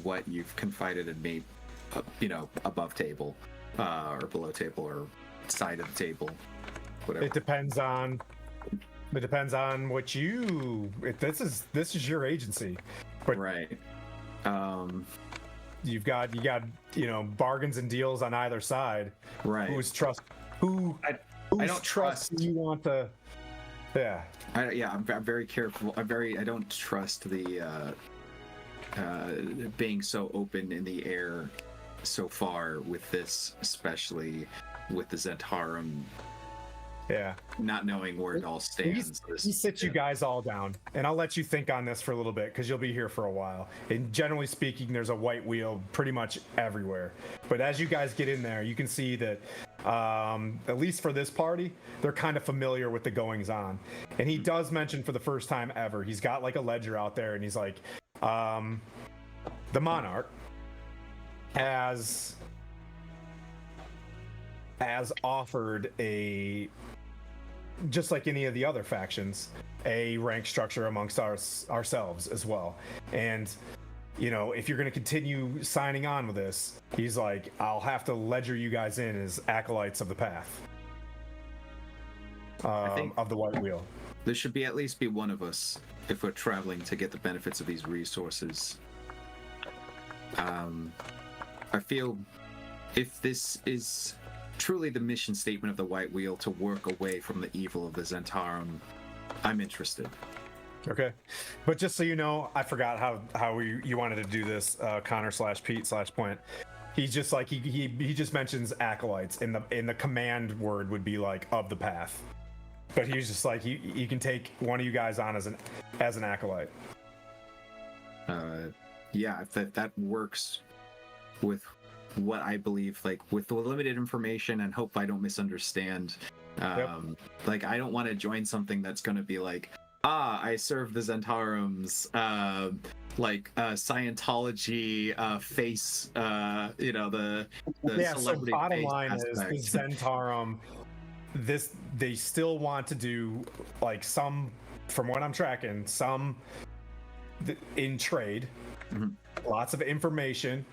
G: what you've confided in me above table, or below table, or side of the table, whatever.
B: It depends on what you. This is your agency, but
G: Right.
B: you got bargains and deals on either side.
G: Right.
B: Who's trust?
G: I
B: Whose
G: don't
B: trust
G: trust.
B: you want to? Yeah.
G: I'm very careful. I don't trust the being so open in the air so far with this, especially with the Zentarum,
B: Yeah.
G: not knowing where it all stands.
B: He sits you guys all down, and I'll let you think on this for a little bit because you'll be here for a while. And generally speaking, there's a white wheel pretty much everywhere. But as you guys get in there, you can see that, at least for this party, they're kind of familiar with the goings on. And he does mention for the first time ever, he's got like a ledger out there, and he's like, the Monarch has offered just like any of the other factions, a rank structure amongst ourselves as well. And if you're going to continue signing on with this, he's like, I'll have to ledger you guys in as acolytes of the path, of the white wheel.
G: There should at least be one of us if we're traveling to get the benefits of these resources. I feel if this is truly the mission statement of the White Wheel to work away from the evil of the Zentarum, I'm interested.
B: Okay, but just so you know, I forgot how you wanted to do this, Connor / Pete / Point. He's just like he just mentions acolytes, in the command word would be like of the path, but he's just like he can take one of you guys on as an acolyte.
G: Yeah, if that works with what I believe, like with the limited information, and hope I don't misunderstand. Like I don't want to join something that's going to be like, I serve the Zentarum's Scientology face, the celebrity.
B: So bottom
G: face
B: line
G: aspect.
B: is the Zentarum. They still want to do like some, from what I'm tracking, some in trade, lots of information,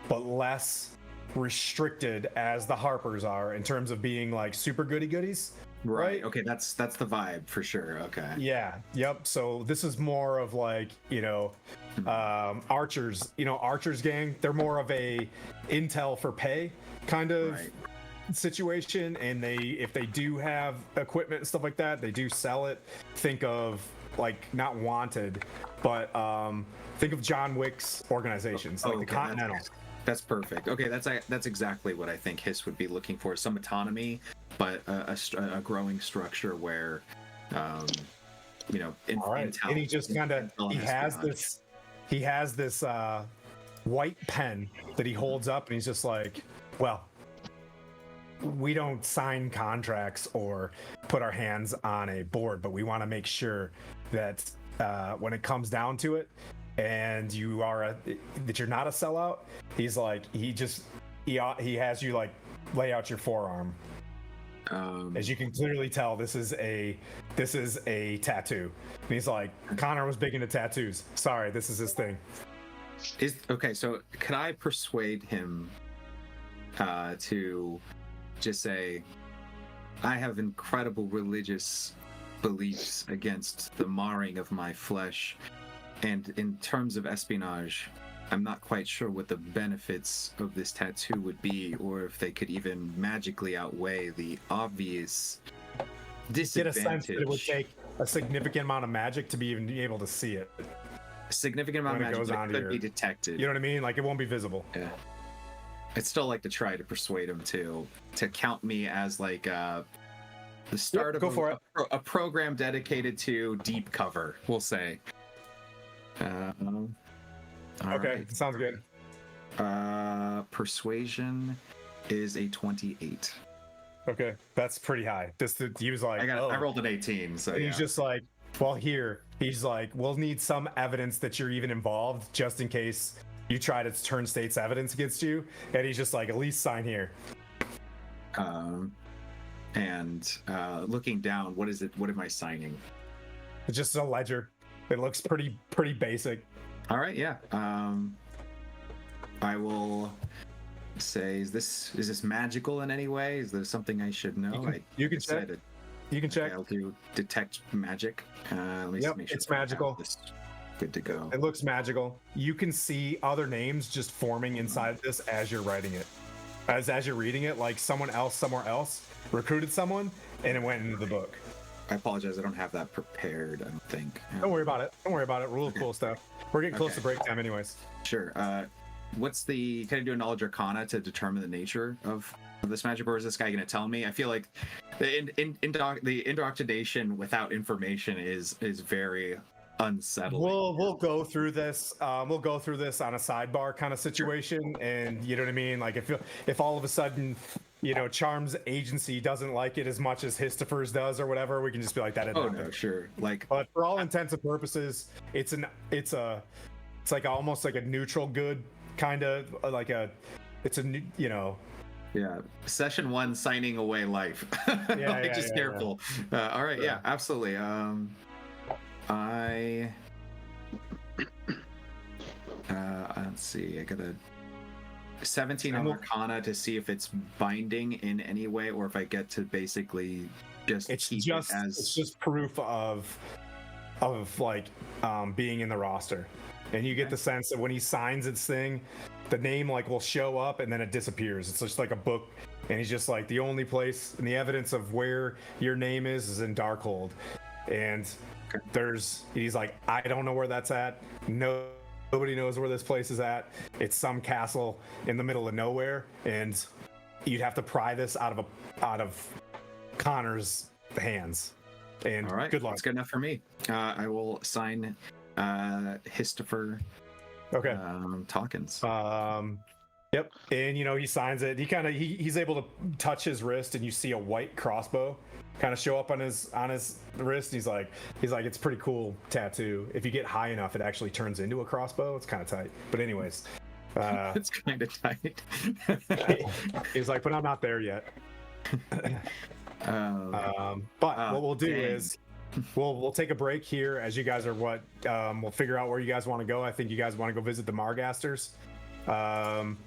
B: but less restricted as the Harpers are in terms of being like super goody goodies. Right.
G: Okay, that's the vibe for sure. Okay.
B: Yeah. Yep. So this is more of like, Archers, Archers gang. They're more of a intel for pay kind of situation. And if they do have equipment and stuff like that, they do sell it. Think of like not wanted, but think of John Wick's organizations, like the Continental.
G: That's perfect. Okay, that's exactly what I think Hiss would be looking for: some autonomy, but a growing structure where,
B: All right. And he just kind of he has this white pen that he holds up, and he's just like, well, we don't sign contracts or put our hands on a board, but we want to make sure that when it comes down to it, and that you're not a sellout. He's like, he has you like lay out your forearm. As you can clearly tell, this is a tattoo. And he's like, Connor was big into tattoos. Sorry, this is his thing.
G: So could I persuade him to just say, I have incredible religious beliefs against the marring of my flesh, and in terms of espionage, I'm not quite sure what the benefits of this tattoo would be, or if they could even magically outweigh the obvious disadvantage.
B: Get a sense that it would take a significant amount of magic to be even able to see it.
G: A significant amount of magic that could be detected.
B: You know what I mean? Like it won't be visible.
G: Yeah. I'd still like to try to persuade him to count me as like the start of a program dedicated to deep cover, we'll say.
B: Okay, sounds good.
G: Persuasion is a 28.
B: Okay, that's pretty high. He was like,
G: I rolled an 18, so
B: he's just like, well, he's like, we'll need some evidence that you're even involved, just in case you try to turn state's evidence against you. And he's just like, at least sign here.
G: And looking down, what is it? What am I signing?
B: It's just a ledger. It looks pretty basic.
G: All right, yeah. I will say, is this magical in any way? Is there something I should know?
B: You can check. You can check.
G: I'll do detect magic. Let me
B: Yep,
G: make sure
B: it's
G: that I have
B: magical.
G: this good to go.
B: It looks magical. You can see other names just forming inside this as you're writing it. As you're reading it, like someone else somewhere else recruited someone and it went into the book.
G: I apologize. I don't have that prepared. I don't think.
B: Don't worry about it. Don't worry about it. Real cool stuff. We're getting close to break time, anyways.
G: Sure. What's the? Can I do a knowledge arcana to determine the nature of this magic, or is this guy going to tell me? I feel like the indoctrination without information is very unsettling.
B: We'll go through this. We'll go through this on a sidebar kind of situation, and you know what I mean. Like if all of a sudden, you know, Charm's agency doesn't like it as much as Histofer's does or whatever, we can just be like that.
G: Oh no, sure. Like,
B: but for all intents and purposes, it's like almost like a neutral good kind of like it's a you know.
G: Yeah, session 1, signing away life. Just careful. Yeah. All right, yeah, absolutely. Let's see. I got a 17 on Arcana to see if it's binding in any way, or if I get to basically just
B: it's
G: as
B: just proof of like being in the roster, and you get the sense that when he signs its thing, the name like will show up and then it disappears. It's just like a book, and he's just like the only place and the evidence of where your name is in Darkhold, and he's like, I don't know where that's at. Nobody knows where this place is at. It's some castle in the middle of nowhere, and you'd have to pry this out of Connor's hands. And
G: all right,
B: good luck.
G: That's good enough for me. I will sign Histofer.
B: Okay.
G: Tokens.
B: Yep. And you know, he signs it. He's able to touch his wrist, and you see a white crossbow kind of show up on his wrist. He's like, it's pretty cool tattoo. If you get high enough, it actually turns into a crossbow. It's kind of tight. But anyways,
G: it's kind of tight.
B: he's like, but I'm not there yet. But what we'll do is we'll take a break here as you guys are we'll figure out where you guys want to go. I think you guys want to go visit the Margasters. And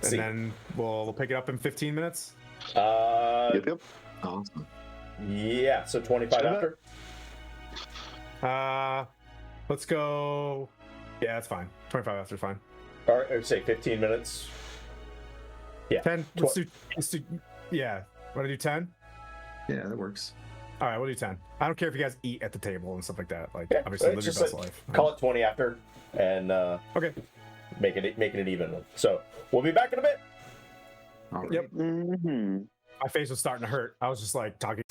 B: then we'll pick it up in 15 minutes.
C: Yep.
G: Awesome.
E: Yeah, so 25 after?
B: Let's go. Yeah, that's fine. 25 after is fine.
E: All right, I'd say 15 minutes. Yeah.
B: 10. Let's do. Yeah. Want to do 10?
G: Yeah, that works.
B: All right, we'll do 10. I don't care if you guys eat at the table and stuff like that. Like,
E: Yeah,
B: obviously,
E: it's
B: live your
E: just
B: best
E: like-
B: life.
E: Call it 20 after, and
B: Okay.
E: making it even. So we'll be back in a bit.
G: All right.
B: Yep. My face was starting to hurt. I was just like talking.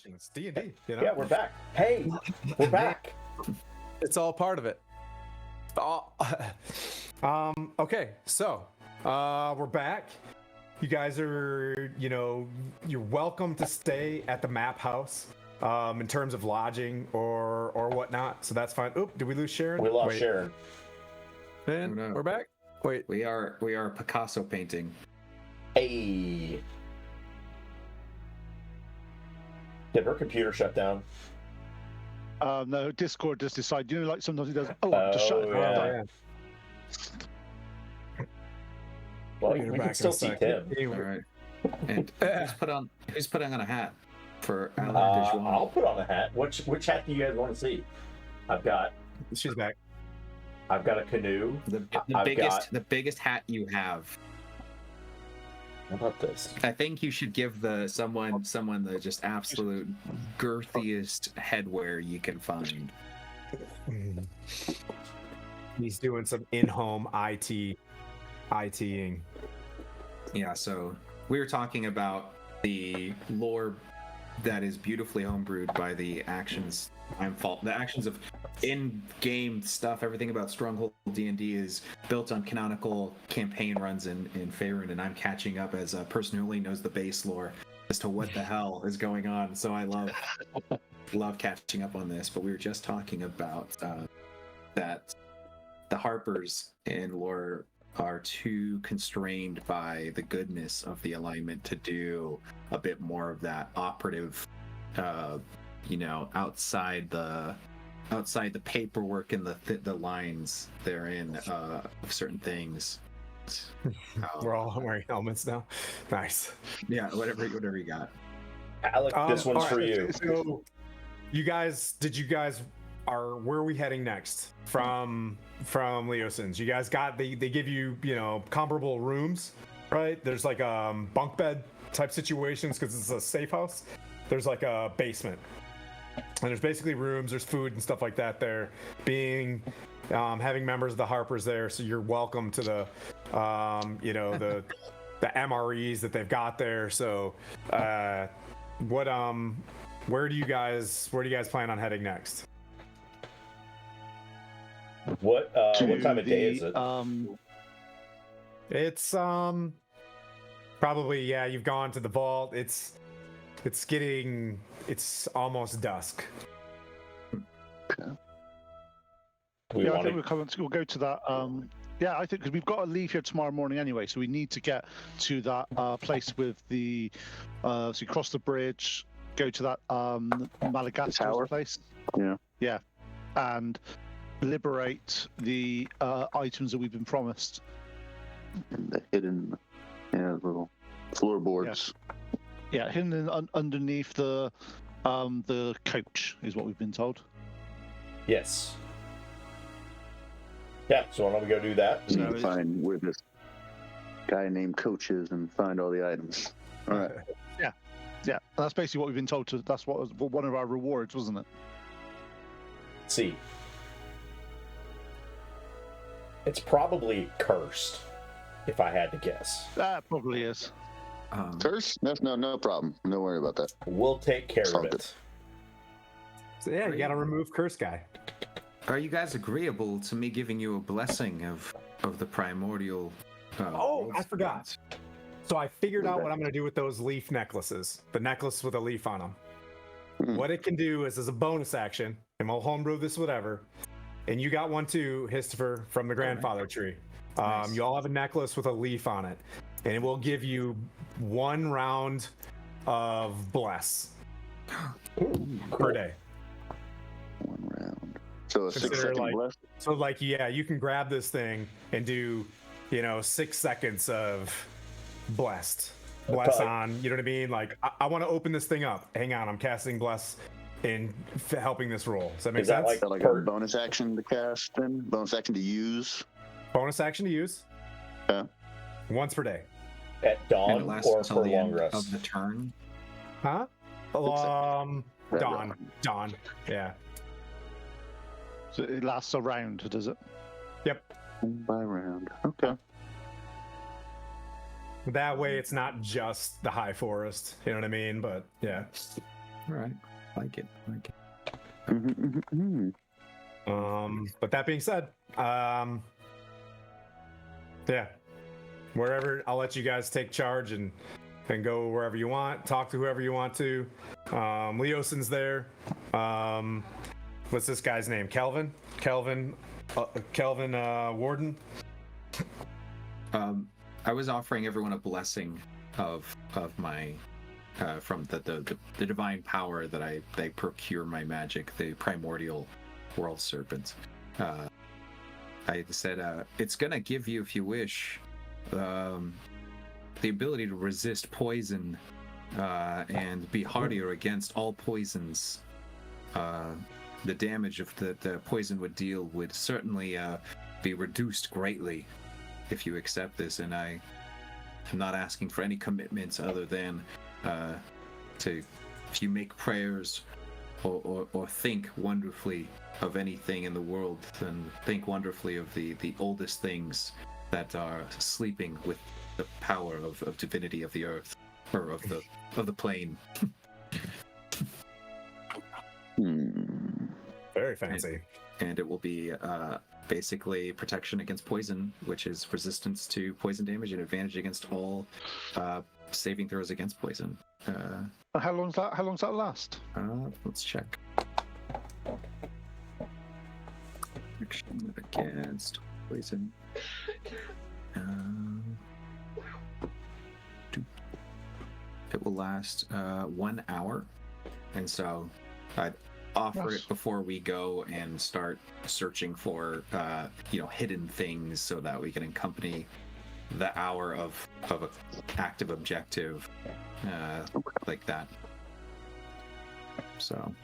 B: It's D&D, you know?
E: Yeah, we're back. Hey, we're back.
B: It's all part of it. Okay, so we're back. You guys are, you're welcome to stay at the map house in terms of lodging or whatnot. So that's fine. Oop, did we lose Sharon?
E: We lost
B: Wait.
E: Sharon.
B: And
G: Oh, no.
B: we're back. Wait.
G: We are Picasso painting.
E: Hey. Did her computer shut down?
D: No, Discord just decided. Like sometimes it does. Oh, just shut it
E: yeah.
D: down.
E: Well,
B: Get her
E: we
B: back
E: can still
B: in a
E: see
B: sec.
E: Tim.
G: All right. And who's putting on a hat for Alain
E: I'll put on a hat. Which hat do you guys want to see?
B: She's back.
E: I've got a canoe.
G: The biggest hat you have.
E: How about this?
G: I think you should give someone the just absolute girthiest headwear you can find.
B: He's doing some in-home ITing.
G: Yeah, so we were talking about the lore that is beautifully homebrewed by the actions. The actions of in-game stuff. Everything about Stronghold D&D is built on canonical campaign runs in Faerun, and I'm catching up as a person who only knows the base lore as to what the hell is going on. So I love catching up on this. But we were just talking about that the Harpers in lore are too constrained by the goodness of the alignment to do a bit more of that operative, outside the paperwork and the lines therein of certain things.
B: We're all wearing helmets now. Nice.
G: Yeah, whatever you got.
E: Alec, this one's
B: all
E: for
B: right,
E: you.
B: So, where are we heading next from Leosins? You guys they give you, comparable rooms, right? There's like bunk bed type situations because it's a safe house. There's like a basement. And there's basically rooms, there's food and stuff like that there. Having members of the Harpers there, so you're welcome to the the MREs that they've got there. So where do you guys plan on heading next?
E: What time of day is it?
B: It's probably, yeah, you've gone to the vault. It's almost dusk.
D: I think we'll go to that. Yeah, I think because we've got to leave here tomorrow morning anyway, so we need to get to that place with the. So you cross the bridge, go to that Madagascar place.
C: Yeah.
D: Yeah, and liberate the items that we've been promised.
C: And the hidden, little floorboards.
D: Yeah, hidden underneath the coach is what we've been told.
E: Yes. Yeah, so why don't we go do that?
C: We need to find where this guy named Coach is and find all the items. All right.
D: Yeah, that's basically what we've been told. That's what was one of our rewards, wasn't it?
E: See. It's probably cursed, if I had to guess.
D: That probably is.
C: Curse? No problem. Don't worry about that.
E: We'll take care of it.
B: So yeah, you gotta remove curse guy.
G: Are you guys agreeable to me giving you a blessing of the primordial?
B: I forgot. So I figured out what I'm gonna do with those leaf necklaces. The necklace with a leaf on them. What it can do is, as a bonus action, and we'll homebrew this whatever. And you got one too, Histover, from the grandfather tree.
G: Nice.
B: You all have a necklace with a leaf on it, and it will give you 1 round of bless per day.
C: 1 round. So a
B: Consider
C: 6-second bless.
B: So you can grab this thing and do 6 seconds of bless on, you know what I mean? Like I want to open this thing up. Hang on, I'm casting bless in helping this roll. Does that make sense?
C: Is that like a bonus action to cast then? Bonus action to use?
B: Bonus action to use.
C: Yeah.
B: Once per day.
E: At
G: And it
E: dawn
G: lasts
E: or
G: until
E: for
G: the
E: long
G: end
E: rest?
G: of the turn.
B: Huh? Dawn. Yeah.
D: So it lasts a round, does it?
B: Yep.
C: By round. Okay.
B: That way it's not just the high forest, you know what I mean? But yeah.
G: All right. Like it. Like it.
B: But that being said, yeah, wherever, I'll let you guys take charge and go wherever you want, talk to whoever you want to. Leoson's there. What's this guy's name? Kelvin Warden.
G: I was offering everyone a blessing of my from the divine power that I procure my magic, the primordial world serpent. I said it's gonna give you, if you wish, the ability to resist poison and be hardier against all poisons. The damage of the poison would deal would certainly be reduced greatly if you accept this, and I am not asking for any commitments other than if you make prayers or think wonderfully of anything in the world, then think wonderfully of the oldest things that are sleeping with the power of divinity of the earth, or of the plane.
B: Very fancy.
G: And it will be basically protection against poison, which is resistance to poison damage and advantage against all saving throws against poison.
D: How long's that last?
G: Let's check. Protection against poison. It will last 1 hour, and so I'd offer it before we go and start searching for hidden things, so that we can accompany the hour of an active objective like that. So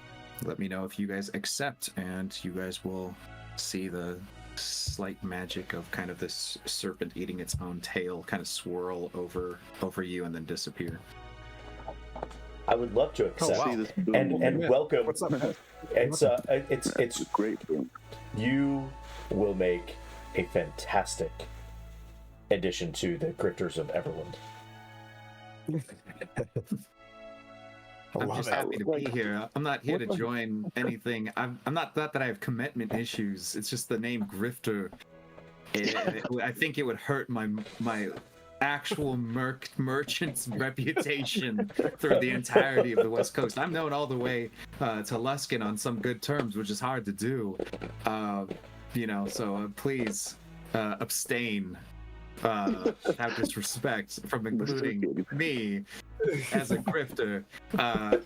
G: let me know if you guys accept, and you guys will see the slight magic of kind of this serpent eating its own tail kind of swirl over you and then disappear.
E: I would love to accept and welcome.
B: What's up, man?
E: It's
C: great.
E: You will make a fantastic addition to the Grifters of Everland.
G: I'm just happy to be here. I'm not here to join anything. I'm not that I have commitment issues. It's just the name Grifter. I think it would hurt my actual merchant's reputation through the entirety of the West Coast. I'm known all the way to Luskin on some good terms, which is hard to do. So please abstain. Have disrespect from including me as a grifter.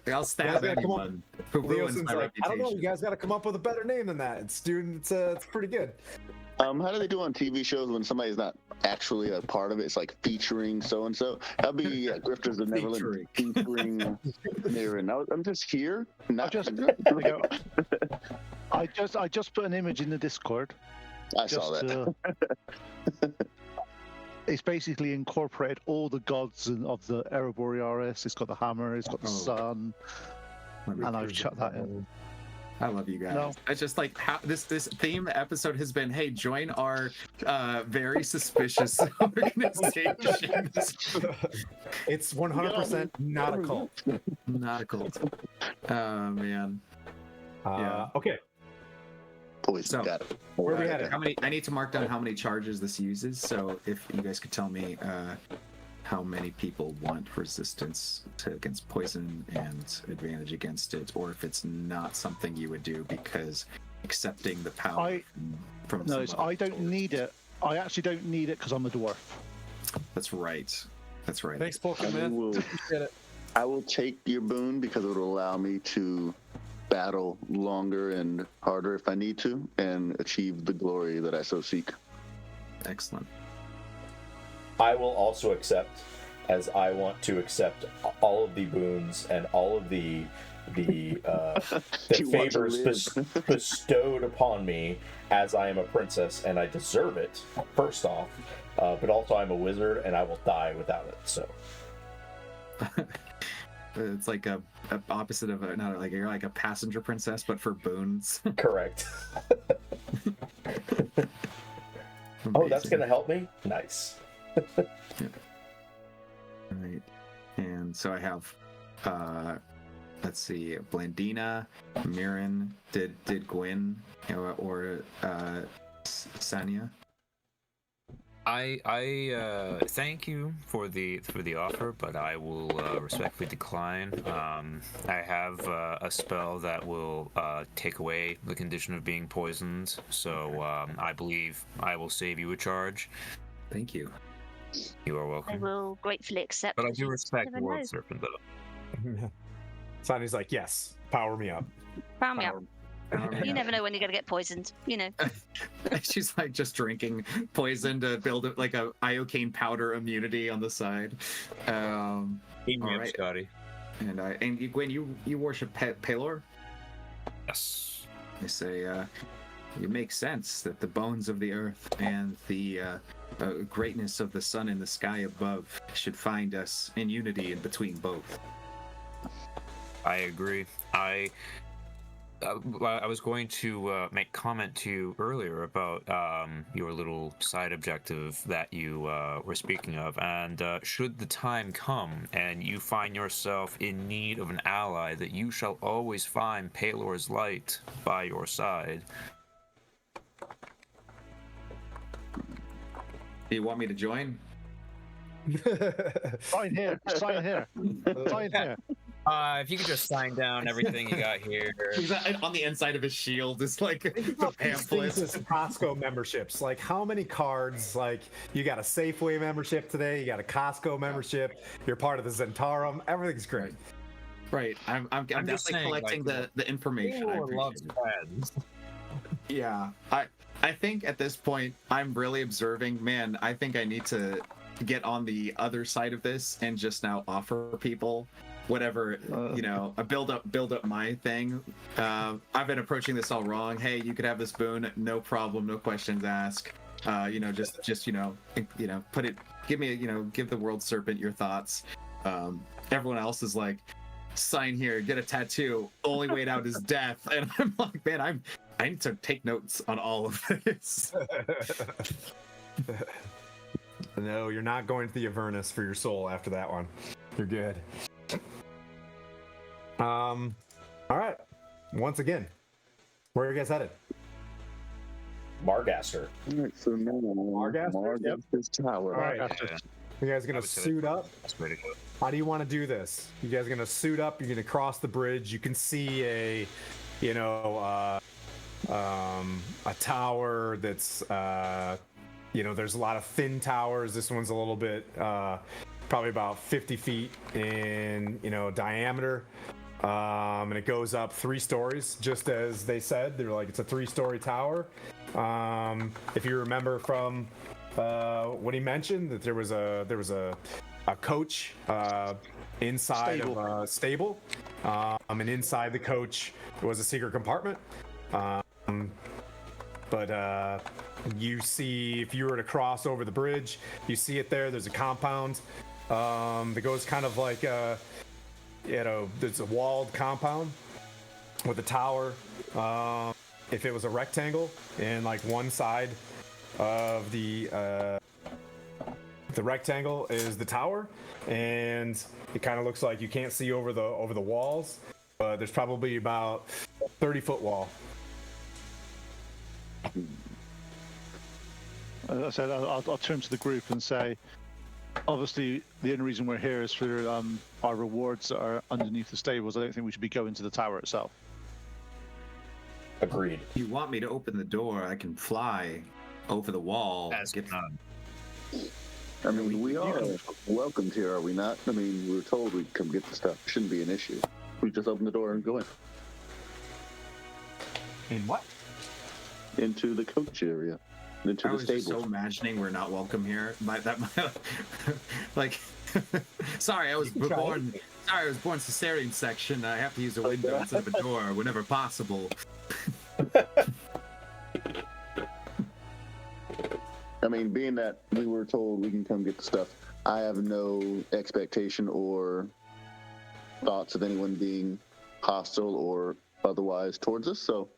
G: I'll stab anyone who ruins my reputation.
B: I don't know. You guys got to come up with a better name than that. It's pretty good.
C: How do they do on TV shows when somebody's not actually a part of it? It's like featuring so and so. That'd be Grifters of Neverland featuring Niren. I'm just here.
D: I just put an image in the Discord.
C: I saw that.
D: It's basically incorporated all the gods of the Era Borealis. It's got the hammer. It's got the sun, and I've chucked that in.
G: I love you guys.
D: No.
G: I just like how this theme episode has been, hey, join our very suspicious organizations.
B: It's 100% not a cult.
G: Not a cult. Oh, man. Yeah.
B: Okay.
C: So, got it.
B: Where we headed?
G: I need to mark down how many charges this uses, so if you guys could tell me how many people want resistance against poison and advantage against it, or if it's not something you would do because accepting the power from
D: no, I don't need it. I actually don't need it because I'm a dwarf.
G: That's right.
B: Thanks, Pokemon.
C: I will take your boon because it will allow me to battle longer and harder if I need to, and achieve the glory that I so seek.
G: Excellent.
E: I will also accept, as I want to accept all of the boons and all of the favors bestowed upon me, as I am a princess and I deserve it, first off, but also I'm a wizard and I will die without it, so.
G: It's like a opposite of you're like a passenger princess, but for boons.
E: Correct. Oh, that's gonna help me? Nice.
G: Yeah. Right. And so I have let's see, Blandina, Mirren, did Gwyn, or Sanya?
F: I thank you for the offer, but I will respectfully decline. I have a spell that will take away the condition of being poisoned, so I believe I will save you a charge.
G: Thank you.
F: You are
H: I
F: welcome.
H: will gratefully accept.
F: But I do
H: You
F: respect
H: never
F: World
H: know.
F: Serpent, though.
B: Sonny's like, yes, power me up.
H: Pound me up. You
G: Yeah.
H: never know when you're gonna get poisoned. You know.
G: She's like just drinking poison to build like a iocane powder immunity on the side.
F: Eat me
G: All
F: up,
G: right.
F: Scotty.
G: And Gwen, you worship Pelor?
F: Yes.
G: I say, it makes sense that the bones of the earth and the greatness of the sun in the sky above should find us in unity in between both.
F: I agree. I was going to make comment to you earlier about your little side objective that you were speaking of, and should the time come and you find yourself in need of an ally, that you shall always find Pelor's light by your side.
G: Do you want me to join?
D: Sign here. Sign here. Sign here.
F: If you could just sign down everything you got here.
G: On the inside of his shield is like
B: Think
G: the
B: about these things
G: pamphlets.
B: as Costco memberships. Like, how many cards? Like, you got a Safeway membership today. You got a Costco membership. You're part of the Zentarum. Everything's great.
G: Right. I'm
F: just
G: definitely
F: saying,
G: collecting
F: like,
G: the information. I
F: Pelor loves
G: appreciate it.
F: friends.
G: Yeah. I think at this point I'm really observing, man, I think I need to get on the other side of this and just now offer people whatever, build up my thing. I've been approaching this all wrong. Hey, you could have this boon, no problem, no questions asked. Just put it, give the world serpent your thoughts. Everyone else is like, sign here, get a tattoo, only way out is death. And I'm like, man, I need to take notes on all of this.
B: No, you're not going to the Avernus for your soul after that one. You're good. All right. Once again, where are you guys headed?
E: Margaster.
C: All right, so now Margaster's tower.
B: All right.
F: Yeah,
B: You guys
F: I
B: gonna
F: would say
B: suit up?
F: that's the way to go.
B: How do you want to do this? You guys gonna suit up? You're gonna cross the bridge. You can see a tower that's there's a lot of thin towers. This one's a little bit probably about 50 feet in diameter, and it goes up 3 stories, just as they said. They're like, it's a 3-story tower. If you remember from what he mentioned, that there was a coach inside of a stable, and inside the coach was a secret compartment. But you see, if you were to cross over the bridge, you see it there. There's a compound that goes kind of like there's a walled compound with a tower. If it was a rectangle, and like one side of the rectangle is the tower, and it kind of looks like you can't see over the walls, but there's probably about 30-foot wall.
D: As I said, I'll turn to the group and say, obviously, the only reason we're here is for our rewards that are underneath the stables. I don't think we should be going to the tower itself.
E: Agreed.
G: If you want me to open the door, I can fly over the wall.
F: That's none.
C: I mean, we are welcomed here, are we not? I mean, we were told we'd come get the stuff. Shouldn't be an issue. We just open the door and go in.
B: In what?
C: Into the coach area. Into
G: I
C: the
G: was just
C: stable.
G: so imagining we're not welcome here. Like, sorry, I was born cesarean section. I have to use a window instead of a door whenever possible.
C: I mean, being that we were told we can come get the stuff, I have no expectation or thoughts of anyone being hostile or otherwise towards us. So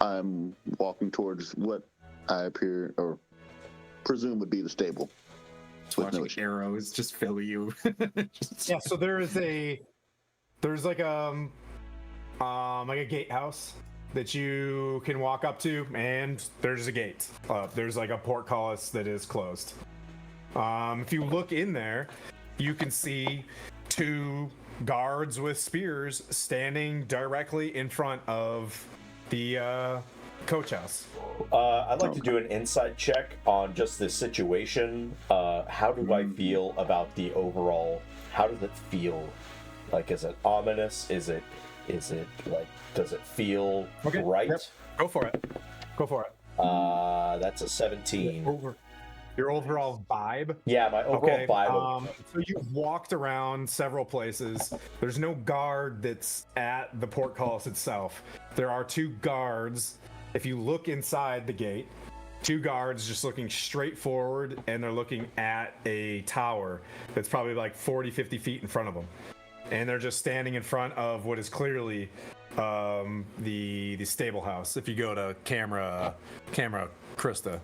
C: I'm walking towards what I appear or presume would be the stable.
G: Just watching arrows just fill you.
B: Yeah, so there is a there's like a gatehouse that you can walk up to, and there's a gate. There's like a portcullis that is closed. If you look in there, you can see 2 guards with spears standing directly in front of the coach house.
E: I'd like to do an insight check on just this situation. How do I feel about the overall? How does it feel? Like, is it ominous? Is it like? Does it feel right?
B: Yep. Go for it. Go for it.
E: That's a 17.
B: Your overall vibe.
E: Yeah, my overall vibe.
B: So you've walked around several places. There's no guard that's at the portcullis itself. There are 2 guards. If you look inside the gate, 2 guards just looking straight forward, and they're looking at a tower that's probably like 40, 50 feet in front of them. And they're just standing in front of what is clearly the stable house. If you go to camera Krista.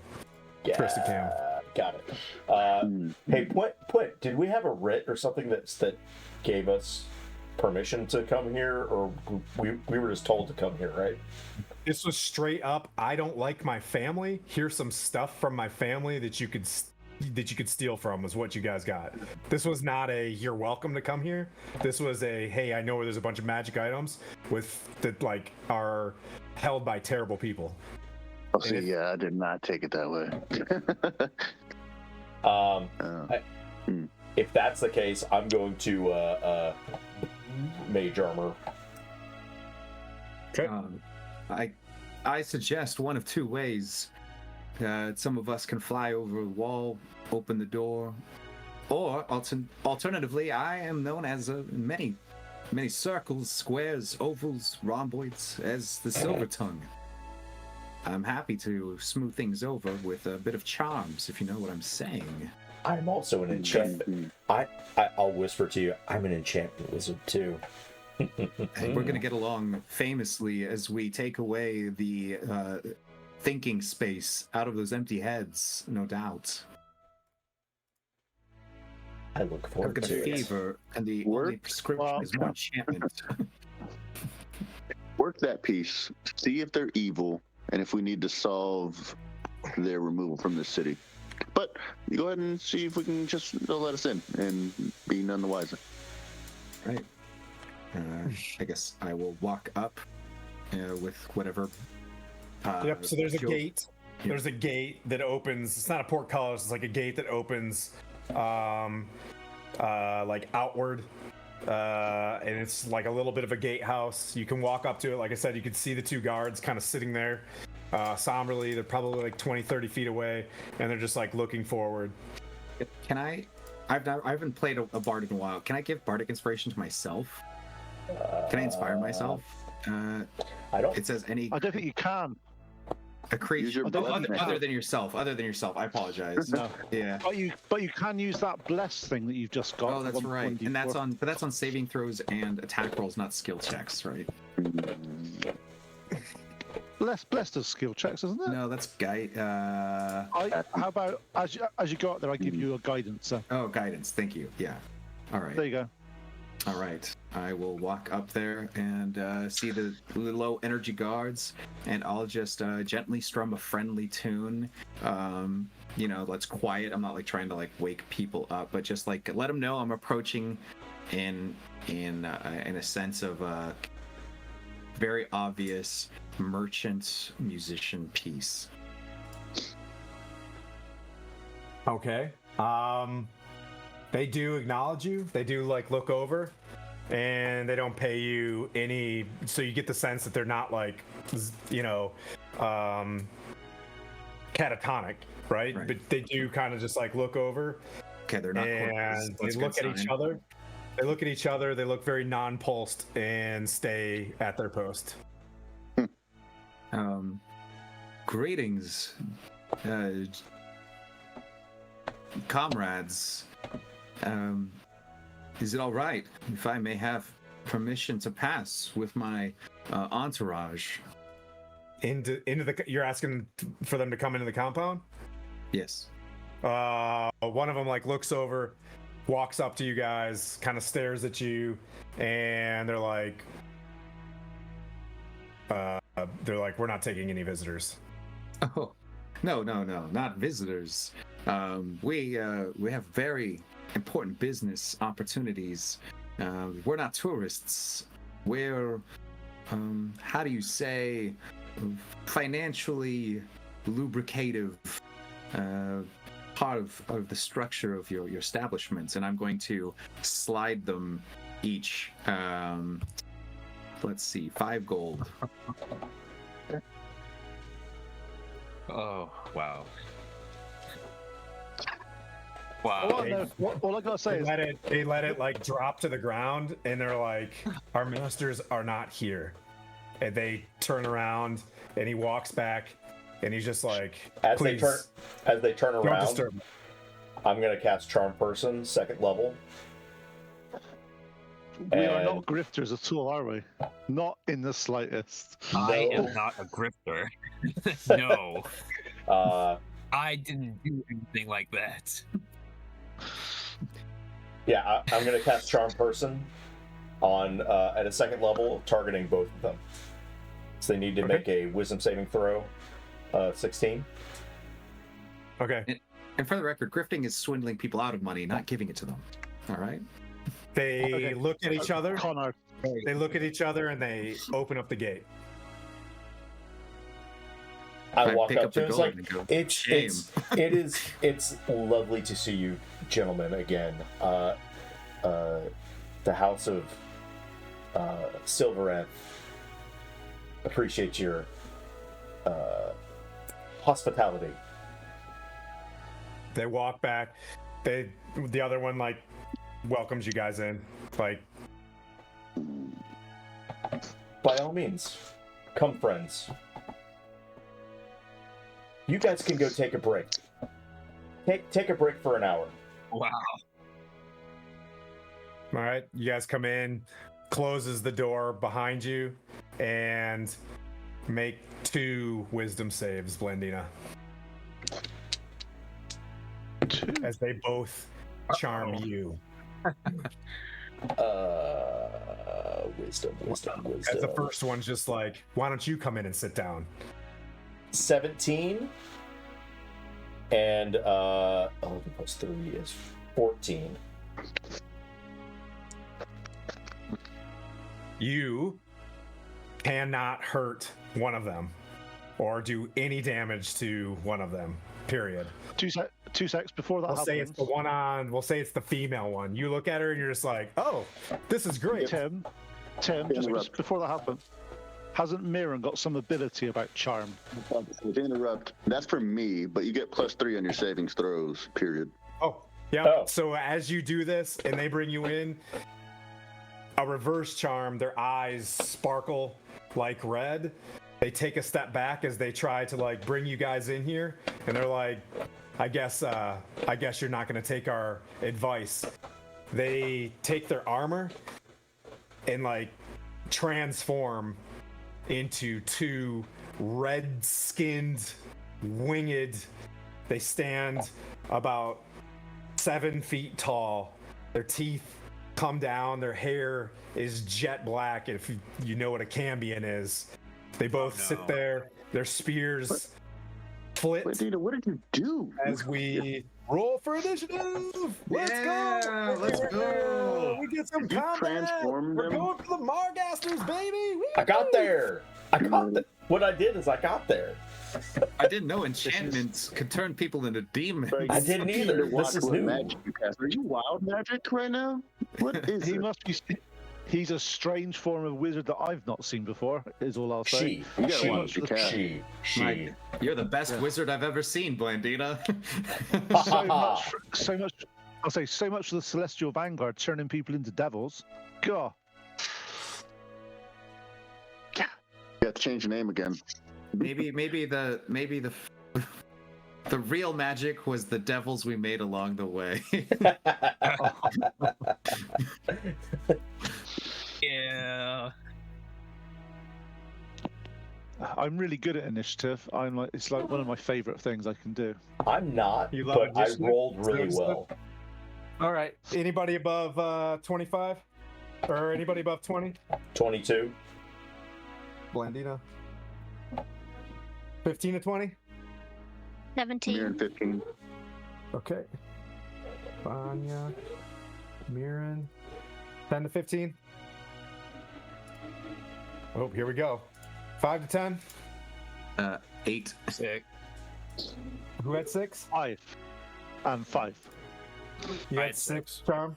E: Yeah,
B: Krista Cam.
E: got it. Hey, Put, did we have a writ or something that gave us permission to come here, or we were just told to come here, right?
B: This was straight up, I don't like my family. Here's some stuff from my family that you could steal from, was what you guys got. This was not a you're welcome to come here. This was a hey, I know where there's a bunch of magic items that like are held by terrible people.
C: I'll see. Yeah, I did not take it that way.
E: If that's the case, I'm going to mage armor.
B: Okay.
G: I suggest one of 2 ways. Some of us can fly over the wall, open the door, or alternatively, I am known as many circles, squares, ovals, rhomboids as the Silver Tongue. I'm happy to smooth things over with a bit of charms, if you know what I'm saying.
E: I'm also an enchantment. I'll whisper to you. I'm an enchantment wizard too.
G: We're gonna get along famously as we take away the thinking space out of those empty heads, no doubt.
E: I look
G: I've
E: forward
G: got
E: to
G: a
E: it.
G: fever, and the only prescription is more enchantment.
C: Work that piece. See if they're evil, and if we need to solve their removal from the city. But you go ahead and see if we can just they'll let us in and be none the wiser.
G: Right. I guess I will walk up with whatever.
B: Yep. So there's a
G: fuel-
B: gate.
G: Yep.
B: There's a gate that opens. It's not a portcullis. It's like a gate that opens, like outward, and it's like a little bit of a gatehouse. You can walk up to it. Like I said, you can see the 2 guards kind of sitting there, somberly. They're probably like 20, 30 feet away, and they're just like looking forward.
G: Can I? I haven't played a bard in a while. Can I give bardic inspiration to myself? Can I inspire myself?
E: I don't.
G: It says any.
D: I don't think you can.
G: A creature
C: Use your
G: other than yourself. Other than yourself. I apologize.
D: No.
G: Yeah.
D: But you can use that bless thing that you've just got.
G: Oh, that's
D: one-
G: right.
D: 1d4.
G: And that's on saving throws and attack rolls, not skill checks, right?
D: Bless does skill checks, doesn't it?
G: No, that's guide.
D: How about as you go up there, I give you a guidance.
G: Oh, guidance. Thank you. Yeah. All right.
D: There you go.
G: All right. I will walk up there and see the low energy guards, and I'll just gently strum a friendly tune. That's quiet. I'm not like trying to like wake people up, but just like let them know I'm approaching in a sense of very obvious merchant musician piece.
B: Okay. They do acknowledge you. They do like look over, and they don't pay you any. So you get the sense that they're not like, catatonic, right? But they do kind of just like look over.
G: Okay, they're not.
B: And they look at each other. They look at each other. They look very non-pulsed and stay at their post.
G: Greetings, comrades. Is it all right if I may have permission to pass with my entourage?
B: You're asking for them to come into the compound?
G: Yes.
B: One of them like looks over walks up to you guys, kind of stares at you, and they're like, we're not taking any visitors.
G: Oh, no, not visitors. We have very important business opportunities. We're not tourists. We're, how do you say, financially lubricative part of the structure of your establishments, and I'm going to slide them each. Let's see, 5 gold.
F: Oh, wow.
D: All I gotta say is,
B: They let it like drop to the ground, and they're like, our masters are not here. And they turn around, and he walks back, and he's just like, please,
E: as they turn
B: don't
E: around,
B: disturb me.
E: I'm gonna cast Charm Person, 2nd level.
D: we are not grifters at all, are we? Not in the slightest.
F: I
E: No.
F: am not a grifter. No. I didn't do anything like that.
E: Yeah, I'm gonna cast Charm Person on at a 2nd level, targeting both of them. So they need to make a Wisdom saving throw, 16.
B: Okay.
G: And for the record, grifting is swindling people out of money, not giving it to them. All right.
B: They look at each other.
D: Connor,
B: They look at each other, and they open up the gate.
E: I walk
G: pick
E: up to
G: the
E: it. It's
G: gold
E: like
G: and go,
E: it's it's lovely to see you, gentlemen, again. The House of Silverymoon appreciate your hospitality.
B: They walk back. The other one like welcomes you guys in. Like,
E: By all means, come, friends. You guys can go take a break. Take a break for an hour.
F: Wow.
B: all right, you guys come in, closes the door behind you, and make 2 wisdom saves, Blendina. As they both charm you.
E: Wisdom.
B: As the first one's just like, why don't you come in and sit down?
E: 17 and 11 plus 3 is 14.
B: You cannot hurt one of them or do any damage to one of them, period.
D: 2 secs before that
B: We'll say
D: happens.
B: it's the one on, we'll say it's the female one. You look at her and you're just like, oh, this is great.
D: Tim, just before that happens, hasn't Mirren got some ability about charm?
C: To interrupt, that's for me, but you get +3 on your savings throws, period.
B: Oh, yeah.
E: Oh.
B: So as you do this and they bring you in, a reverse charm, their eyes sparkle like red. They take a step back as they try to like bring you guys in here, and they're like, I guess you're not gonna take our advice. They take their armor and like transform into 2 red-skinned, winged. They stand about 7 feet tall. Their teeth come down. Their hair is jet black. If you know what a Cambion is, they both sit there. Their spears flit.
C: Wait, Dina, what did you do?
B: As we roll for initiative. Let's go.
G: Let's go.
B: We get some
C: Did you
B: combat.
C: transform
B: We're
C: them?
B: going for the Margasters, baby. Woo!
E: I got there. What I did is I got there.
G: I didn't know enchantments could turn people into demons.
E: I didn't either.
C: Watch
E: This is
C: what
E: new.
C: magic you cast. Are you wild magic right now? What is
D: He
C: it?
D: must be. He's a strange form of wizard that I've not seen before. Is all I'll say.
C: You gotta watch your cat.
E: She.
G: Mike, you're the best wizard I've ever seen, Blandina.
D: So much. I'll say so much for the Celestial Vanguard turning people into devils. God.
C: You have to change your name again.
G: maybe the real magic was the devils we made along the way.
F: Yeah.
D: I'm really good at initiative. It's like one of my favorite things I can do.
E: I'm not,
B: You love
E: but I
B: initiative?
E: rolled really
B: So-
E: well.
B: All right. Anybody above 25? Or anybody above 20?
E: 22.
B: Blandina. 15 to 20?
H: 17.
C: Mirren 15.
B: Okay. Vanya. Mirren. 10 to 15? Oh, here we go. 5 to 10?
G: 8.
F: 6.
B: Who had 6?
D: 5 and 5.
B: You
F: I
B: had
F: had
B: 6, Charm?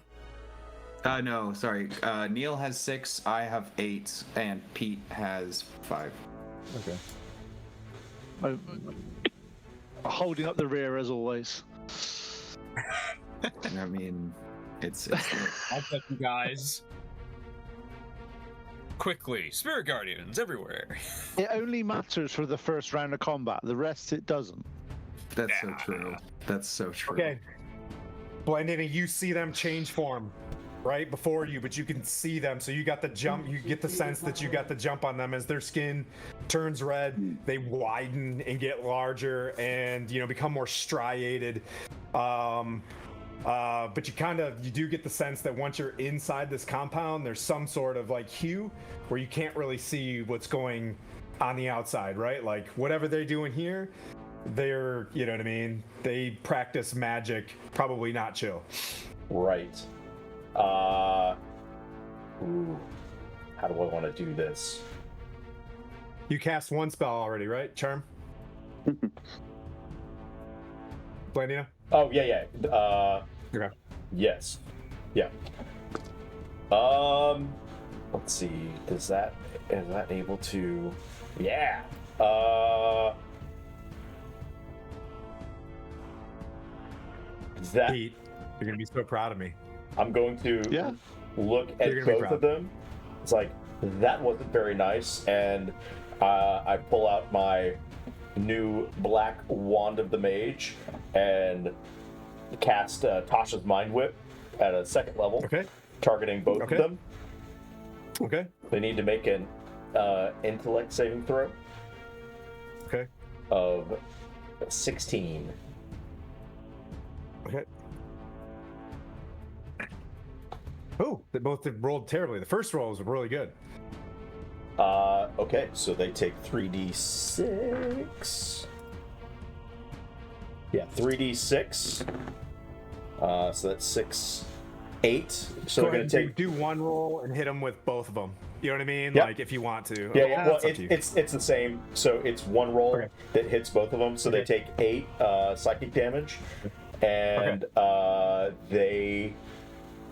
G: No, sorry. Neil has 6. I have 8, and Pete has 5.
B: Okay.
D: Holding up the rear as always.
G: I mean, it's
F: I'll bet you guys. Quickly, Spirit Guardians everywhere.
D: It only matters for the first round of combat. The rest it doesn't.
G: that's so true. That's so true.
B: Okay. Blandina, you see them change form right before you, but you can see them. So you got the jump. You get the sense that you got the jump on them as their skin turns red. They widen and get larger, and become more striated. But you do get the sense that once you're inside this compound, there's some sort of like hue where you can't really see what's going on the outside, right? Like whatever they're doing here, they're, you know what I mean? They practice magic, probably not chill.
E: Right. Ooh. How do I want to do this?
B: You cast one spell already, right? Charm? Blandina?
E: Oh, yeah.
B: Okay.
E: Yes. Yeah. Let's see. Is that able to? Yeah. That
B: Pete, you're gonna be so proud of me.
E: I'm going to look at
B: You're gonna be
E: both of them. It's like that wasn't very nice, and I pull out my new black wand of the mage and cast Tasha's Mind Whip at a 2nd level.
B: Okay.
E: Targeting both of them.
B: Okay.
E: They need to make an intellect saving throw.
B: Okay.
E: Of 16.
B: Okay. Oh, they both rolled terribly. The first roll was really good.
E: Okay, so they take 3d6. Yeah, 3d6. So that's 6, 8. So
B: Go
E: they're
B: ahead
E: gonna
B: and do one roll and hit them with both of them. You know what I mean?
E: Yep.
B: Like if you want to.
E: Yeah. Well,
B: That's up to you.
E: it's the same. So it's one roll that hits both of them. So they take 8 psychic damage, and they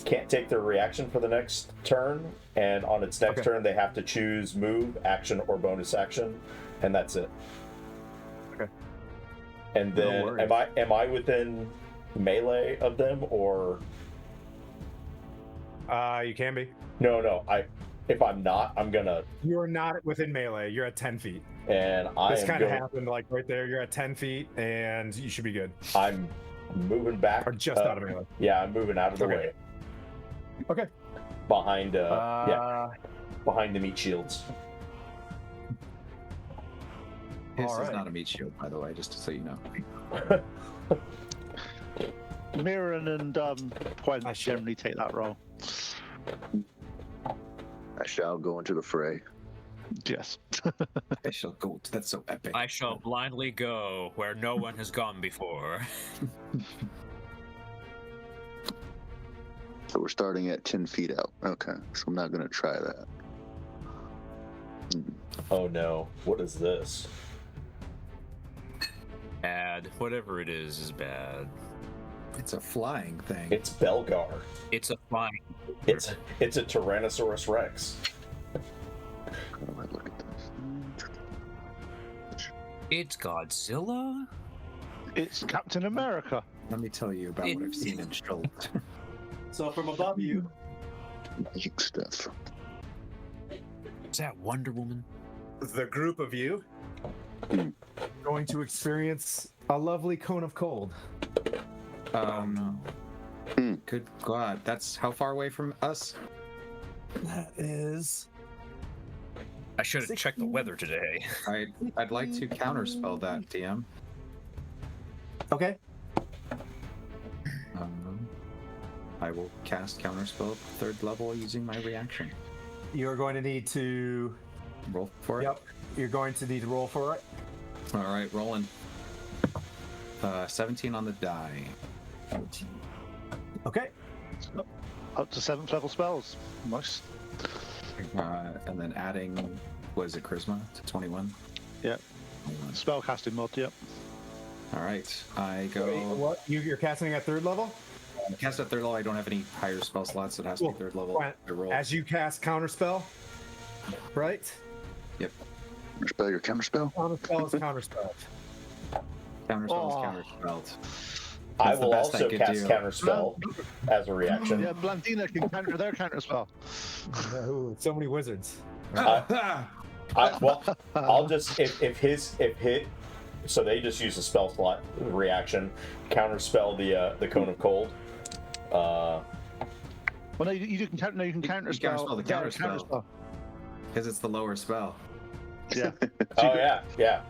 E: can't take their reaction for the next turn. And on its next turn, they have to choose move, action, or bonus action, and that's it.
B: Okay.
E: And then, am I within melee of them, or?
B: You can be.
E: No. If I'm not, I'm gonna.
B: You're not within melee. You're at 10 feet.
E: And
B: This kind of happened like right there. You're at 10 feet, and you should be good.
E: I'm moving back.
B: Or just out of melee.
E: Yeah, I'm moving out of the way.
B: Okay.
E: Behind, behind the meat shields.
G: His is not a meat shield, by the way, just so you know.
D: Mirren and Gwen generally take that role.
C: I shall go into the fray.
D: Yes.
G: I shall go. That's so epic.
F: I shall blindly go where no one has gone before.
C: So we're starting at 10 feet out. Okay, so I'm not going to try that.
E: Oh no, what is this?
F: Bad. Whatever it is bad.
G: It's a flying thing.
E: It's Belgar.
F: It's a flying.
E: It's a Tyrannosaurus Rex.
C: How do I look at this?
F: It's Godzilla?
D: It's Captain America.
G: Let me tell you about what I've seen in Schultz.
B: So from above you,
C: Magic stuff.
F: Is that Wonder Woman?
B: the group of you going to experience a lovely cone of cold.
G: No. Good God, that's how far away from us?
B: That is.
F: I should have checked the weather today.
G: I'd like to counterspell that, DM.
B: Okay.
G: I will cast Counterspell 3rd level using my reaction.
B: You're going to need to.
G: Roll for it.
B: Yep. You're going to need to roll for it.
G: All right, rolling. 17 on the die. 14.
B: Okay.
D: Up to 7th level spells. Nice.
G: And then adding, what is it, Charisma to 21?
D: Yeah. Spell casting mod, yep.
G: All right, I go.
B: Wait, what? You're casting at 3rd level?
G: Cast at 3rd level. I don't have any higher spell slots. It has to be 3rd level.
B: Fine.
G: I roll.
B: As you cast counterspell, right?
G: Yep.
C: Spell your counterspell.
B: Counterspell is counterspell.
G: Counterspell is
D: Oh.
G: counterspelled.
E: I
G: That's the
E: will
G: best I
E: also
G: could
E: cast
G: do.
E: counterspell as a reaction.
D: Yeah, Blandina can counter their counter spell.
B: Ooh, so many wizards.
E: Well, I'll just if hit. So they just use a spell slot reaction, counterspell the cone of cold.
D: Well, no, you can counter. No, you can counter spell.
G: counterspell the counterspell. Because it's the lower spell.
D: Yeah.
E: Oh yeah.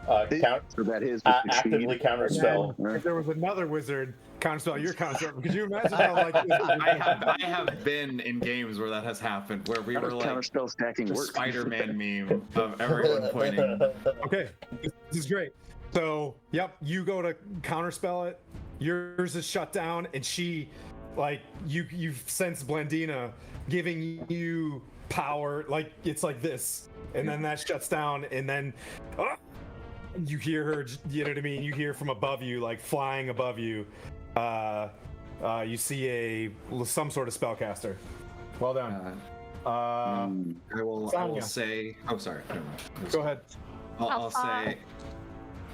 E: Count
C: So that is
E: actively counterspell.
B: If there was another wizard, counterspell your counterspell. Could you imagine how like
G: I have been in games where that has happened, where we
C: How
G: were
C: does
G: like
C: counterspell stacking
G: the
C: work?
G: Spider-Man meme of everyone pointing.
B: Okay, this is great. So, yep, you go to counterspell it. Yours is shut down, and she, like, you sense Blandina giving you power, like it's like this, and then that shuts down, and then you hear her. You know what I mean? You hear from above you, like flying above you. You see some sort of spellcaster. Well done.
G: I will
B: Sonia.
G: say. Oh, sorry. Never mind.
B: Go ahead.
G: I'll say.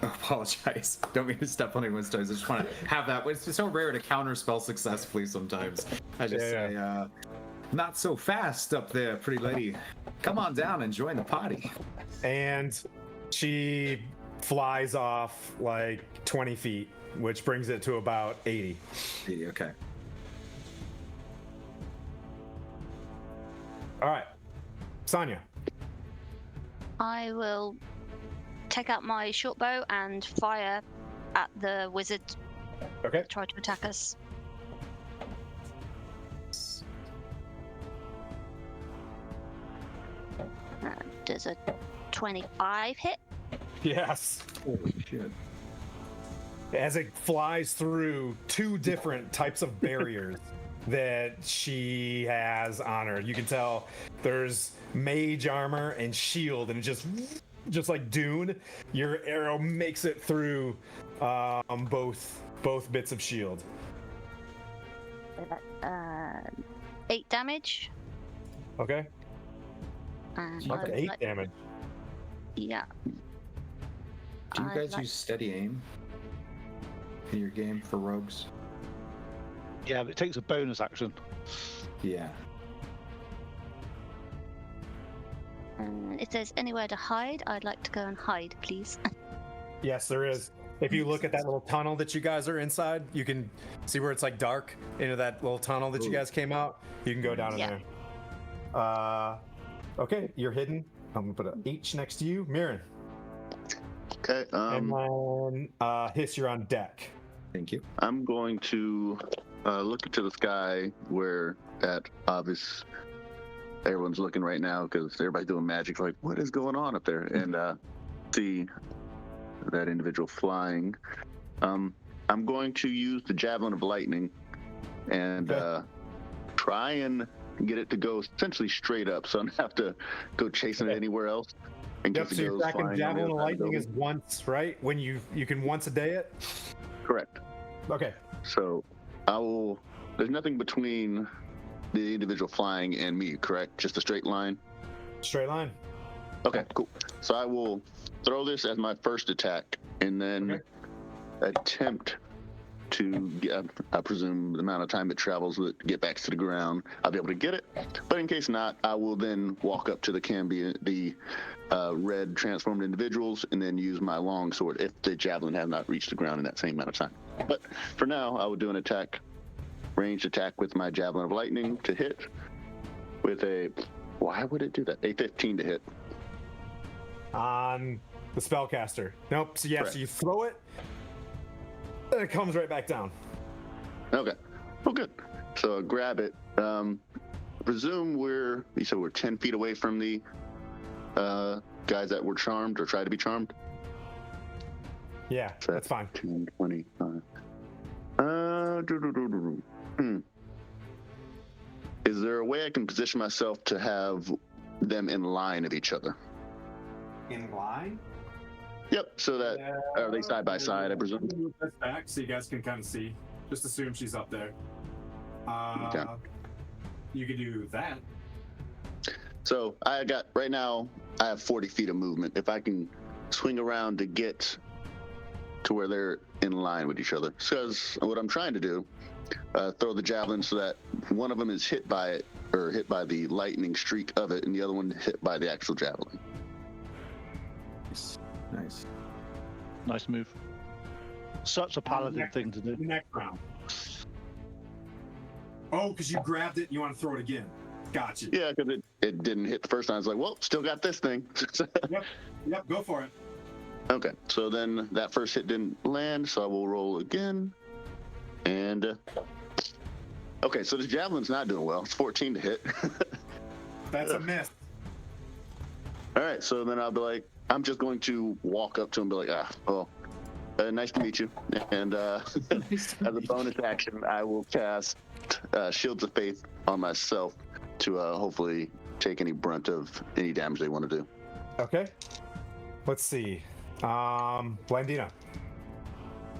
G: Apologize. Don't mean to step on anyone's toes. I just want to have that. It's so rare to counterspell successfully sometimes. I just say, not so fast up there, pretty lady. Come on down and join the party.
B: And she flies off like 20 feet, which brings it to about 80.
G: Okay.
B: All right, Sonia.
H: I will take out my short bow and fire at the wizard.
B: Okay.
H: Try to attack us. Does a 25 hit?
B: Yes.
G: Holy shit.
B: As it flies through 2 different types of barriers that she has on her, you can tell there's mage armor and shield, and just like Dune, your arrow makes it through both bits of shield.
H: 8 damage.
B: Okay.
H: And
B: She got 8 damage.
H: Yeah.
G: Do you
H: I'd
G: guys
H: like-
G: use steady aim in your game for rogues?
D: Yeah, but it takes a bonus action.
G: Yeah.
H: If there's anywhere to hide, I'd like to go and hide, please.
B: Yes, there is. If you look at that little tunnel that you guys are inside, you can see where it's like dark into that little tunnel that you guys came out. You can go down in
H: Yeah.
B: there. Okay, you're hidden. I'm gonna put an H next to you, Mirren.
C: Okay.
B: And then Hiss, you're on deck.
G: Thank you.
C: I'm going to look into the sky where at obvious everyone's looking right now because everybody's doing magic. Like, what is going on up there? And see that individual flying. I'm going to use the javelin of lightning and try and get it to go essentially straight up, so I don't have to go chasing it anywhere else. In
B: Yep,
C: case
B: so
C: it
B: your
C: goes
B: second
C: flying on the
B: javelin
C: other
B: of
C: side of the
B: lightning is
C: building.
B: once, right? When you can once a day it?
C: Correct.
B: Okay.
C: So I will. There's nothing between the individual flying and me, correct? Just a straight line.
B: Straight line.
C: Okay, cool. So I will throw this as my first attack, and then attempt to get, I presume the amount of time it travels to get back to the ground, I'll be able to get it. But in case not, I will then walk up to the red transformed individuals and then use my long sword if the javelin has not reached the ground in that same amount of time. But for now, I will do an attack, ranged attack with my javelin of lightning to hit with a, why would it do that? A 15 to hit.
B: On the spellcaster. Nope. So yeah,
C: Correct.
B: so you throw it, and it comes right back down.
C: Okay. Well, good. So I grab it. Presume you said we're 10 feet away from the guys that were charmed or try to be charmed.
B: Yeah,
C: So
B: that's fine.
C: 10, 20. Is there a way I can position myself to have them in line of each other?
B: In line?
C: Yep. So that are they side by side? I presume.
B: Move this back so you guys can kind of see. Just assume she's up there.
C: Okay.
B: You can do that.
C: So I have 40 feet of movement. If I can swing around to get to where they're in line with each other. Because what I'm trying to do, throw the javelin so that one of them is hit by it, or hit by the lightning streak of it, and the other one hit by the actual javelin.
G: Nice.
D: Nice move. Such a paladin thing to do.
B: Next round. Oh, because you grabbed it and you want to throw it again. Gotcha.
C: Yeah, because it didn't hit the first time. I was like, well, still got this thing.
B: Yep, go for it.
C: Okay, so then that first hit didn't land, so I will roll again. And okay, so the javelin's not doing well. It's 14 to hit.
B: That's a miss.
C: All right, so then I'll be like, I'm just going to walk up to him and be like, nice to meet you. And as a bonus action, I will cast Shields of Faith on myself to hopefully take any brunt of any damage they want to do.
B: Okay. Let's see. Blandina.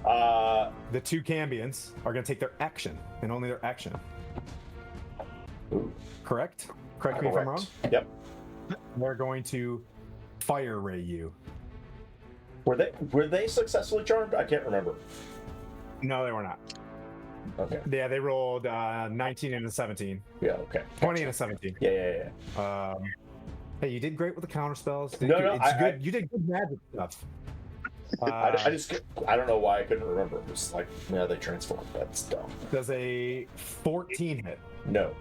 B: The two Cambions are going to take their action, and only their action. Correct? Correct me if I'm wrong?
E: Yep.
B: They're going to fire ray you.
E: Were they successfully charmed? I can't remember.
B: No, they were not.
E: Okay.
B: Yeah, they rolled 19 and a 17.
E: Yeah, okay.
B: 20 and a 17.
E: Yeah.
B: Hey, you did great with the counter spells.
E: No,
B: it's good. You did good magic stuff.
E: I don't know why I couldn't remember. It was like, yeah, they transformed. That's dumb.
B: Does a 14 hit?
E: No.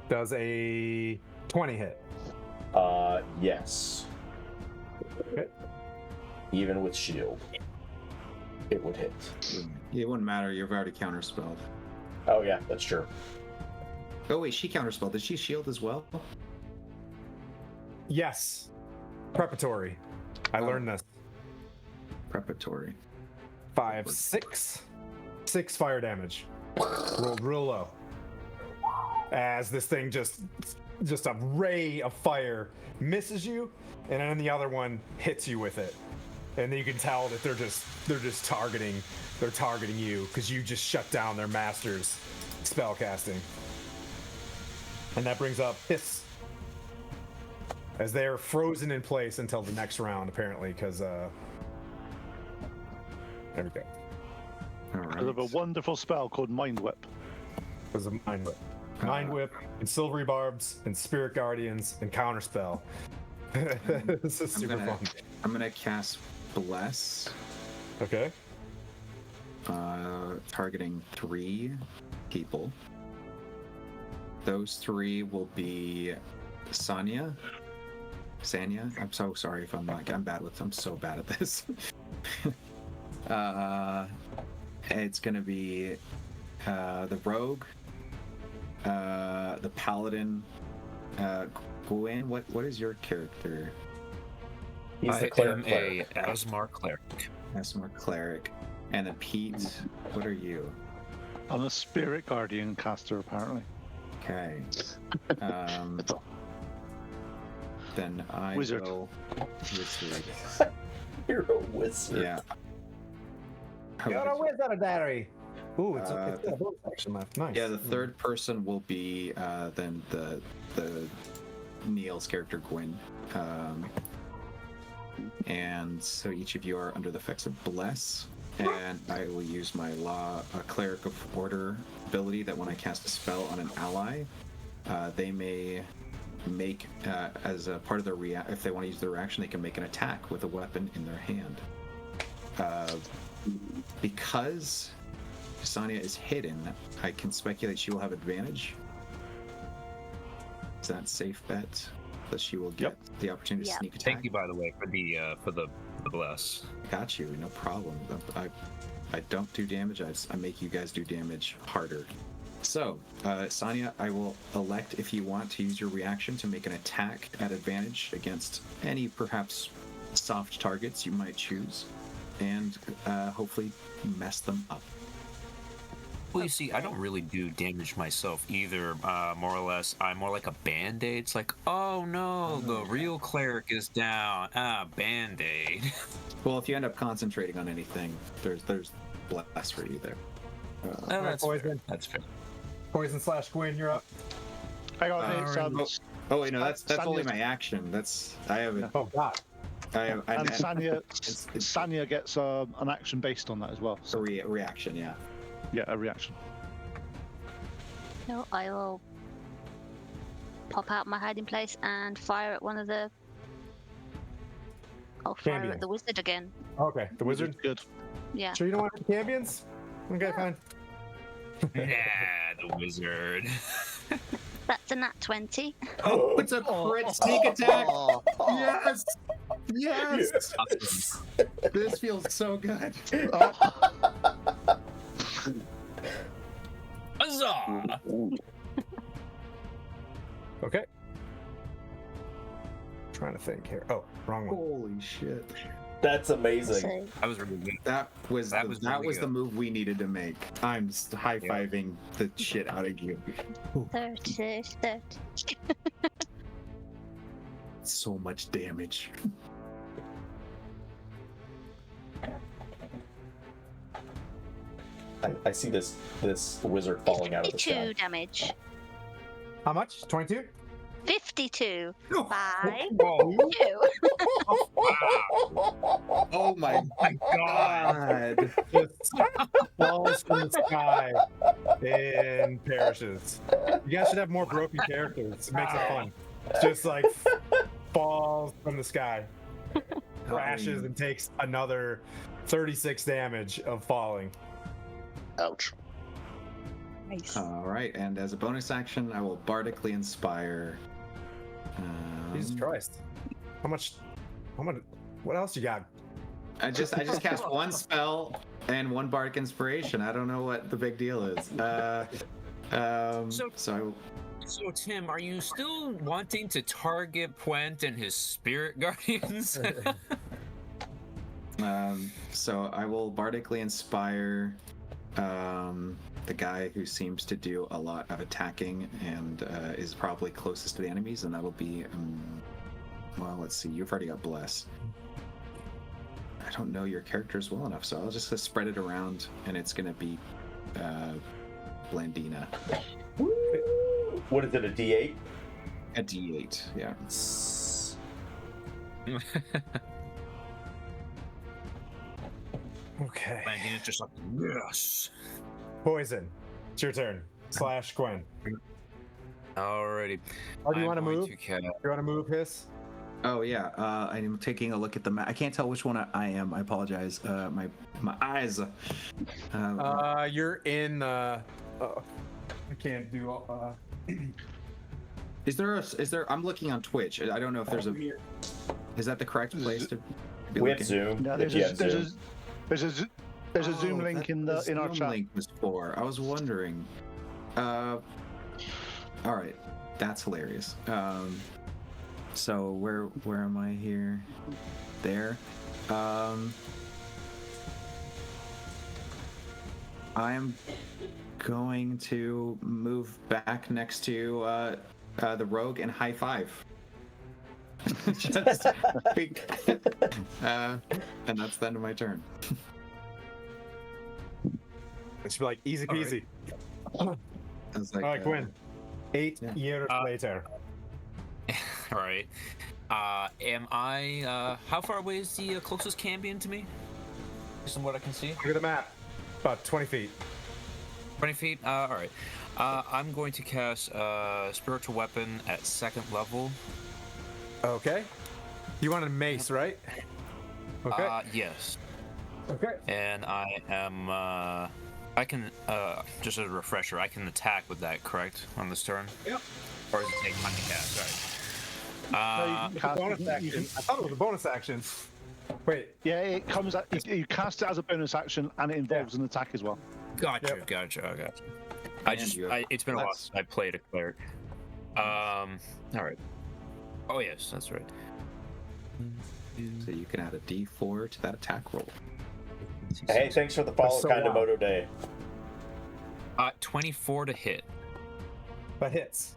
B: Does a 20 hit?
E: Yes.
B: Okay.
E: Even with shield, it would hit.
G: It wouldn't matter. You've already counterspelled.
E: Oh yeah, that's true.
G: Oh wait, she counterspelled. Did she shield as well?
B: Yes. Preparatory. I learned this.
G: Preparatory.
B: 5, 6. 6 fire damage. Rolled real low. As this thing just a ray of fire misses you, and then the other one hits you with it. And then you can tell that they're just targeting you because you just shut down their master's spell casting. And that brings up Hiss, as they're frozen in place until the next round, apparently, because there we go.
G: All right.
D: I have a wonderful spell called Mind Whip.
B: Because of Mind Whip. Mind Whip, and Silvery Barbs, and Spirit Guardians, and Counterspell. This is super fun.
G: I'm gonna cast Bless.
B: Okay.
G: Targeting 3 people. Those 3 will be Sanya. I'm so sorry if I'm so bad at this. It's gonna be the Rogue, the Paladin, Gwen. What is your character?
E: He's the
F: I am
E: cleric.
F: a Asmar cleric.
G: Asmar Cleric. And then Pete, what are you?
D: I'm a Spirit Guardian caster, apparently.
G: Okay. Then I
D: Wizard.
G: will wizard.
E: You're a wizard.
G: Yeah.
B: You're a wizardary. Ooh, it's
G: Uh,
B: a bonus action left. Nice.
G: Yeah, the third person will be then the Neil's character Gwyn. And so each of you are under the effects of Bless, and I will use my Cleric of Order ability that when I cast a spell on an ally, they may make as a part of their if they want to use their reaction, they can make an attack with a weapon in their hand. Because Sanya is hidden, I can speculate she will have advantage. Is that a safe bet that she will get the opportunity to
H: Yep.
G: sneak attack?
F: Thank you, by the way, for the bless.
G: Got you, no problem. I don't do damage. I make you guys do damage harder. So, Sonya, I will elect if you want to use your reaction to make an attack at advantage against any perhaps soft targets you might choose, and hopefully mess them up.
F: Well, you see, I don't really do damage myself either. More or less, I'm more like a band-aid. It's like, oh no, the real cleric is down. Band-aid.
G: Well, if you end up concentrating on anything, there's less for you there.
F: That's fair.
B: Poison.
F: That's fair.
B: Poison / Gwyn, you're up.
D: Hang on,
G: Oh wait, no, that's only my action. I have it.
B: Oh God.
G: And
D: Sanya gets an action based on that as well.
G: a
D: So,
G: reaction, yeah.
D: yeah, a reaction.
H: No, I will pop out my hiding place and fire at one of the. I'll fire
B: Cambion.
H: at the wizard again.
B: Okay, the wizard.
D: Good.
H: Yeah.
B: Sure you don't want the Cambions? Okay, fine.
F: Nah, the wizard.
H: That's a nat 20.
G: Oh, it's a crit sneak attack. Yes, yes.
F: Awesome.
G: This feels so good.
F: Huzzah!
B: Okay. Trying to think here. Oh, wrong one.
G: Holy shit!
E: That's amazing.
H: So,
F: That was really good.
G: That was
F: That was really
G: the
F: good.
G: move we needed to make. I'm high fiving the shit out of you.
H: 30.
G: So much damage.
E: I see this wizard falling out of the
H: 52
E: sky.
H: damage.
B: How much? 22?
H: 52.
B: No.
H: 5.
B: Whoa.
H: 2.
G: Oh my god!
B: Just falls from the sky and perishes. You guys should have more broken characters. It makes it fun. Just like falls from the sky, crashes, and takes another 36 damage of falling.
C: Ouch.
H: Nice.
G: All right, and as a bonus action, I will bardically inspire.
B: Jesus Christ! How much? What else you got?
G: I just cast one spell and one bardic inspiration. I don't know what the big deal is.
F: So Tim, are you still wanting to target Puent and his spirit guardians?
G: So I will bardically inspire the guy who seems to do a lot of attacking and is probably closest to the enemies, and that'll be well, let's see, you've already got bless. I don't know your characters well enough, so I'll just spread it around, and it's gonna be Blandina.
E: What is it, a D8?
G: A D8, yeah.
B: Okay.
F: Blandina's just like, yes.
B: Poison. It's your turn. / Gwyn.
F: Alrighty.
B: Or do you
F: I'm
B: want to
F: going
B: move?
F: to cast-
B: You want to move, Hiss?
G: Oh yeah, I'm taking a look at the map. I can't tell which one I am. I apologize. My eyes.
B: You're in. I can't do.
G: Is there? I'm looking on Twitch. I don't know if there's a. Is that the correct place to be
E: We have
G: looking?
E: Zoom.
D: No,
E: if you have Zoom.
D: there's a Zoom
G: Oh,
D: link
G: that
D: in
G: the
D: our
G: Zoom
D: chat.
G: link was for. I was wondering. All right, that's hilarious. So where am I here? There. I'm going to move back next to the rogue and high five. Just and that's the end of my turn.
B: It should be like easy peasy.
G: I was like,
B: All right, Gwyn. 8 years
F: Uh,
B: later.
F: All right. Am I? How far away is the closest Cambion to me? Based on what I can see.
B: Look at the map. About 20 feet.
F: 20 feet. All right. I'm going to cast spiritual weapon at 2nd level.
B: Okay. You want a mace, right? Okay.
F: Yes.
B: Okay.
F: And I am. I can. Just as a refresher, I can attack with that. Correct on this turn.
B: Yep.
F: Or does it take time to cast? Sorry.
B: Bonus action. I thought it was a bonus action. Wait.
D: Yeah, it comes at you cast it as a bonus action, and it involves an attack as well.
F: Gotcha.
B: Yep.
F: Gotcha.
G: And you have
F: It's been a while
G: plus.
F: since I played a cleric. All right. Oh yes, that's right.
G: So you can add a D4 to that attack roll.
E: Hey, thanks for the follow,
B: so
E: kind of
B: wild.
E: Moto Day.
F: 24 to hit
B: That hits.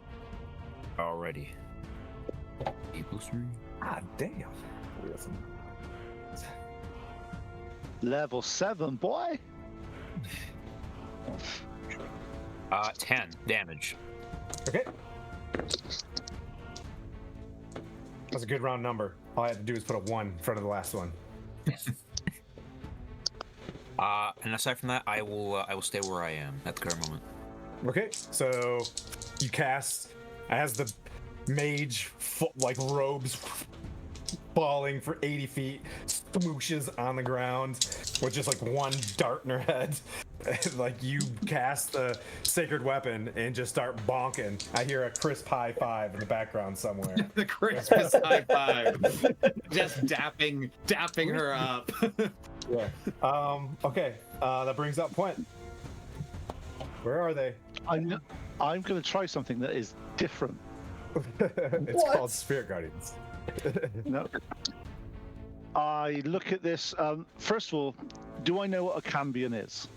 F: already. 8+3.
B: Ah, damn.
D: Level 7, boy.
F: 10 damage.
B: Okay. That's a good round number. All I had to do is put a 1 in front of the last one.
F: And aside from that, I will stay where I am at the current moment.
B: Okay, so you cast as the mage like robes falling for 80 feet, swooshes on the ground with just like one dart in her head. Like you cast the sacred weapon and just start bonking. I hear a crisp high five in the background somewhere.
G: The Christmas high five. Just dapping her up.
B: Yeah. Okay. That brings up Point. Where are they?
D: I'm going to try something that is different.
B: It's called Spirit Guardians.
D: No. I look at this. First of all, do I know what a Cambion is?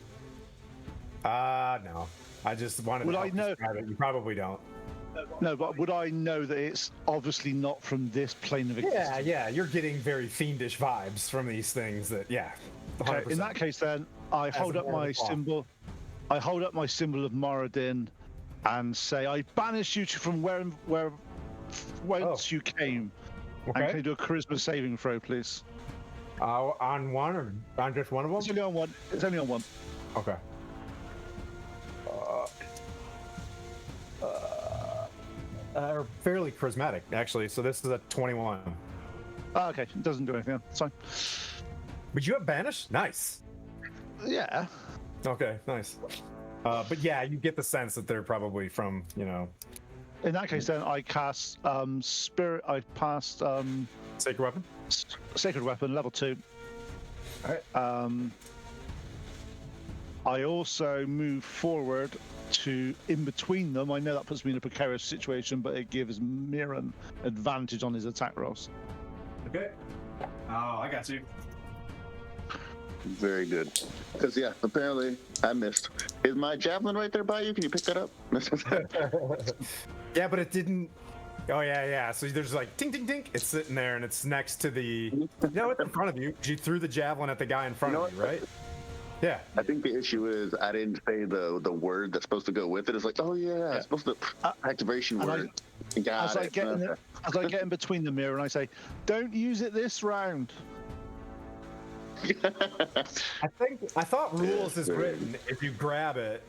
B: No. I just wanted
D: Would
B: to
D: I
B: help
D: know-
B: describe it. You probably don't.
D: No, but would I know that it's obviously not from this plane of existence?
B: Yeah. You're getting very fiendish vibes from these things. That 100%.
D: Okay, in that case, then I hold
B: a
D: up
B: matter
D: my
B: of law.
D: symbol. I hold up my symbol of Moradin, and say, "I banish you from whence you came." And can
B: Okay.
D: you do a charisma saving throw, please?
B: On one or on just one of
D: It's
B: them?
D: only on one. It's only on one.
B: Okay. Fairly charismatic, actually. So this is a 21.
D: Oh, okay, it doesn't do anything. It's fine.
B: But you have banish? Nice.
D: Yeah.
B: Okay, nice. But yeah, you get the sense that they're probably from,
D: In that case, then I cast spirit. I passed
B: sacred weapon.
D: sacred weapon level 2.
B: All right.
D: I also move forward to in between them. I know that puts me in a precarious situation, but it gives Miran advantage on his attack rolls.
B: Okay. Oh, I got you.
C: Very good. Because, yeah, apparently I missed. Is my javelin right there by you? Can you pick that up?
B: Yeah, but it didn't. Oh yeah. So there's like tink tink tink. It's sitting there and it's next to the. It's in front of you. You threw the javelin at the guy in front of you, right? Yeah.
C: I think the issue is I didn't say the word that's supposed to go with it. It's like, oh, yeah, it's supposed to. Activation
D: and I-
C: word. Got
D: As I
C: it.
D: get in between the mirror, and I say, "Don't use it this round."
B: I thought rules is written if you grab it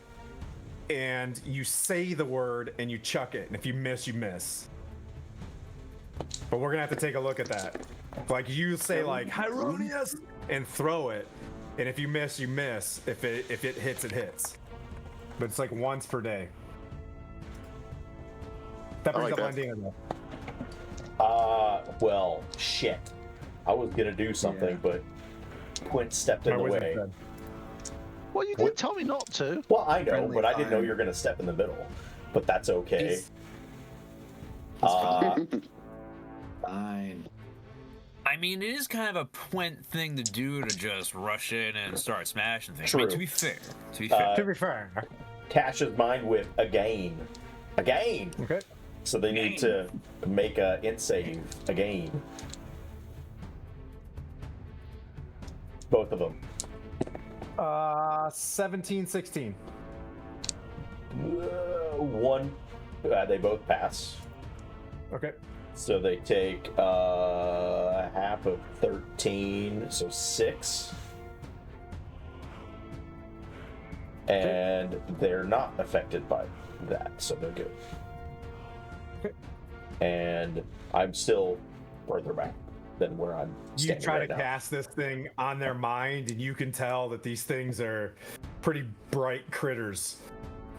B: and you say the word and you chuck it, and if you miss, you miss. But we're gonna have to take a look at that. Like you say like Hieronius and throw it, and if you miss, you miss. If it hits, it hits. But it's like once per day. That brings
C: like
B: up
C: that.
B: Lindina though.
E: Well, shit. I was gonna do something, but Quint stepped in
B: My
E: the
B: wizard
E: way.
B: said.
D: Well, you did tell me not to.
E: Well, I know,
G: Friendly
E: but I didn't know
G: fire.
E: you were gonna step in the middle. But that's okay.
G: He's- Fine.
F: I mean, it is kind of a Pwent thing to do to just rush in and start smashing things. I mean,
E: True.
F: to be fair.
B: To be fair.
E: Cash's mind with again. Again!
B: Okay.
E: So they need to make a int save again. Both of them.
B: 17, 16.
E: One. They both pass.
B: Okay.
E: So they take half of 13, so 6. And they're not affected by that, so they're good.
B: Okay.
E: And I'm still further back than where I'm
B: You
E: standing
B: try
E: right
B: to
E: now.
B: cast this thing on their mind, and you can tell that these things are pretty bright critters.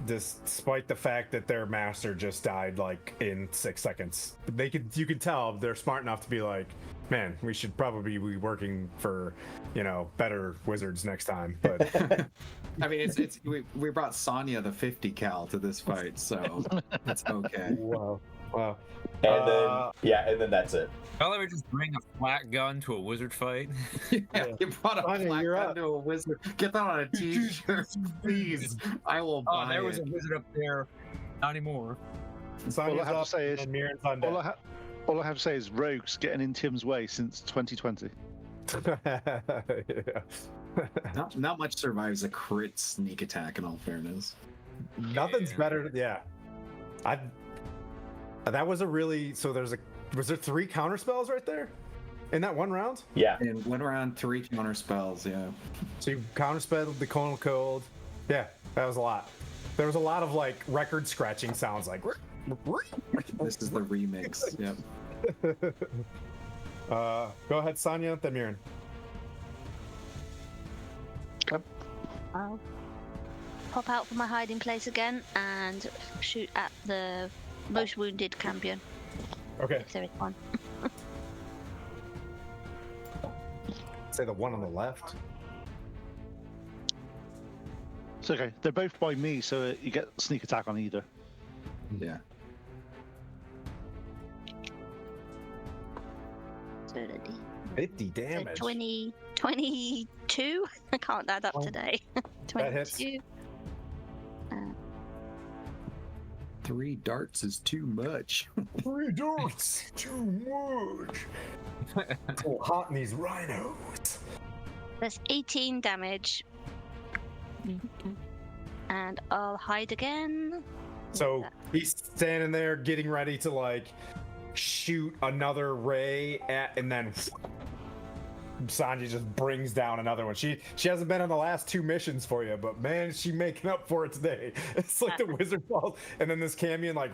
B: despite the fact that their master just died like in 6 seconds. You could tell they're smart enough to be like, man, we should probably be working for, better wizards next time. But
G: I mean, we brought Sonya the 50 cal to this fight, so it's okay.
B: wow.
E: And then that's it.
F: I'll ever just bring a flat gun to a wizard fight.
G: Yeah, you brought a
B: Sonya,
G: black
B: you're
G: gun
B: up.
G: to a wizard. Get that on a t-shirt, please. I will buy
F: Oh, there was
G: it.
F: a wizard up there. Not anymore.
B: Sonya's
D: All I have to
B: up,
D: say is-
B: and Mirren's on
D: All
B: deck.
D: all I have to say is Rogue's getting in Tim's way since 2020.
B: Yeah.
G: Not much survives a crit sneak attack, in all fairness.
B: Nothing's
F: Yeah.
B: better. Yeah. That was a really. So was there 3 counter spells right there in that one round?
E: Yeah.
G: And went around 3 counter spells, yeah.
B: So you counterspelled the Conal Cold. Yeah, that was a lot. There was a lot of like record scratching sounds like.
G: This is the remix. Yep.
B: Go ahead, Sonya, then Mirren.
H: I'll pop out from my hiding place again and shoot at the most wounded champion,
B: Okay,
H: if there is one.
B: say the one on the left.
D: It's okay. They're both by me, so you get sneak attack on either.
G: Yeah.
H: So that'd be
B: 50 damage.
H: 22. I can't add up
B: Oh,
H: today.
B: that hits.
H: 22.
G: 3 darts is too much.
B: 3 darts, too much. So hot in these rhinos.
H: That's 18 damage. And I'll hide again.
B: So he's standing there getting ready to like shoot another ray at, and then Sanji just brings down another one. She hasn't been on the last 2 missions for you, but man, is she making up for it today. It's like the wizard falls, and then this Camion like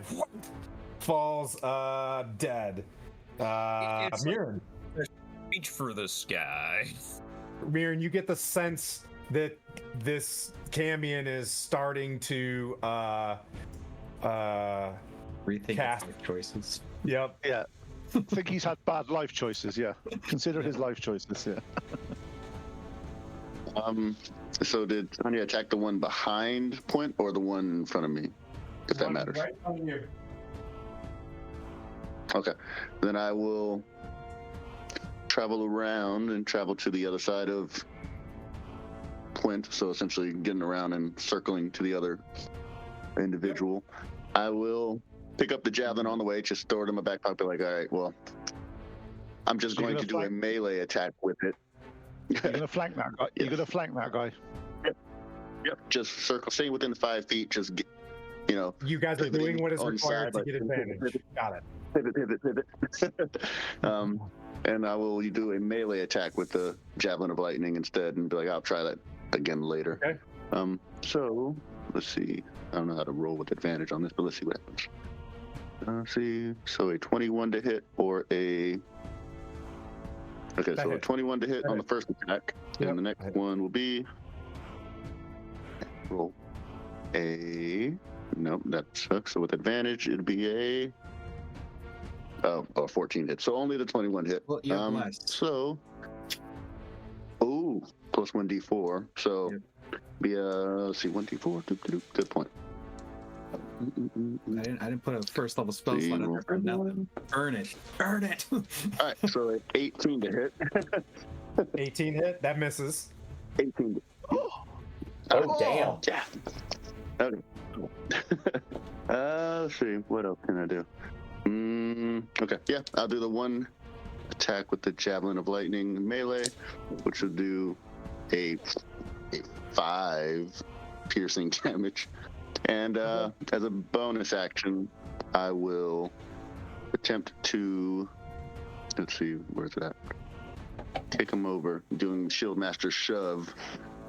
B: falls dead.
F: It's like-
B: Mirren,
F: Reach for the sky.
B: Mirren, you get the sense that this Camion is starting to
G: Rethink
B: Cast.
G: life choices.
B: yep.
D: Yeah. I think he's had bad life choices, yeah. Consider his life choices, yeah.
C: So did Sonya attack the one behind Point or the one in front of me? If that matters.
B: Right on you.
C: Okay. Then I will travel around and travel to the other side of Point. So essentially getting around and circling to the other individual. I will pick up the javelin on the way, just throw it in my back pocket, like, all right, well, I'm just
D: So you're
C: going to do
D: gonna
C: a melee attack with it.
D: You're gonna flank that guy. You're gonna flank that guy.
C: Yep. Just circle, stay within 5 feet, just get, you know,
B: You guys are
C: pivoting
B: doing what is
C: on the
B: required
C: side,
B: to get
C: like,
B: advantage. Got it.
C: pivot. And I will do a melee attack with the javelin of lightning instead, and be like, I'll try that again later.
B: Okay.
C: So let's see. I don't know how to roll with advantage on this, but let's see what happens. Let's see. So a 21 to hit or a. Okay,
B: That
C: so a
B: hit.
C: 21 to hit
B: That
C: on
B: hit.
C: the first attack,
B: Yep,
C: and the next
B: that hit.
C: one will be roll a. Nope, that sucks. So with advantage, it'd be a. Oh, 14 hit. So only the 21 hit.
G: Well, you're blessed.
C: So. Oh, plus 1d4. So be a. Let's see, 1d4. Good point.
G: I didn't put a first level spell slot under for nothing. Earn it. Earn it.
C: All right, so 18 to hit.
B: 18 hit. That misses.
C: 18 to
E: Oh, damn.
C: Yeah. Okay. Cool. Let's see. What else can I do? Okay. Yeah, I'll do the one attack with the javelin of lightning melee, which will do a 5 piercing damage. And as a bonus action, I will attempt to. Let's see, where's it at? Kick him over, doing Shield Master shove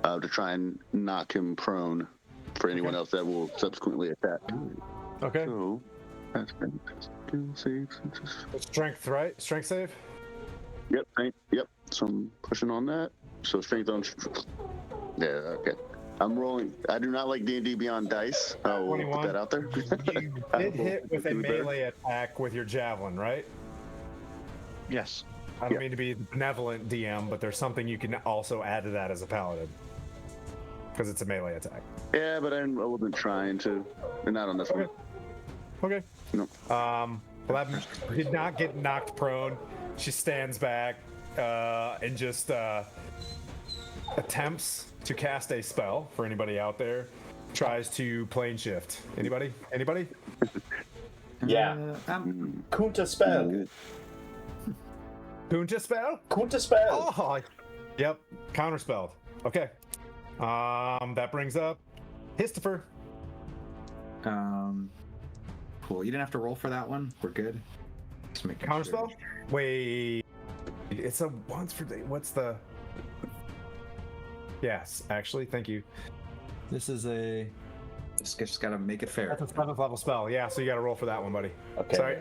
C: to try and knock him prone for anyone else that will subsequently attack.
B: Okay.
C: So that's skill saves.
B: Strength, right? Strength save?
C: Yep. So I'm pushing on that. So strength on. Yeah. Okay. I'm rolling. I do not like D&D Beyond dice. I'll put
B: 21.
C: that out there.
B: You did hit with a melee attack with your javelin, right?
D: Yes.
B: I don't mean to be benevolent, DM, but there's something you can also add to that as a paladin. Because it's a melee attack.
C: Yeah, but I wasn't trying to. And not on this one.
B: Okay.
C: No.
B: Well, that did not get knocked prone. She stands back and just attempts to cast a spell for anybody out there. Tries to plane shift. Anybody?
E: Yeah. Kunta spell.
B: Kunta spell?
E: Kunta spell.
B: Oh, yep. Counterspelled. Okay. That brings up Histifer.
G: Cool. You didn't have to roll for that one. We're good. Just making
B: Counterspell?
G: sure.
B: Wait. It's a once for day. What's the? Yes, actually, thank you. This is a.
G: Just gotta make it fair.
B: That's a 7th level spell. Yeah, so you got to roll for that one, buddy.
E: Okay.
B: Sorry.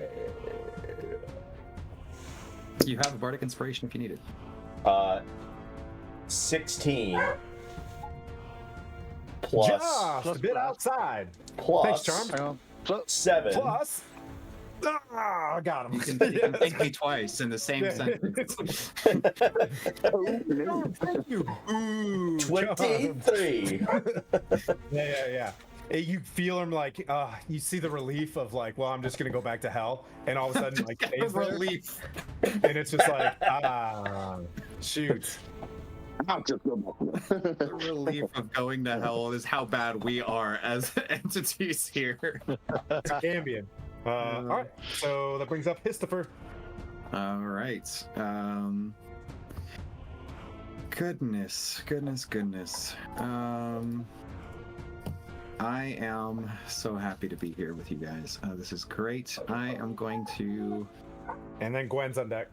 G: You have a bardic inspiration if you need it.
E: 16 plus
B: Just a bit outside.
E: plus
B: Thanks, Charm.
D: Hang on.
E: 7.
B: Plus. Ah, I got him.
G: You can thank me twice in the same sentence.
B: Thank you. Ooh,
E: 23.
B: Yeah. You feel him like, you see the relief of like, well, I'm just gonna go back to hell, and all of a sudden, like, stays there,
G: relief.
B: and it's just like, shoot.
C: I'll just go back.
G: The relief of going to hell is how bad we are as entities here.
B: It's Ambien. All right, so that brings up Histifer.
G: All right. Goodness. I am so happy to be here with you guys. This is great. I am going to.
B: And then Gwen's on deck.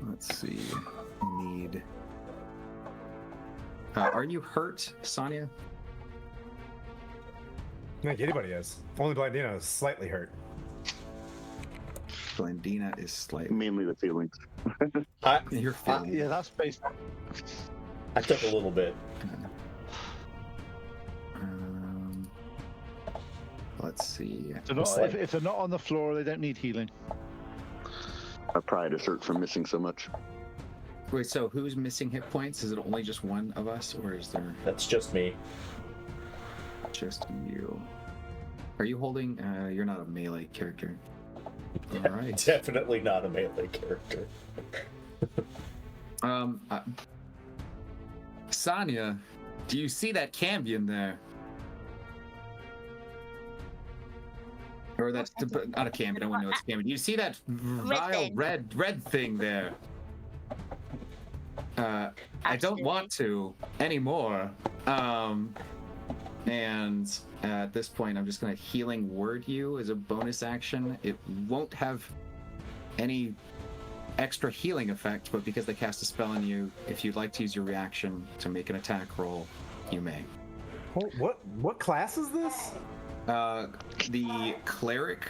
G: Let's see. Need. Are you hurt, Sonia?
B: I think anybody is. Only Blandino is slightly hurt.
G: Blandina is slightly.
C: Mainly the feelings.
G: You're feeling.
D: Yeah, that's based.
E: I took a little bit.
G: Let's see.
D: If they're not on the floor, they don't need healing.
C: I pride is hurt from missing so much.
G: Wait, so who's missing hit points? Is it only just one of us, or is there
E: That's just me.
G: just you? Are you holding? You're not a melee character. All right.
E: Definitely not a melee character.
G: Sonia, do you see that cambion there? Or that's not a cambion. I wouldn't know it's a cambion. Do you see that vile red thing there? I don't want to anymore. And at this point, I'm just going to healing word you as a bonus action. It won't have any extra healing effect, but because they cast a spell on you, if you'd like to use your reaction to make an attack roll, you may.
B: What class is this?
G: The cleric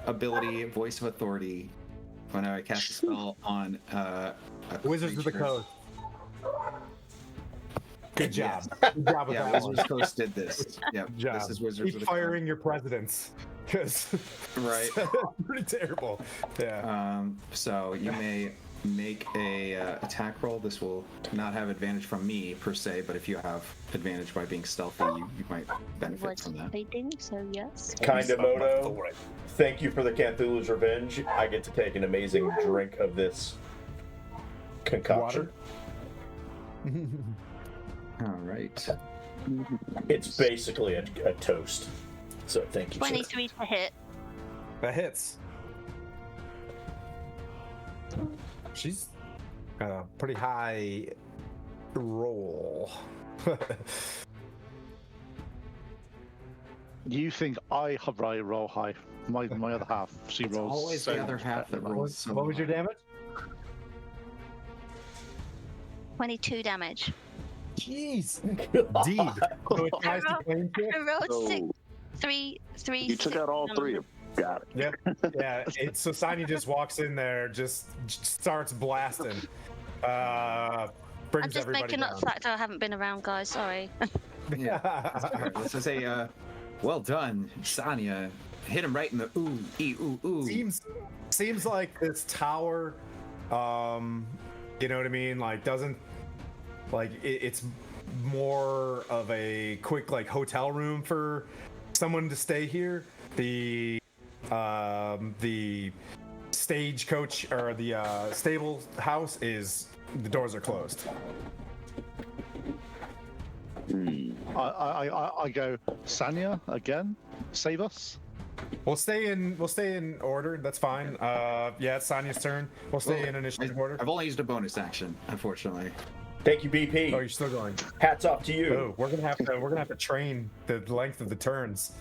G: ability, voice of authority. When I cast a spell on a
B: Wizards of the
G: creature.
B: Coast. Good job.
G: Yes.
B: Good job with
G: Yeah,
B: that
G: Wizards
B: one.
G: Coast did this. Yep,
B: Good job.
G: this is Wizards
B: Keep
G: of the
B: firing your presidents, because
G: Right.
B: pretty terrible. Yeah.
G: So you may make a attack roll. This will not have advantage from me per se, but if you have advantage by being stealthy, you might benefit
H: Was
G: from that.
H: bleeding, so yes.
E: Kinda Moto. Thank you for the Cthulhu's Revenge. I get to take an amazing drink of this concoction.
B: Water?
G: All right.
E: It's basically a toast. So thank you. sir.
H: 23 to hit.
B: That hits. She's got a pretty high roll.
D: You think I roll high? My other half, she rolls.
G: Always
D: so
G: the other
D: much
G: half
D: better
G: that
D: than
G: rolls.
B: What was your damage?
H: 22 damage.
B: Jeez. Indeed. So it tries to plane shift?
H: I rolled
C: So
H: three.
C: you took out all three of them. Got it.
B: Yep. Yeah. So Sonya just walks in there, just starts blasting. Brings
H: I'm just
B: everybody
H: making up
B: down.
H: the fact I haven't been around, guys. Sorry.
G: Yeah. That's fair. Let's just say, well done, Sonya. Hit him right in the ooh, ooh, ooh.
B: Seems like this tower, you know what I mean? Like doesn't like it's more of a quick like hotel room for someone to stay here. The stagecoach or the stable house is the doors are closed.
D: I go, Sanya again, save us.
B: We'll stay in order. That's fine. Yeah, it's Sonya's turn. We'll stay in initiative order.
G: I've only used a bonus action, unfortunately.
E: Thank you, BP.
B: Oh, you're still going.
E: Hats off to you.
B: Oh, we're gonna have to train the length of the turns.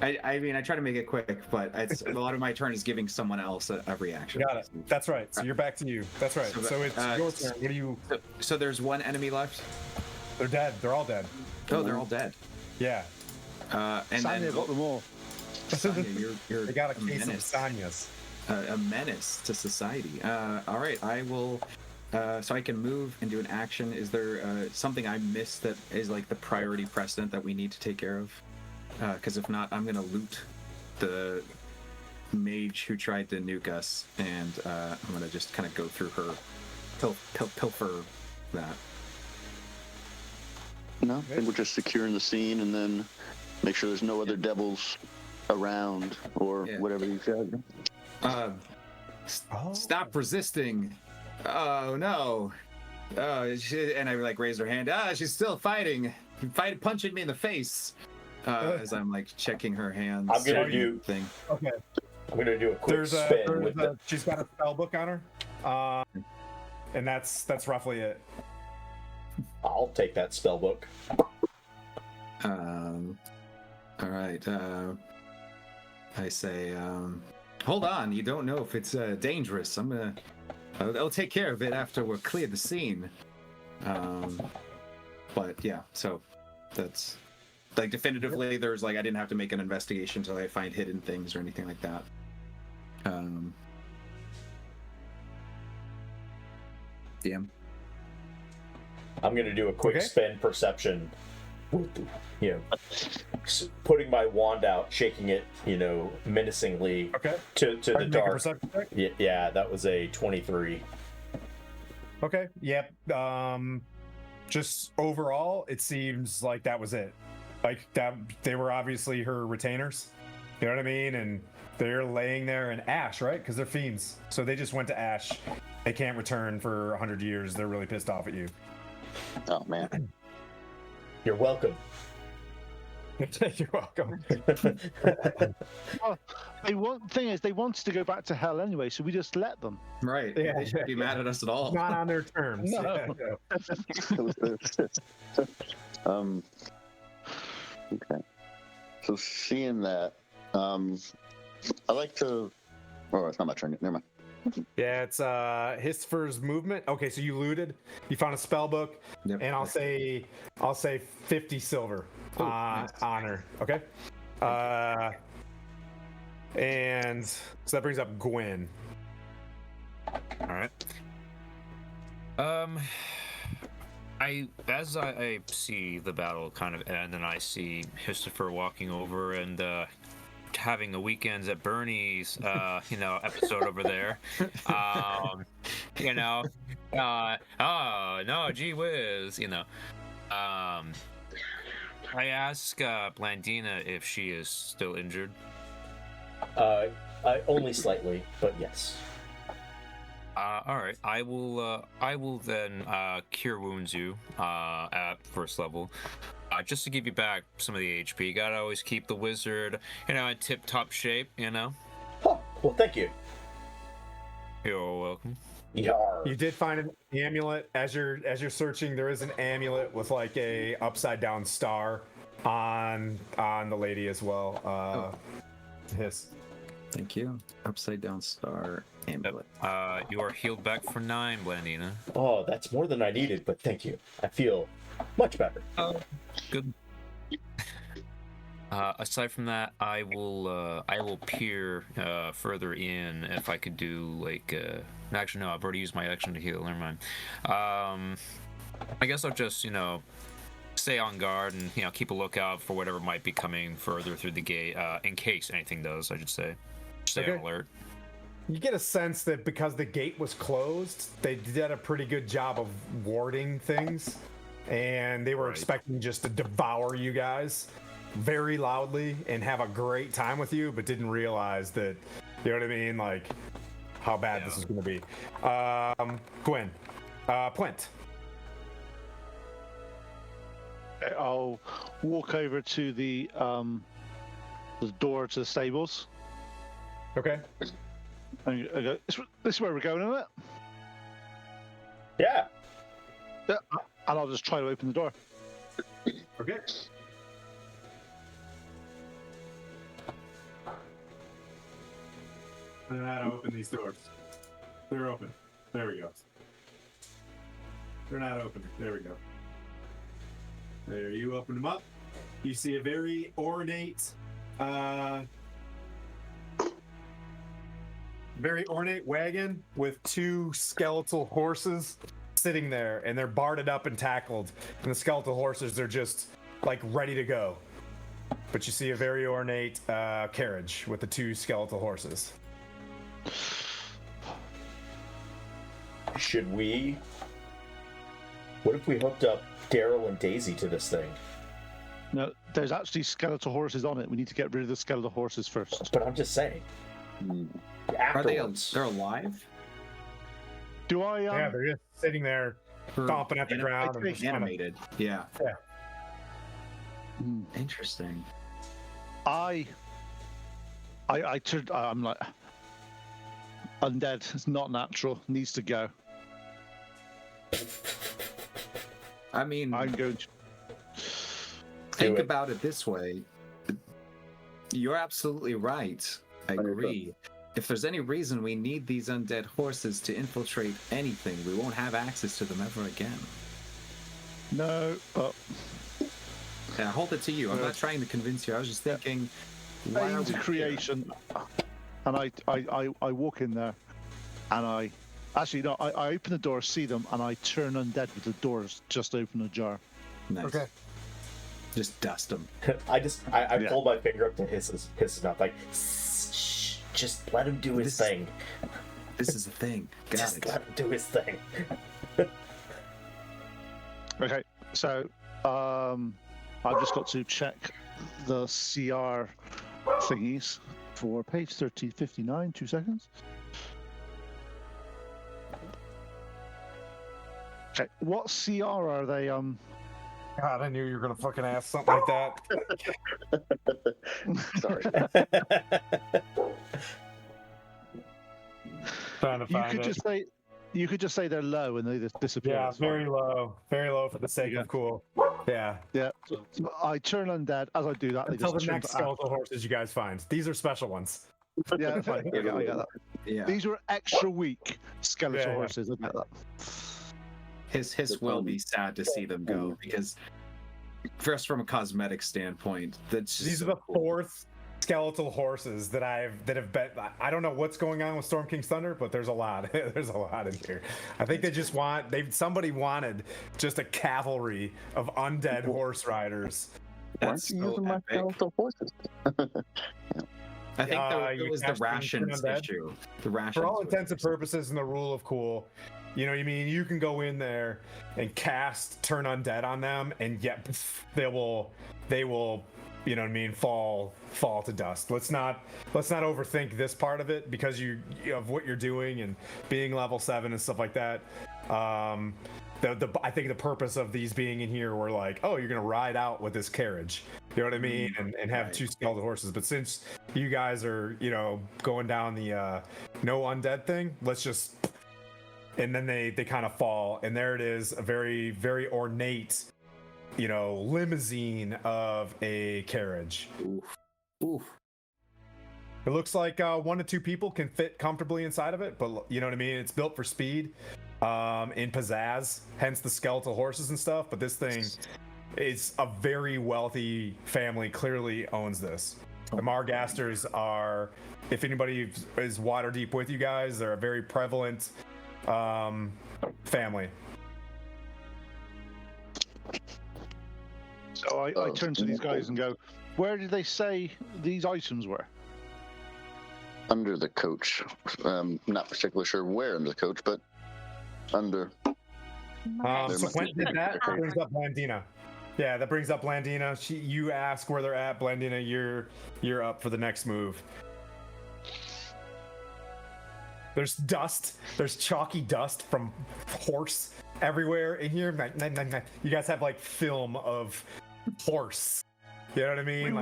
G: I mean, I try to make it quick, but it's a lot of my turn is giving someone else a reaction.
B: Got it. That's right. So you're back to you. That's right. So it's your turn. What do you?
G: So there's one enemy left.
B: They're dead. They're all dead.
G: Oh, they're all dead.
B: Yeah.
G: And
D: Sanya
G: then
D: got them all.
G: Sonya, you're
B: They got a case
G: menace.
B: of Sanyas.
G: A menace to society. All right, I will. So I can move and do an action. Is there something I missed that is like the priority precedent that we need to take care of? Because if not, I'm gonna loot the mage who tried to nuke us, and I'm gonna just kind of go through her, pilfer that.
C: No, I think we're just securing the scene and then make sure there's no other devils around or
G: Yeah.
C: whatever you said.
G: Stop resisting. Oh no. And I like raise her hand. She's still fighting, punching me in the face. As I'm like checking her hands.
E: I'm gonna do
G: thing.
B: Okay.
E: I'm gonna do a quick spin with the.
B: She's got a spell book on her, and that's roughly it.
E: I'll take that spell book.
G: All right. I say, hold on. You don't know if it's dangerous. I'll take care of it after we're cleared the scene. But yeah, so that's like definitively. There's like I didn't have to make an investigation until I find hidden things or anything like that. Yeah.
E: I'm gonna do a quick
B: Okay.
E: spin perception. Putting my wand out, shaking it, menacingly
B: Okay.
E: to the
B: Make a
E: dark.
B: perception check.
E: Yeah, that was a 23.
B: Okay. Yep. Just overall, it seems like that was it. Like that, they were obviously her retainers. You know what I mean? And they're laying there in ash, right? Because they're fiends. So they just went to ash. They can't return for 100 years. They're really pissed off at you.
C: Oh man.
E: You're welcome.
B: You're welcome.
D: Well, they wanted to go back to hell anyway, so we just let them.
G: Right.
B: Yeah.
G: They shouldn't be mad at us at all.
B: Not on their terms.
D: No.
B: Yeah.
C: Okay. So seeing that, I like to. Oh, it's not my turn yet. Never mind.
B: Yeah, it's Histfer's movement. Okay, so you looted. You found a spell book,
G: Yep.
B: and I'll say 50 silver
G: Oh, nice.
B: on her. Okay. And so that brings up Gwen.
F: All right. As I see the battle kind of end, and I see Histofer walking over and having a weekends at Bernie's, episode over there. Oh no, gee whiz, I ask Blandina if she is still injured.
E: Only slightly, but yes.
F: All right, I will then cure wounds you at first level, just to give you back some of the HP. You gotta always keep the wizard, in tip-top shape.
E: Oh, well, thank you.
F: You're welcome.
E: Yar.
B: You did find an amulet as you're searching. There is an amulet with like a upside down star on the lady as well. Hiss.
G: Thank you. Upside down star amulet.
F: You are healed back for 9, Blandina.
E: Oh, that's more than I needed, but thank you. I feel much better.
F: Good. Aside from that, I will peer further in if I could do like. Actually, no, I've already used my action to heal. Never mind. I guess I'll just stay on guard and keep a lookout for whatever might be coming further through the gate, in case anything does. I should say, stay on alert.
B: You get a sense that because the gate was closed, they did a pretty good job of warding things, and they were expecting just to devour you guys very loudly and have a great time with you, but didn't realize that, you know what I mean, like how bad this is going to be. Gwen, Plint.
D: I'll walk over to the door to the stables.
B: Okay.
D: And I go, this is where we're going, isn't it?
E: Yeah.
D: Yeah. And I'll just try to open the door.
B: Okay. I know how to open these doors. They're open. There we go. They're not open. There we go. There, you open them up. You see a very ornate, wagon with two skeletal horses sitting there, and they're barded up and tackled. And the skeletal horses are just like ready to go. But you see a very ornate carriage with the two skeletal horses.
E: Should we? What if we hooked up Daryl and Daisy to this thing?
D: No, there's actually skeletal horses on it. We need to get rid of the skeletal horses first.
E: But I'm just saying.
G: Are they?
E: Afterwards.
G: They're alive.
D: Do I?
B: Yeah, they're just sitting there, stomping at the ground. And just
G: Animated. Yeah.
B: Yeah.
G: Interesting.
D: I'm like, undead. It's not natural. Needs to go.
G: I mean,
D: I'm going to.
G: think about it this way. You're absolutely right. I agree. If there's any reason we need these undead horses to infiltrate anything, we won't have access to them ever again.
D: No, but
G: Yeah, hold it to you. I'm not trying to convince you. I was just thinking. Why are
D: into
G: we
D: creation, and I walk in there, and I open the door, see them, and I turn undead with the doors just open ajar.
G: Nice.
B: Okay.
G: Just dust them.
E: I pull my finger up to his mouth, like, shh, just let him do his thing.
G: This is the thing. Got
E: Just
G: it.
E: let him do his thing.
D: Okay, so I've just got to check the CR thingies for page 3059. 2 seconds. Okay, what CR are they?
B: God, I knew you were gonna fucking ask something like that.
C: Sorry.
B: Trying to find it.
D: You could just say they're low and they just disappear.
B: Yeah,
D: That's fine.
B: very low for the sake of cool. Yeah.
D: Yeah, so I turn undead. As I do that, they
B: Until
D: just
B: the
D: turn
B: next
D: to
B: skeletal horses you guys find. These are special ones.
D: Yeah, fine. I get that.
G: Yeah.
D: These are extra weak skeletal
B: Yeah.
D: horses. I get that.
G: His will be sad to see them go because, first from a cosmetic standpoint, that's just
B: These are
G: so
B: the
G: cool.
B: fourth skeletal horses that have been. I don't know what's going on with Storm King's Thunder, but there's a lot. There's a lot in here. I think somebody wanted just a cavalry of undead horse riders.
G: That's so
C: using my
G: epic.
C: skeletal horses.
G: I think
B: You
G: it was the
B: cast them
G: rations
B: undead?
G: issue. The rations.
B: For all
G: was
B: intents and
G: the-
B: purposes, in the rule of cool, you know what I mean? You can go in there and cast Turn Undead on them, and yet they will, you know what I mean, fall to dust. Let's not overthink this part of it because of what you're doing and being level 7 and stuff like that. I think the purpose of these being in here were like, oh, you're gonna ride out with this carriage, you know what I mean, and have
G: Right.
B: two skeletal horses. But since you guys are, going down the no undead thing, let's just. And then they kind of fall, and there it is, a very, very ornate, limousine of a carriage.
G: Oof.
B: It looks like 1 to 2 people can fit comfortably inside of it, but you know what I mean? It's built for speed, in pizzazz, hence the skeletal horses and stuff. But this thing, is a very wealthy family, clearly owns this. The Margasters are, if anybody is water deep with you guys, they're a very prevalent family.
D: So I turn to these guys and go, where did they say these items were?
C: Under the coach. Not particularly sure where under the coach, but under.
B: So Quentin did that. That brings up Blandina. Yeah, that brings up Blandina. You ask where they're at, Blandina. You're up for the next move. There's dust. There's chalky dust from horse everywhere in here. You guys have like film of horse. You know what I mean?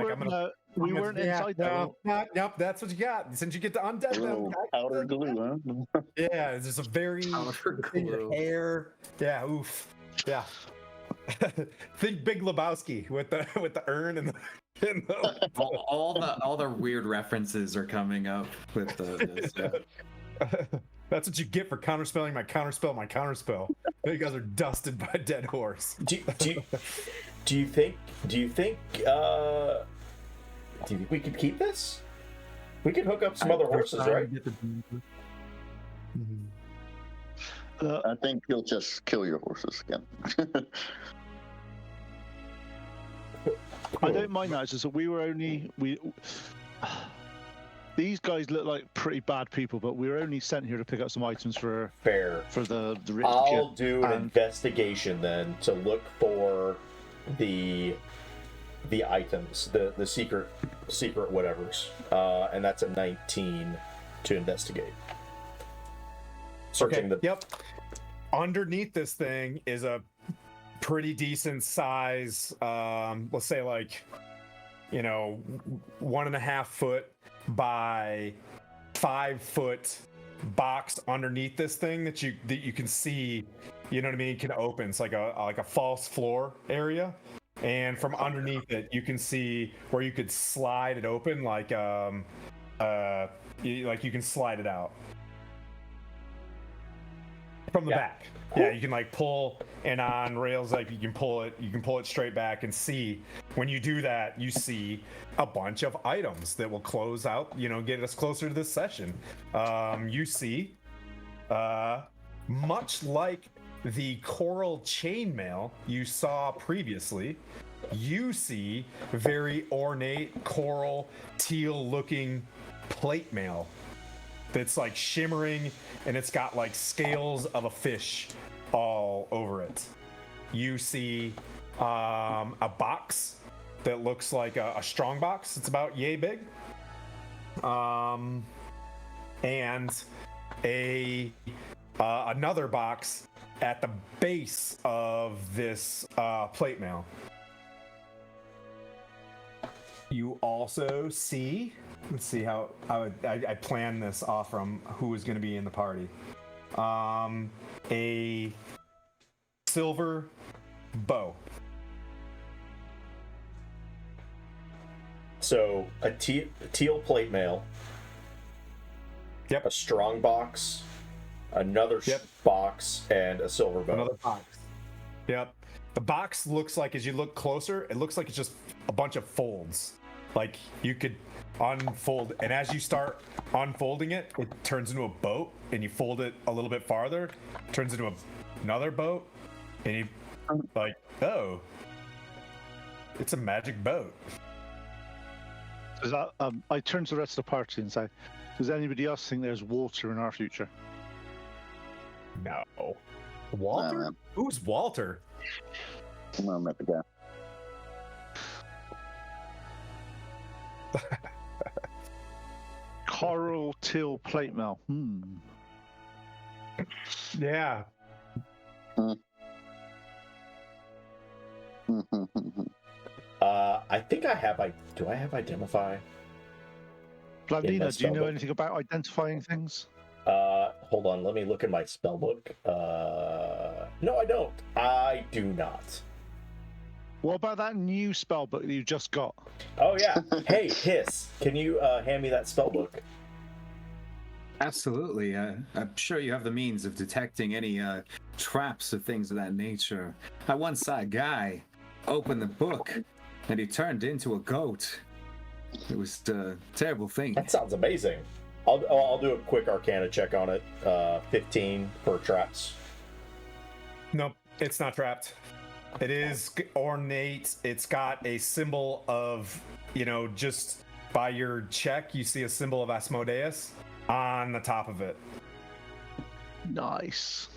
D: We weren't inside though.
B: Yep, that's what you got. Since you get to undead them,
C: Powder glue, huh?
B: yeah, it's just a very in your hair. Yeah, oof. Yeah. Think Big Lebowski with the urn and the
G: all the weird references are coming up with this.
B: That's what you get for counterspelling my counterspell. You guys are dusted by a dead horse.
E: Do you think we could keep this? We could hook up some other horses, right?
C: I think you'll just kill your horses again.
D: I don't mind that. It's just that these guys look like pretty bad people, but we were only sent here to pick up some items for the rich
E: I'll
D: kid.
E: do an investigation then to look for the items, the secret whatevers, and that's a 19 to investigate. Searching
B: Yep. Underneath this thing is a pretty decent size, let's say like, 1.5 foot by 5 foot box underneath this thing that you can see, you know what I mean, can open. It's like a false floor area, and from underneath it you can see where you could slide it open, like you can slide it out from the back. Yeah, you can like pull, and on rails, like you can pull it straight back and see. When you do that, you see a bunch of items that will close out, get us closer to this session. You see, much like the coral chainmail you saw previously, you see very ornate coral teal looking plate mail that's like shimmering, and it's got like scales of a fish all over it. You see a box that looks like a strong box. It's about yay big, and another box at the base of this plate mail. You also see, let's see how I plan this off from who is going to be in the party. A silver bow.
E: So a teal plate mail.
B: Yep.
E: A strong box, another box, and a silver bow.
B: Another box. Yep. The box looks like, as you look closer, it looks like it's just a bunch of folds. Like you could unfold, and as you start unfolding it, it turns into a boat, and you fold it a little bit farther, it turns into another boat, and you like, oh, it's a magic boat.
D: I turn to the rest of the party and say, does anybody else think there's water in our future?
B: No. Walter? Who's Walter?
C: I met the guy.
D: Coral teal plate mail.
B: Yeah.
E: I think I have. Do I have identify?
D: Blandina, do you know anything about identifying things?
E: Hold on. Let me look in my spell book. No, I don't. I do not.
D: What about that new spell book that you just got?
E: Oh yeah. Hey, Hiss, can you hand me that spell book?
G: Absolutely. I'm sure you have the means of detecting any traps or things of that nature. I once saw a guy opened the book, and he turned into a goat. It was a terrible thing.
E: That sounds amazing. I'll do a quick Arcana check on it. 15 for traps.
B: Nope, it's not trapped. It is ornate. It's got a symbol of, just by your check, you see a symbol of Asmodeus on the top of it.
D: Nice.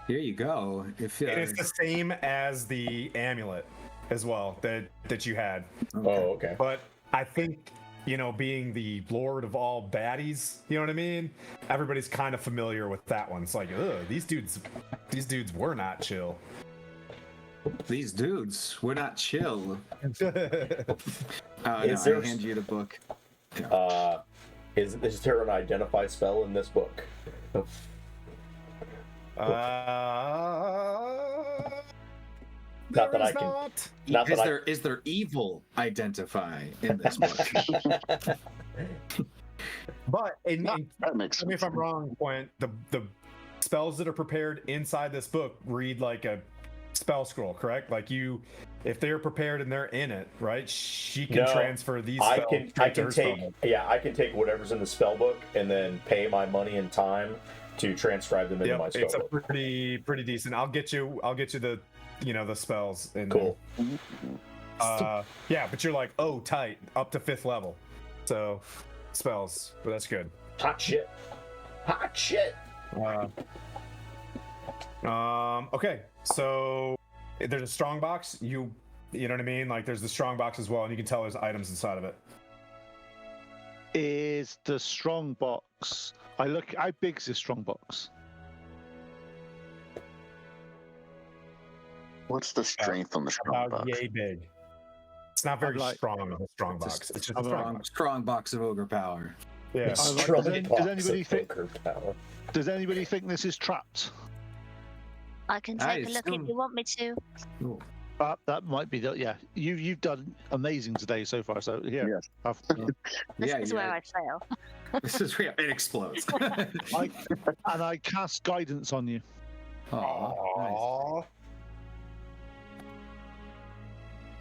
G: Here you go. If
B: And it's the same as the amulet as well that you had.
E: Oh, okay.
B: But I think, being the lord of all baddies, you know what I mean? Everybody's kind of familiar with that one. It's like, ugh, these dudes were not chill.
G: These dudes, we're not chill.
E: Is
G: No,
E: there-
G: I hand you the book.
E: Is there an identify spell in this book? Not that I can. Not
G: Is
E: that
G: is there evil identify in this book?
B: But
C: That makes
B: tell me
C: sense.
B: if I'm wrong, Point. The spells that are prepared inside this book read like a spell scroll, correct? Like if they're prepared and they're in it, right? She can
E: No,
B: transfer these
E: I
B: spells
E: can
B: straight to her
E: take
B: spell book.
E: I can take whatever's in the spell book and then pay my money and time to transcribe them into my
B: Yep,
E: spell
B: it's a
E: book.
B: pretty decent. I'll get you the the spells in
E: Cool.
B: yeah, but you're like, oh, tight, up to 5th level. So spells, but that's good.
E: Hot shit. Hot shit.
B: Okay, so there's a strong box. You know what I mean? Like there's the strong box as well, and you can tell there's items inside of it.
D: Is the strong box? How big's this strong box?
C: What's the strength on the strong
B: About
C: box?
B: yay big. It's not very
D: like-
B: strong, a strong box. It's just a
D: I'm
B: strong
D: like-
B: box.
G: Strong box of ogre power.
B: Yeah.
E: Strong
D: does
E: box
D: anybody
E: of
D: think-
E: poker power.
D: Does anybody think this is trapped?
H: I can
G: I
H: take a look
G: assume-
H: if you want me to.
G: Ooh.
D: That might be yeah. You've done amazing today so far. So yeah,
C: Yes.
H: This
G: Yeah,
H: is
G: yeah.
H: where I fail.
G: This is where it explodes.
D: I cast guidance on you.
G: Aw,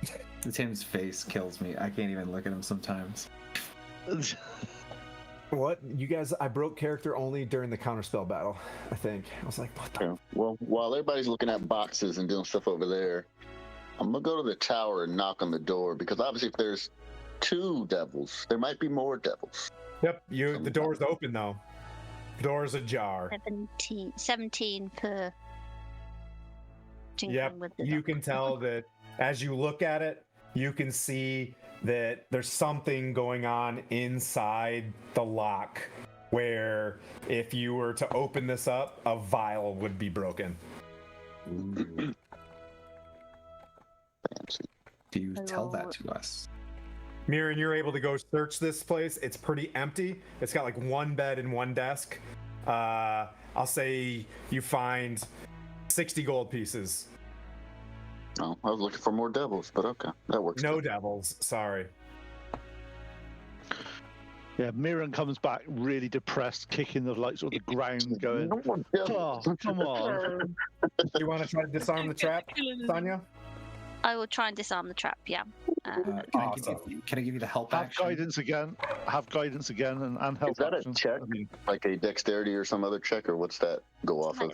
G: nice. Tim's face kills me. I can't even look at him sometimes.
B: What? You guys, I broke character only during the counterspell battle, I think. I was like, what the?
C: Yeah. Well, while everybody's looking at boxes and doing stuff over there, I'm gonna go to the tower and knock on the door because obviously, if there's 2 devils, there might be more devils.
B: Yep, the door's open though. Door's ajar.
H: 17 per. tinkering
B: Yep,
H: with the
B: you
H: dog.
B: can tell that as you look at it, you can see that there's something going on inside the lock where if you were to open this up, a vial would be broken.
G: Ooh.
C: Fancy.
G: Do you tell that to us?
B: Mirren, you're able to go search this place. It's pretty empty. It's got like 1 bed and 1 desk. I'll say you find 60 gold pieces.
C: Oh, I was looking for more devils, but okay, that works.
B: No devils, sorry.
D: Yeah, Miran comes back really depressed, kicking the like sort of the ground, going,
C: No more devils.
D: "Oh, come on!"
B: You want to try to disarm the trap, Sonia?
H: I will try and disarm the trap. Yeah.
G: Can I give you the help
D: Have
G: action?
D: guidance again. Have guidance again, and help
C: Is that a
D: action.
C: check?
D: I mean,
C: Like a dexterity or some other check, or what's that go off of?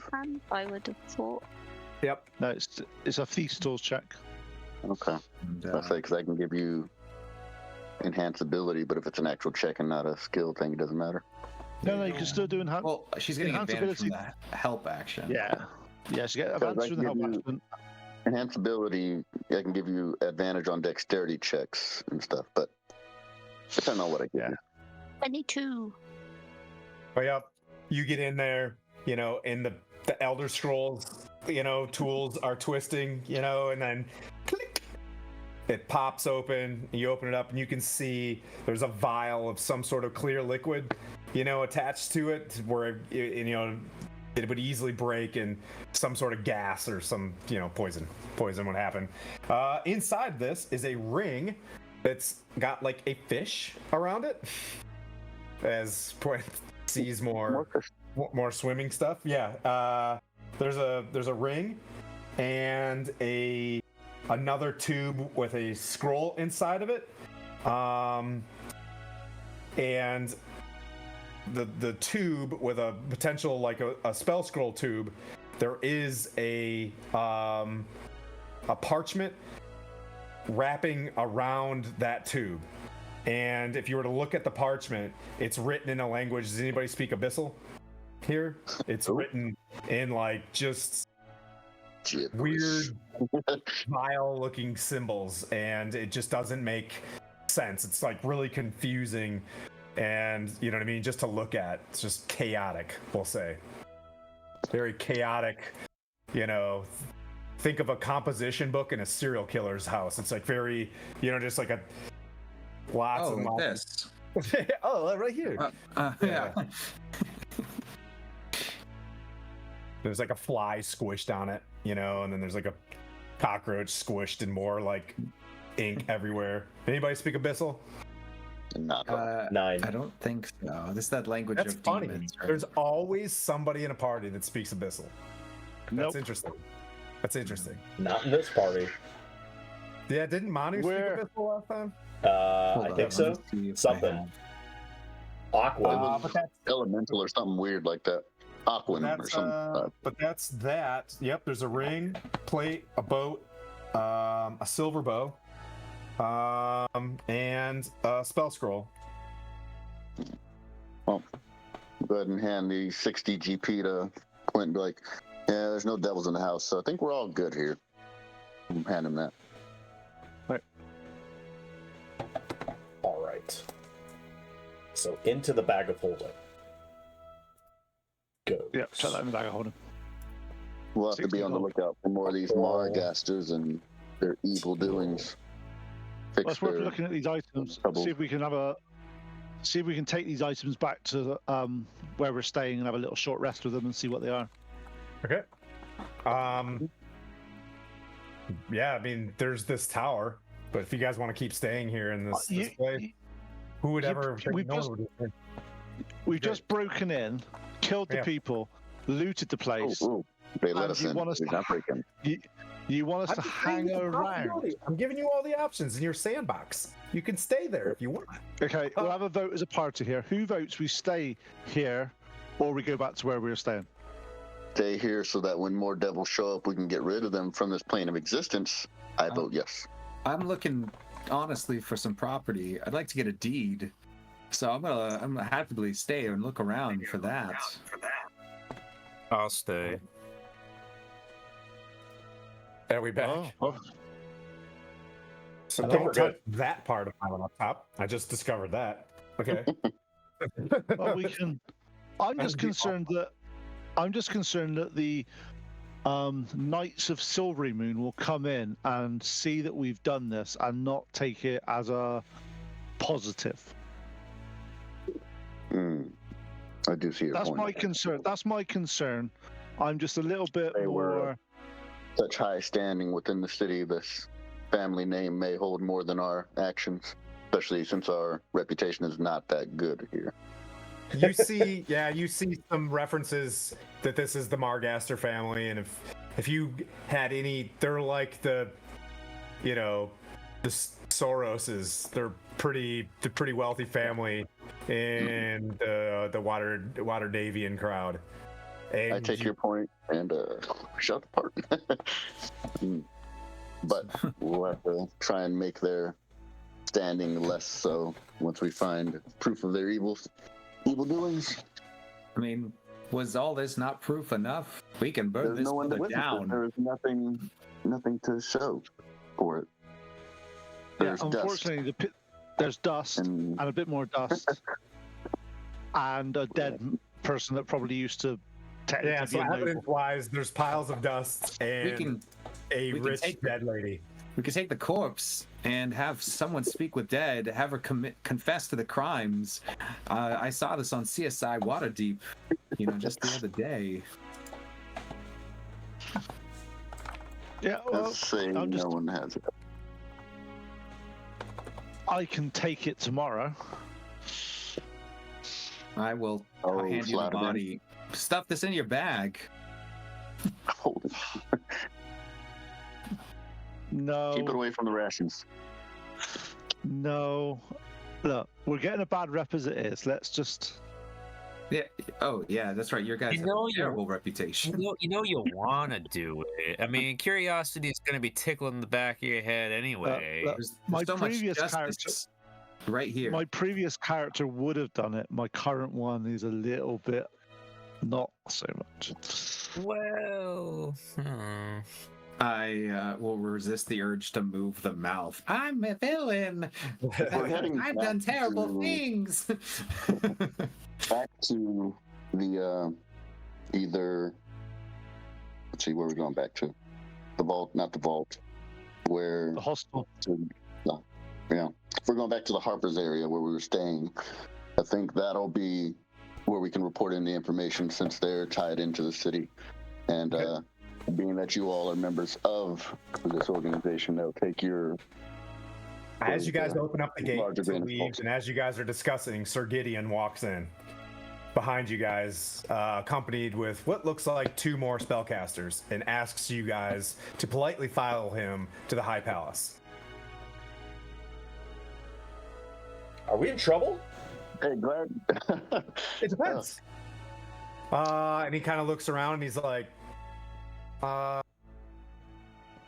H: I would have thought.
B: Yep.
D: no, it's a thief stores check.
C: Okay,
G: And,
C: I say because I can give you enhance ability, but if it's an actual check and not a skill thing, it doesn't matter.
D: No, you can still do enhance.
G: well, she's getting
D: enhance
G: advantage from
D: ability.
G: the help action.
D: Yeah, she get
C: Because
D: advantage
C: I
D: from the help
C: give you-
D: action.
C: Enhance ability, I can give you advantage on dexterity checks and stuff, but depending on what I give
D: Yeah.
C: you.
H: 22.
B: Oh, yep. You get in there, in the Elder Scrolls, tools are twisting, and then click, it pops open. You open it up, and you can see there's a vial of some sort of clear liquid, attached to it, where it would easily break, and some sort of gas or some, poison would happen. Inside this is a ring that's got like a fish around it. As Point sees more swimming stuff. Yeah. there's a ring and another tube with a scroll inside of it, and the tube with a potential like a spell scroll tube. There is a parchment wrapping around that tube, and if you were to look at the parchment, it's written in a language. Does anybody speak Abyssal here? It's written in like just weird, vile looking symbols, and it just doesn't make sense. It's like really confusing, and you know what I mean, just to look at. It's just chaotic, we'll say. Very chaotic, you know. Think of a composition book in a serial killer's house. It's like very, you know, just like a lots and lots.
G: This.
B: Oh, right here.
G: Yeah.
B: There's like a fly squished on it, you know, and then there's like a cockroach squished and more like ink everywhere. Anybody speak Abyssal?
C: Not
E: 9.
G: I don't think so. This is that language
B: That's
G: of
B: funny.
G: demons. Right?
B: There's always somebody in a party that speaks Abyssal. That's
D: Nope.
B: interesting. That's interesting.
E: Not in this party.
B: Yeah, didn't Manu speak
D: Where-
B: Abyssal last time?
G: Hold
E: I
G: on,
E: think so.
G: let me see if I
E: Something.
G: have.
E: Aqua.
B: But that's
C: elemental or something weird like that. Aquan or something.
B: but that's that. Yep, there's a ring, plate, a boat, a silver bow, and a spell scroll.
C: Well, go ahead and hand the 60 GP to Quint and be like, yeah, there's no devils in the house, so I think we're all good here. Hand him that.
E: All right. So into the bag of holding. Go.
D: Yeah, chuck that in the bag of holding.
C: We'll have to be
D: 60
C: on the
D: gold.
C: lookout for more of these Margasters and their evil doings. Fix
D: Well, it's worth
C: their
D: looking at these items.
C: troubles.
D: See if we can take these items back to where we're staying and have a little short rest with them and see what they are.
B: Okay. Yeah, I mean, there's this tower, but if you guys want to keep staying here in this place, who would ever?
D: We've just broken in, killed the
B: Yeah.
D: people, looted the place.
C: Oh, they let
D: And
C: us
D: you
C: in.
D: want us
C: We're
D: to-
C: not breaking.
D: You want us to
B: I'm just saying
D: hang
B: it's a
D: around?
B: possibility. I'm giving you all the options in your sandbox. You can stay there if you want.
D: Okay, we'll have a vote as a party here. Who votes we stay here, or we go back to where we were staying?
C: Stay here so that when more devils show up, we can get rid of them from this plane of existence. I vote yes.
G: I'm looking honestly for some property. I'd like to get a deed, so I'm gonna happily stay and look around for that.
F: I'll stay.
B: Are we back?
D: Oh,
B: So
E: I think
B: don't
E: we're
B: touch
E: good.
B: that part of my laptop. I just discovered that. Okay.
D: well, we can. I'm just concerned that the Knights of Silverymoon will come in and see that we've done this and not take it as a positive.
C: I do see your
D: That's
C: point.
D: my concern. That's my concern. I'm just a little bit
C: They were-
D: more.
C: Such high standing within the city, this family name may hold more than our actions, especially since our reputation is not that good here.
B: you see some references that this is the Margaster family, and if you had any, they're like the Soroses. They're pretty wealthy family in the Waterdavian crowd. And
C: I take your point and shut the part. But we'll have to try and make their standing less so once we find proof of their evil doings.
G: I mean, was all this not proof enough? We can burn
C: There's
G: this
C: no one to
G: bullet
C: witness it.
G: down.
C: There is nothing to show for it.
D: Yeah,
C: There's dust
D: unfortunately, there's dust and
C: and
D: a bit more dust, and a dead person that probably used to technically
B: yeah,
D: be
B: so
D: a noble.
B: evidence-wise, there's piles of dust
G: We
B: and
G: can
B: a
G: we can
B: rich
G: take-
B: dead lady.
G: we could take the corpse and have someone speak with dead, have her confess to the crimes. I saw this on CSI Waterdeep, just the other day.
D: Yeah, well,
C: let's say
D: I'm
C: no
D: just-
C: one has it.
D: I can take it tomorrow.
G: I will
C: Oh,
G: hand you the
C: slap it in.
G: body. Stuff this in your bag.
C: Hold it.
D: No.
C: Keep it away from the rations.
D: No. Look, we're getting a bad rep as it is. Let's just.
G: Yeah. Oh, yeah, that's right. Your guys
F: You
G: have
F: know
G: a terrible reputation.
F: you want to do it. I mean, curiosity is going to be tickling the back of your head anyway.
D: look,
G: There's
D: My
G: so much
D: previous
G: justice right here.
D: My previous character would have done it. My current one is a little bit not so much.
F: Well,
G: I will resist the urge to move the mouth. I'm a villain.
C: We're heading
G: I've
C: back
G: done terrible
C: to-
G: things.
C: Back to the either. Let's see where we're going back to. The vault, not the vault. Where
D: The hostel.
C: if we're going back to the Harper's area where we were staying, I think that'll be where we can report in the information since they're tied into the city. And being that you all are members of this organization, they'll take your.
B: As you guys open up the gate
C: larger
B: to
C: grain of
B: leave,
C: salt.
B: and as you guys are discussing, Sir Gideon walks in behind you guys, accompanied with what looks like 2 more spellcasters, and asks you guys to politely follow him to the High Palace.
E: Are we in trouble?
C: Hey, glad.
B: It depends. And he kind of looks around and he's like, why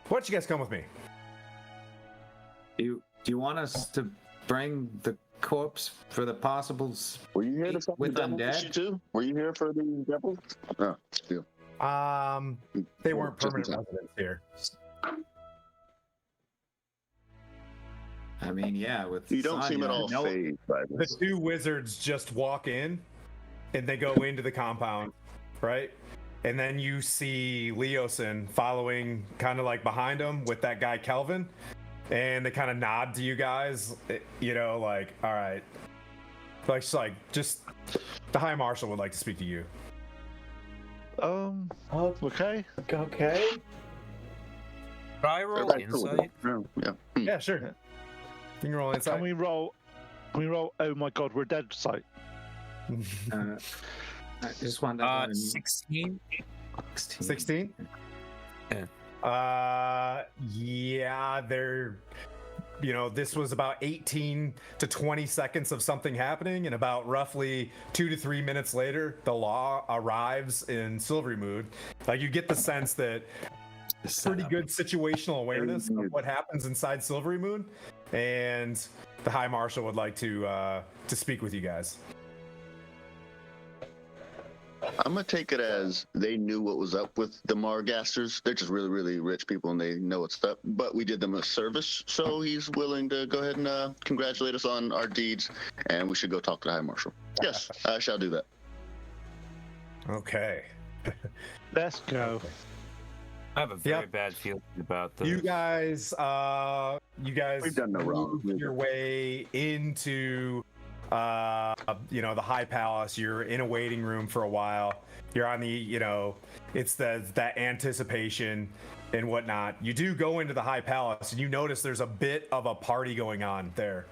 B: don't you guys come with me?
G: Do you want us to bring the corpse for the possibles
C: Were you here to fight
G: with
C: the devil
G: undead?
C: too? Were you here for the devil? No, still.
B: They weren't
C: Just in
B: permanent
C: time.
B: residents here.
G: I mean, yeah, with
C: You don't seem
G: Sonya,
C: at all
G: no-
C: phased by
B: The
C: this.
B: 2 wizards just walk in and they go into the compound, right? And then you see Leosin following kind of like behind him with that guy Kelvin. And they kind of nod to you guys, like, all right. Like, just the High Marshal would like to speak to you.
D: Okay.
E: Okay.
F: Could I roll
C: Everybody's cool with
F: insight?
C: it. Yeah.
B: Yeah, sure. You can roll inside.
D: Can we roll? Oh my God, we're dead. Sight.
G: I just wanted to
F: 16.
B: 16?
F: Yeah.
B: Yeah, this was about 18 to 20 seconds of something happening, and about roughly 2 to 3 minutes later, the law arrives in Silverymoon. Like, you get the sense that pretty good situational awareness of what happens inside Silverymoon, and the High Marshal would like to speak with you guys.
C: I'm gonna take it as they knew what was up with the Margasters. They're just really, really rich people, and they know what's up. But we did them a service, so he's willing to go ahead and congratulate us on our deeds, and we should go talk to the High Marshal. Yes, I shall do that.
B: Okay.
D: Let's go.
F: I have a very bad feeling about this.
B: You guys
C: We've done no wrong.
B: moved your way into the High Palace. You're in a waiting room for a while. You're on the it's that anticipation and whatnot. You do go into the High Palace and you notice there's a bit of a party going on there,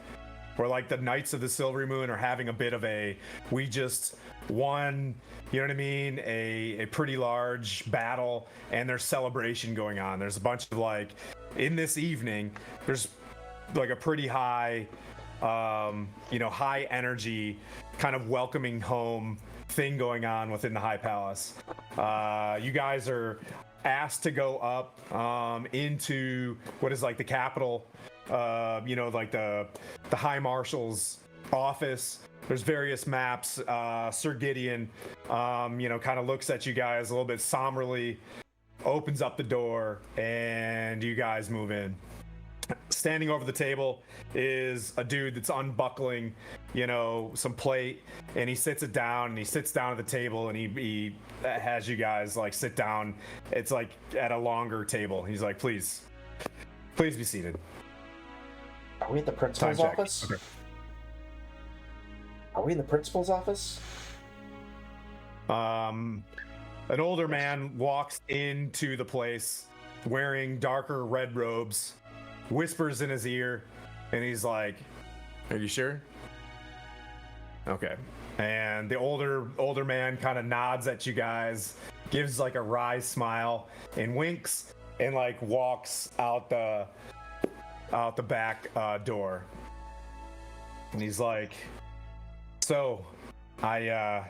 B: where like the Knights of the Silverymoon are having a bit of we just won, you know what I mean, a pretty large battle, and there's celebration going on. There's a bunch of in this evening, there's like a pretty high high energy kind of welcoming home thing going on within the High Palace. You guys are asked to go up into what is like the capital, the High Marshal's office. There's various maps. Sir Gideon, kind of looks at you guys a little bit somberly, opens up the door, and you guys move in. Standing over the table is a dude that's unbuckling, some plate, and he sits it down, and he sits down at the table, and he has you guys sit down. It's like at a longer table. He's like, please be seated.
E: Are we at the principal's
B: Time check.
E: office?
B: Okay.
E: Are we in the principal's office?
B: An older man walks into the place wearing darker red robes, whispers in his ear, and he's like, "Are you sure?" Okay. And the older man kind of nods at you guys, gives like a wry smile and winks and like walks out the back door. And he's like, so I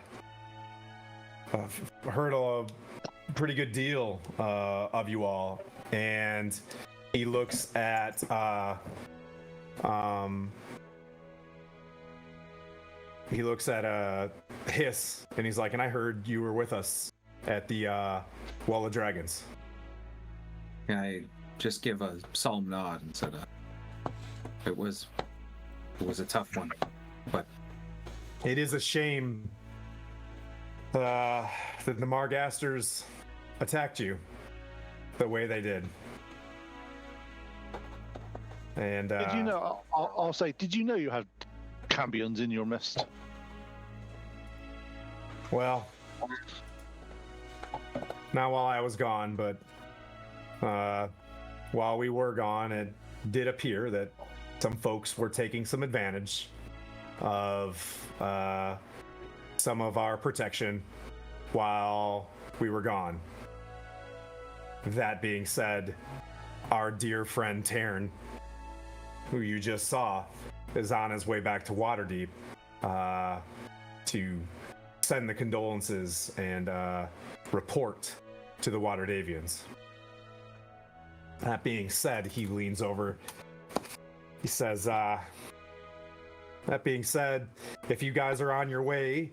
B: heard a pretty good deal of you all, and he looks at Hiss, and he's like, and I heard you were with us at the Wall of Dragons.
G: I just give a solemn nod and said, it was a tough one, but
B: it is a shame that the Margasters attacked you the way they did. And
D: Did you know? I'll say, did you know you had Cambions in your midst?
B: Well, not while I was gone, but while we were gone, it did appear that some folks were taking some advantage of some of our protection while we were gone. That being said, our dear friend Taryn, who you just saw, is on his way back to Waterdeep to send the condolences and report to the Waterdavians. That being said, he leans over. He says, that being said, if you guys are on your way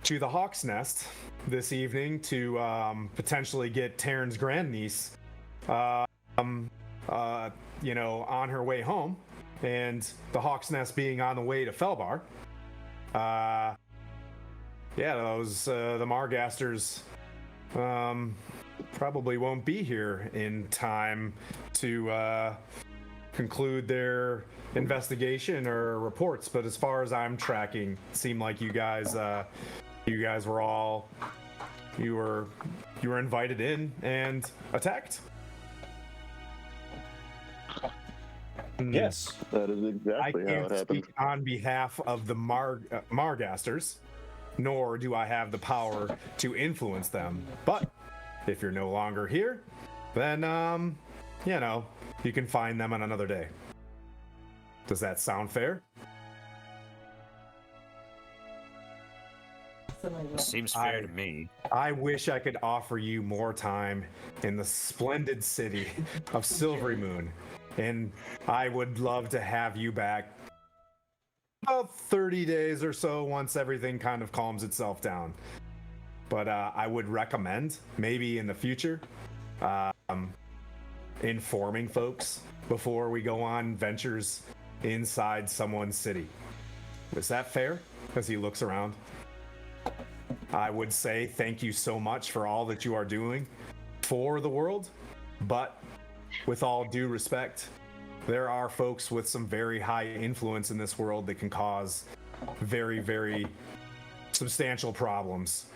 B: to the Hawk's Nest this evening to potentially get Taryn's grandniece, on her way home, and the Hawk's Nest being on the way to Felbar, the Margasters probably won't be here in time to conclude their investigation or reports. But as far as I'm tracking, it seemed like you guys were invited in and attacked.
E: Yes.
C: That is exactly how it
B: I can't
C: happened.
B: speak on behalf of the Margasters, nor do I have the power to influence them. But if you're no longer here, then you can find them on another day. Does that sound fair?
F: Seems fair to me.
B: I wish I could offer you more time in the splendid city of Silverymoon, and I would love to have you back about 30 days or so once everything kind of calms itself down. But I would recommend maybe in the future informing folks before we go on ventures inside someone's city. Is that fair? As he looks around. I would say thank you so much for all that you are doing for the world, but with all due respect, there are folks with some very high influence in this world that can cause very, very substantial problems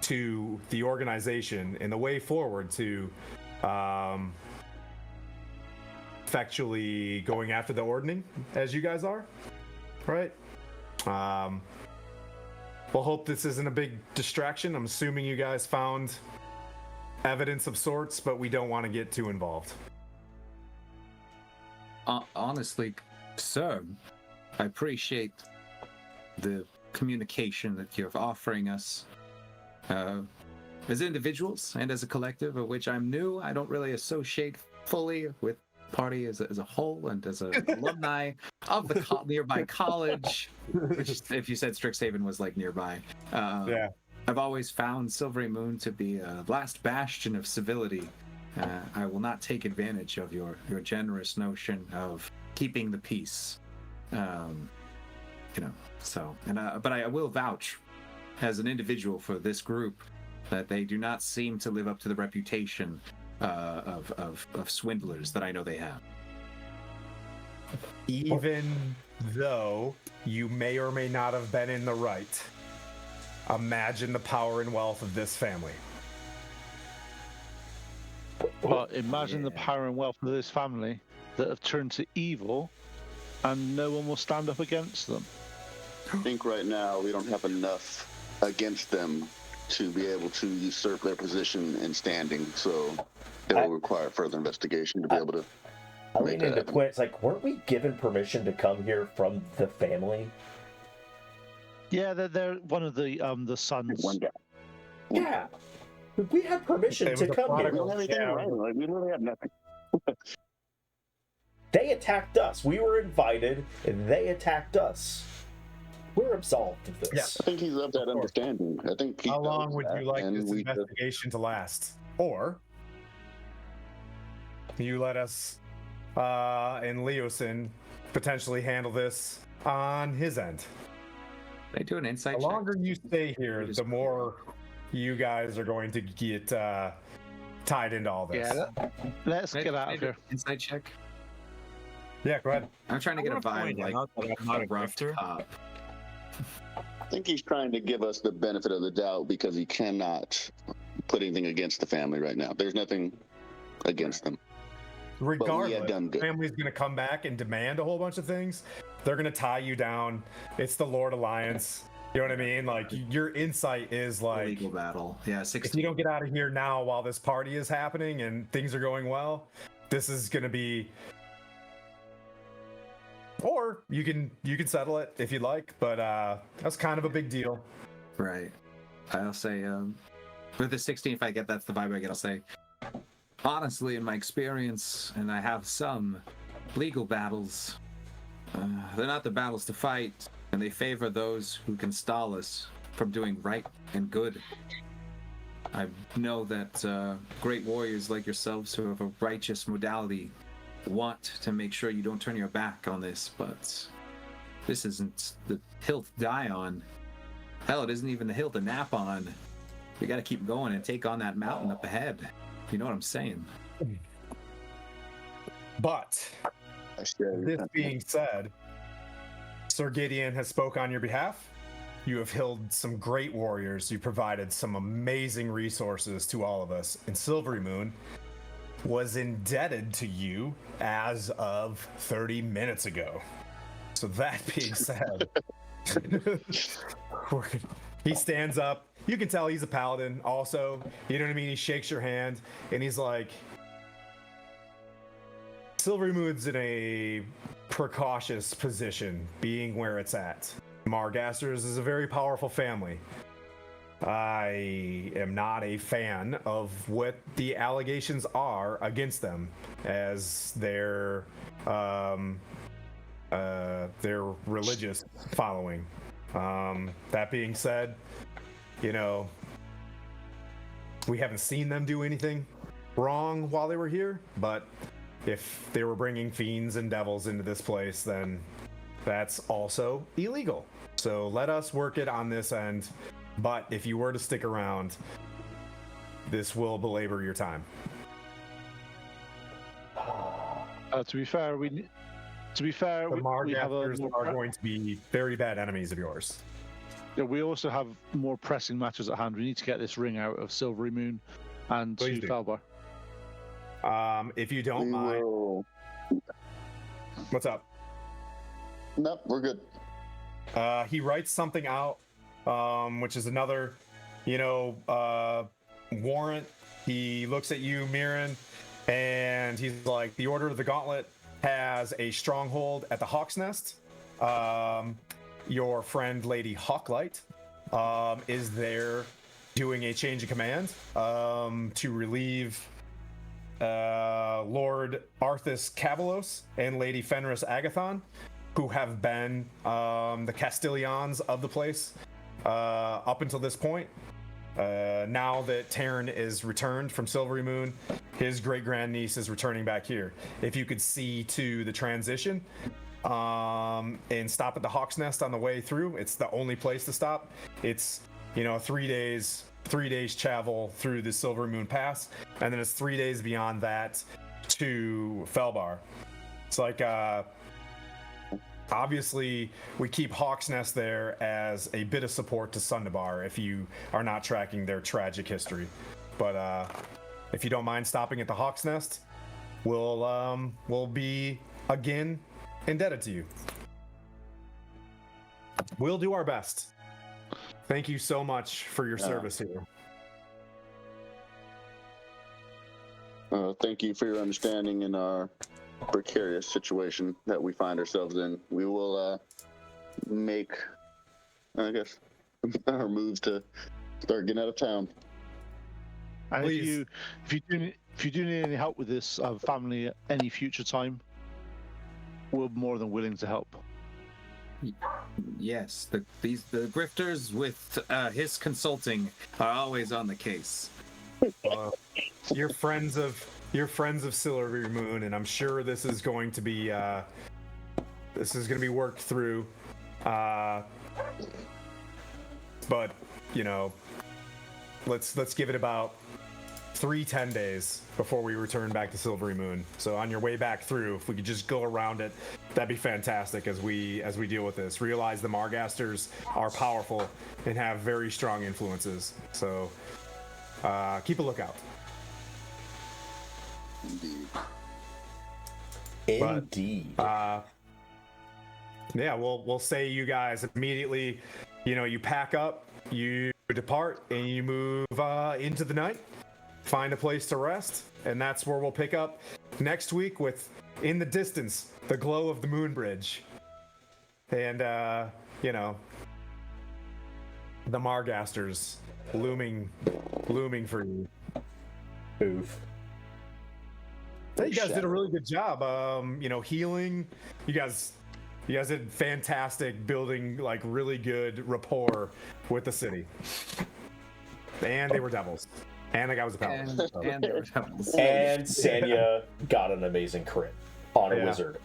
B: to the organization and the way forward to effectually going after the Ordning, as you guys are, right? We'll hope this isn't a big distraction. I'm assuming you guys found evidence of sorts, but we don't want to get too involved.
G: Honestly, sir, I appreciate the communication that you're offering us. As individuals and as a collective of which I'm new, I don't really associate fully with party as a whole, and as an alumni of the nearby college, which if you said Strixhaven was like nearby, I've always found Silverymoon to be a last bastion of civility. I will not take advantage of your generous notion of keeping the peace, but I will vouch as an individual for this group that they do not seem to live up to the reputation of swindlers that I know they have.
B: Even though you may or may not have been in the right, imagine the power and wealth of this family.
D: But imagine the power and wealth of this family that have turned to evil, and no one will stand up against them.
C: I think right now we don't have enough against them to be able to usurp their position and standing. So it will require further investigation to be able to.
E: I
C: make
E: lean
C: that
E: into
C: happen.
E: Quinn. It's like, weren't we given permission to come here from the family?
D: Yeah, they're one of the sons.
C: One guy.
E: Yeah, we had permission
B: It
E: to
B: was a
E: come
C: We
E: here.
C: don't have anything
B: Yeah.
C: in writing. Like, we really have nothing.
E: They attacked us. We were invited, and they attacked us. We're absolved of this.
C: I think he's of that
B: course.
C: understanding. I think he
B: How long
C: knows
B: would
C: that,
B: you like
C: and
B: this
C: we just-
B: investigation to last? Or you let us and Leosin potentially handle this on his end.
G: Can I do an insight
B: The
G: check?
B: longer you stay here,
G: Just-
B: the more you guys are going to get tied into all this.
D: Yeah, let's
G: Can I-
D: get out
G: can I
D: of
G: do
D: here.
G: an Insight check.
B: Yeah, go ahead.
G: I'm trying to get a
F: I wanna
G: vibe
F: point
G: like
F: out that I'm not a
G: rough
F: grifter.
G: cop.
C: I think he's trying to give us the benefit of the doubt because he cannot put anything against the family right now. There's nothing against them.
B: Regardless,
C: done
B: the
C: good.
B: family's going to come back and demand a whole bunch of things. They're going to tie you down. It's the Lord Alliance. You know what I mean? Like, your insight is like,
G: Legal battle. Yeah,
B: if
G: 16.
B: you don't get out of here now while this party is happening and things are going well, this is going to be. Or you can settle it if you'd like, but that's kind of a big deal.
G: Right. I'll say, with the 16, if I get that's the vibe I get, I'll say, honestly, in my experience, and I have some legal battles, they're not the battles to fight, and they favor those who can stall us from doing right and good. I know that great warriors like yourselves who have a righteous modality want to make sure you don't turn your back on this, but this isn't the hill to die on. Hell, it isn't even the hill to nap on. We gotta keep going and take on that mountain up ahead. You know what I'm saying?
B: But
C: I share your
B: this
C: sentiment.
B: being said, Sir Gideon has spoke on your behalf. You have healed some great warriors. You provided some amazing resources to all of us. And Silverymoon was indebted to you as of 30 minutes ago. So that being said, he stands up. You can tell he's a paladin also. You know what I mean? He shakes your hand and he's like, Silverymoon's in a precautious position, being where it's at. Margasters is a very powerful family. I am not a fan of what the allegations are against them, as their religious following. That being said, you know, we haven't seen them do anything wrong while they were here, but if they were bringing fiends and devils into this place, then that's also illegal. So let us work it on this end. But if you were to stick around, this will belabor your time.
D: To be fair,
B: The
D: we have
B: Margasters are going to be very bad enemies of yours.
D: we also have more pressing matters at hand. We need to get this ring out of Silverymoon and
B: Please
D: to
B: do.
D: Felbar.
B: If you don't
C: We
B: mind,
C: will...
B: what's up?
C: Nope, we're good.
B: He writes something out, which is another, warrant. He looks at you, Mirren, and he's like, the Order of the Gauntlet has a stronghold at the Hawk's Nest. Your friend, Lady Hawklight, is there doing a change of command to relieve Lord Arthas Cavalos and Lady Fenris Agathon, who have been the Castilians of the place up until this point. Now that Terran is returned from Silverymoon, his great-grandniece is returning back here. If you could see to the transition and stop at the Hawk's Nest on the way through, it's the only place to stop. It's 3 days travel through the Silverymoon Pass, and then it's 3 days beyond that to Felbar. It's like obviously we keep Hawk's Nest there as a bit of support to Sundabar if you are not tracking their tragic history. But if you don't mind stopping at the Hawk's Nest, we'll be again indebted to you. We'll do our best. Thank you so much for your service here.
C: Thank you for your understanding in our precarious situation that we find ourselves in. We will make, I guess, our moves to start getting out of town.
D: And
B: Please.
D: if you do need any help with this family at any future time, we're more than willing to help.
G: Yes, the grifters with his consulting are always on the case.
B: You're friends of Silverymoon, and I'm sure this is going to be worked through. But you know, let's give it about 10 days before we return back to Silverymoon. So on your way back through, if we could just go around it, that'd be fantastic as we deal with this. Realize the Margasters are powerful and have very strong influences. So keep a lookout.
E: Indeed.
B: Yeah, we'll say you guys immediately, you pack up, you depart, and you move into the night. Find a place to rest, and that's where we'll pick up next week with, in the distance, the glow of the moon bridge. And, the Margasters looming for you.
E: Oof.
B: You guys did a really good job, healing. You guys did fantastic building, like, really good rapport with the city. And they were devils. And the guy was a paladin.
G: And they were devils.
E: And Sanya got an amazing crit on a wizard.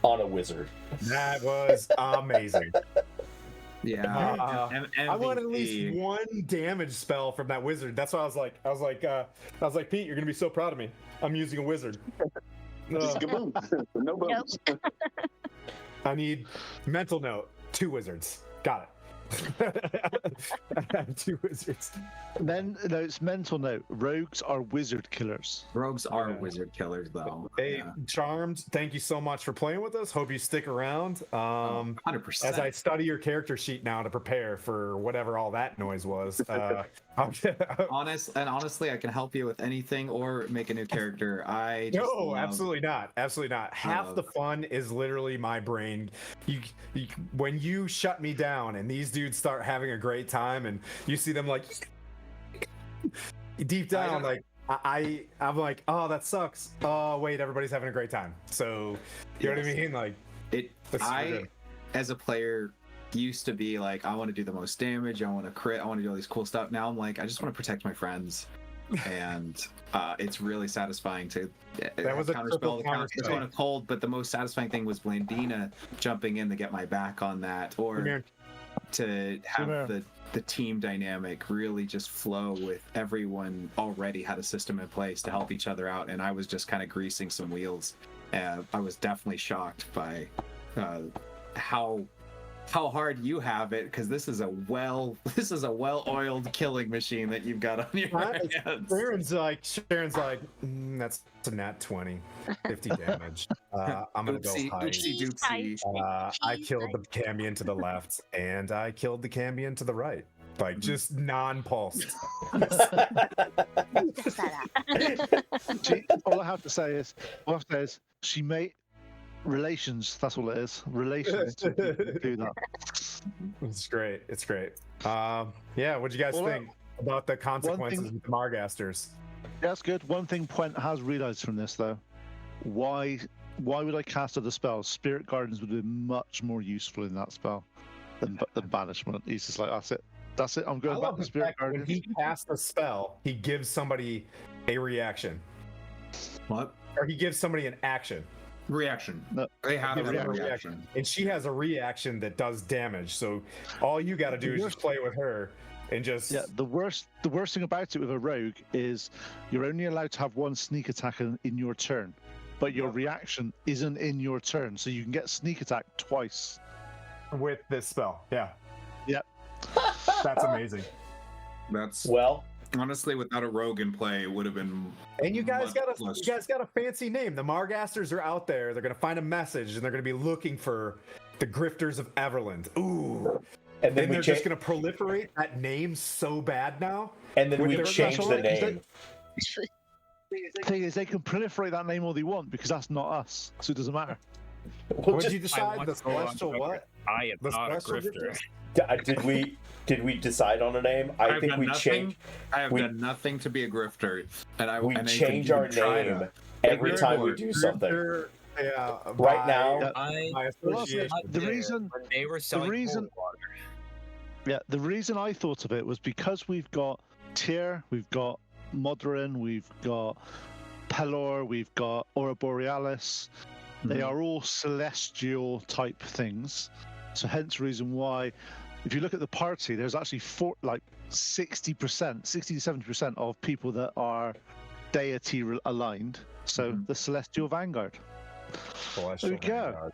E: On a wizard.
B: That was amazing.
G: Yeah.
B: I want at least one damage spell from that wizard. That's why I was like, Pete, you're gonna be so proud of me. I'm using a wizard.
C: Just kaboom. No bones.
B: I need mental note. 2 wizards. Got it. 2 wizards.
D: Then it's mental note. Rogues are wizard killers.
G: Rogues are wizard killers, though.
B: Hey, Charmed, thank you so much for playing with us. Hope you stick around.
G: 100%.
B: As I study your character sheet now to prepare for whatever all that noise was.
G: Honestly, I can help you with anything or make a new character.
B: Absolutely not. Absolutely not. Half the fun is literally my brain. When you shut me down and these dudes start having a great time, and you see them like deep down, like I'm like, oh, that sucks. Oh wait, everybody's having a great time. So you know what I mean? Like
G: as a player, used to be like, I want to do the most damage, I want to crit, I want to do all these cool stuff. Now I'm like, I just want to protect my friends. And it's really satisfying to counterspell the Cone of Cold, but the most satisfying thing was Blandina jumping in to get my back on that, or to have the team dynamic really just flow with everyone already had a system in place to help each other out, and I was just kind of greasing some wheels. I was definitely shocked by how hard you have it, because this is a well-oiled killing machine that you've got on your hands.
B: Sharon's like, that's a nat 20, 50 damage. I'm gonna go high. I killed the Cambion to the left, and I killed the Cambion to the right. Like, just non-pulsed.
D: All I have to say is, she made relations. That's all it is. Relations to do that.
B: It's great. What'd you guys think about the consequences of the Margasters?
D: Yeah, that's good. One thing Puent has realized from this, though, why would I cast other spells? Spirit Gardens would be much more useful in that spell than banishment. He's just like, that's it. I'm going back to Spirit Gardens.
B: When he casts a spell, he gives somebody a reaction.
G: What?
B: Or he gives somebody an action.
G: Reaction.
D: No.
G: They have a
B: reaction.
G: reaction.
B: And she has a reaction that does damage. So all you got to do is just play with her and just...
D: Yeah, the worst thing about it with a rogue is you're only allowed to have one sneak attack in your turn, but your reaction isn't in your turn. So you can get sneak attack twice.
B: With this spell, yeah.
D: Yep.
B: That's amazing.
G: Honestly, without a rogue in play, it would have been.
B: And you guys got a fancy name. The Margasters are out there. They're gonna find a message, and they're gonna be looking for the Grifters of Everland. Ooh,
E: And then
B: And
E: we
B: they're just going to proliferate that name so bad now.
E: and then
B: with
E: we
B: their-
E: change the
D: That's
E: name.
D: The thing is, they can proliferate that name all they want because that's not us, so it doesn't matter.
E: We'll
B: What
E: just,
B: did you decide?
F: want
B: The
F: to go on
B: celestial
F: record.
B: what?
F: I am
B: The
F: not a
B: celestial
F: grifter.
E: did we decide on a name? I
G: I've
E: think
G: done
E: we
G: nothing.
E: change
G: I have
E: we-
G: done nothing to be a grifter, and I
E: we
G: and I
E: change
G: even
E: our
G: try
E: name
G: to.
E: every
G: Grifter.
E: time we do something.
B: Grifter, yeah.
E: Right
B: by-
E: now,
F: I
B: by
D: Well, that's
B: association.
D: the reason.
F: when they were selling
D: reason-
F: holy water.
D: Yeah, the reason I thought of it was because we've got Tyr, we've got Modron, we've got Pelor, we've got Aura Borealis. They are all celestial type things. So hence the reason why, if you look at the party, there's actually 60%, 60 to 70% of people that are deity aligned. So the Celestial Vanguard.
B: Celestial
D: There we go.
B: Vanguard.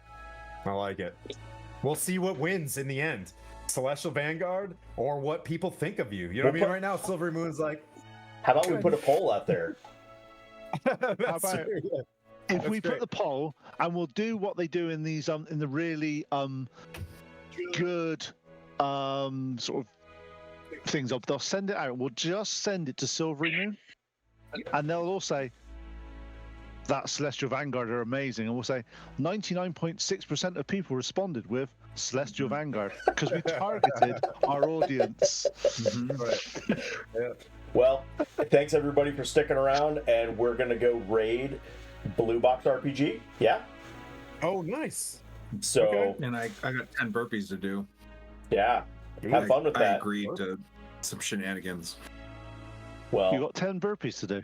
B: I like it. We'll see what wins in the end. Celestial Vanguard or what people think of you. You know what I mean? Right now, Silverymoon's like,
E: how about we put a poll out there?
B: that's
D: about-
B: true, yeah.
D: If
B: That's
D: we
B: great.
D: put the poll, and we'll do what they do in these in the really good sort of things up, they'll send it out. We'll just send it to Silverymoon, and they'll all say that Celestial Vanguard are amazing, and we'll say 99.6% of people responded with Celestial Vanguard because we targeted our audience.
B: Right. Yeah.
E: Well, thanks everybody for sticking around, and we're gonna go raid Blue Box RPG. Yeah.
B: Oh, nice.
E: So
B: Okay.
G: And I got 10 burpees to do.
E: yeah, have fun with
G: I
E: that.
G: agreed to some shenanigans.
E: Well,
D: You got 10 burpees to do.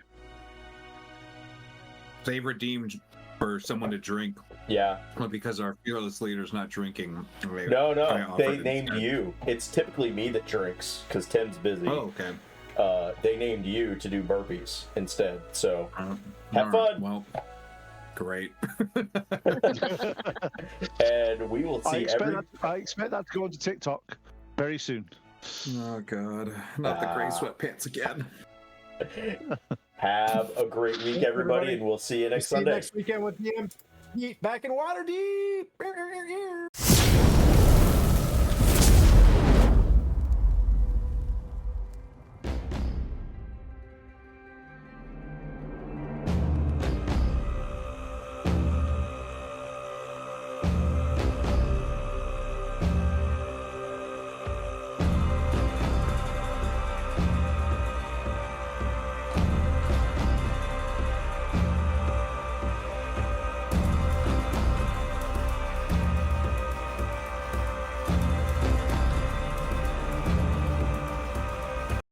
G: They redeemed for someone to drink,
E: yeah.
G: but because our fearless leader's not drinking. I
E: No,
G: offered
E: they
G: it
E: named
G: instead.
E: you. It's typically me that drinks because Tim's busy.
G: Oh, okay.
E: They named you to do burpees instead. So Have
G: All right,
E: fun.
G: Well, great.
E: and we will
D: I
E: see
D: expect,
E: every.
D: I expect that to go onto TikTok very soon.
G: Oh God, not the gray sweatpants again.
E: Have a great week,
B: Thanks,
E: everybody,
B: everybody.
E: and we'll see you next
B: See you
E: Sunday.
B: next weekend with DM back in Waterdeep.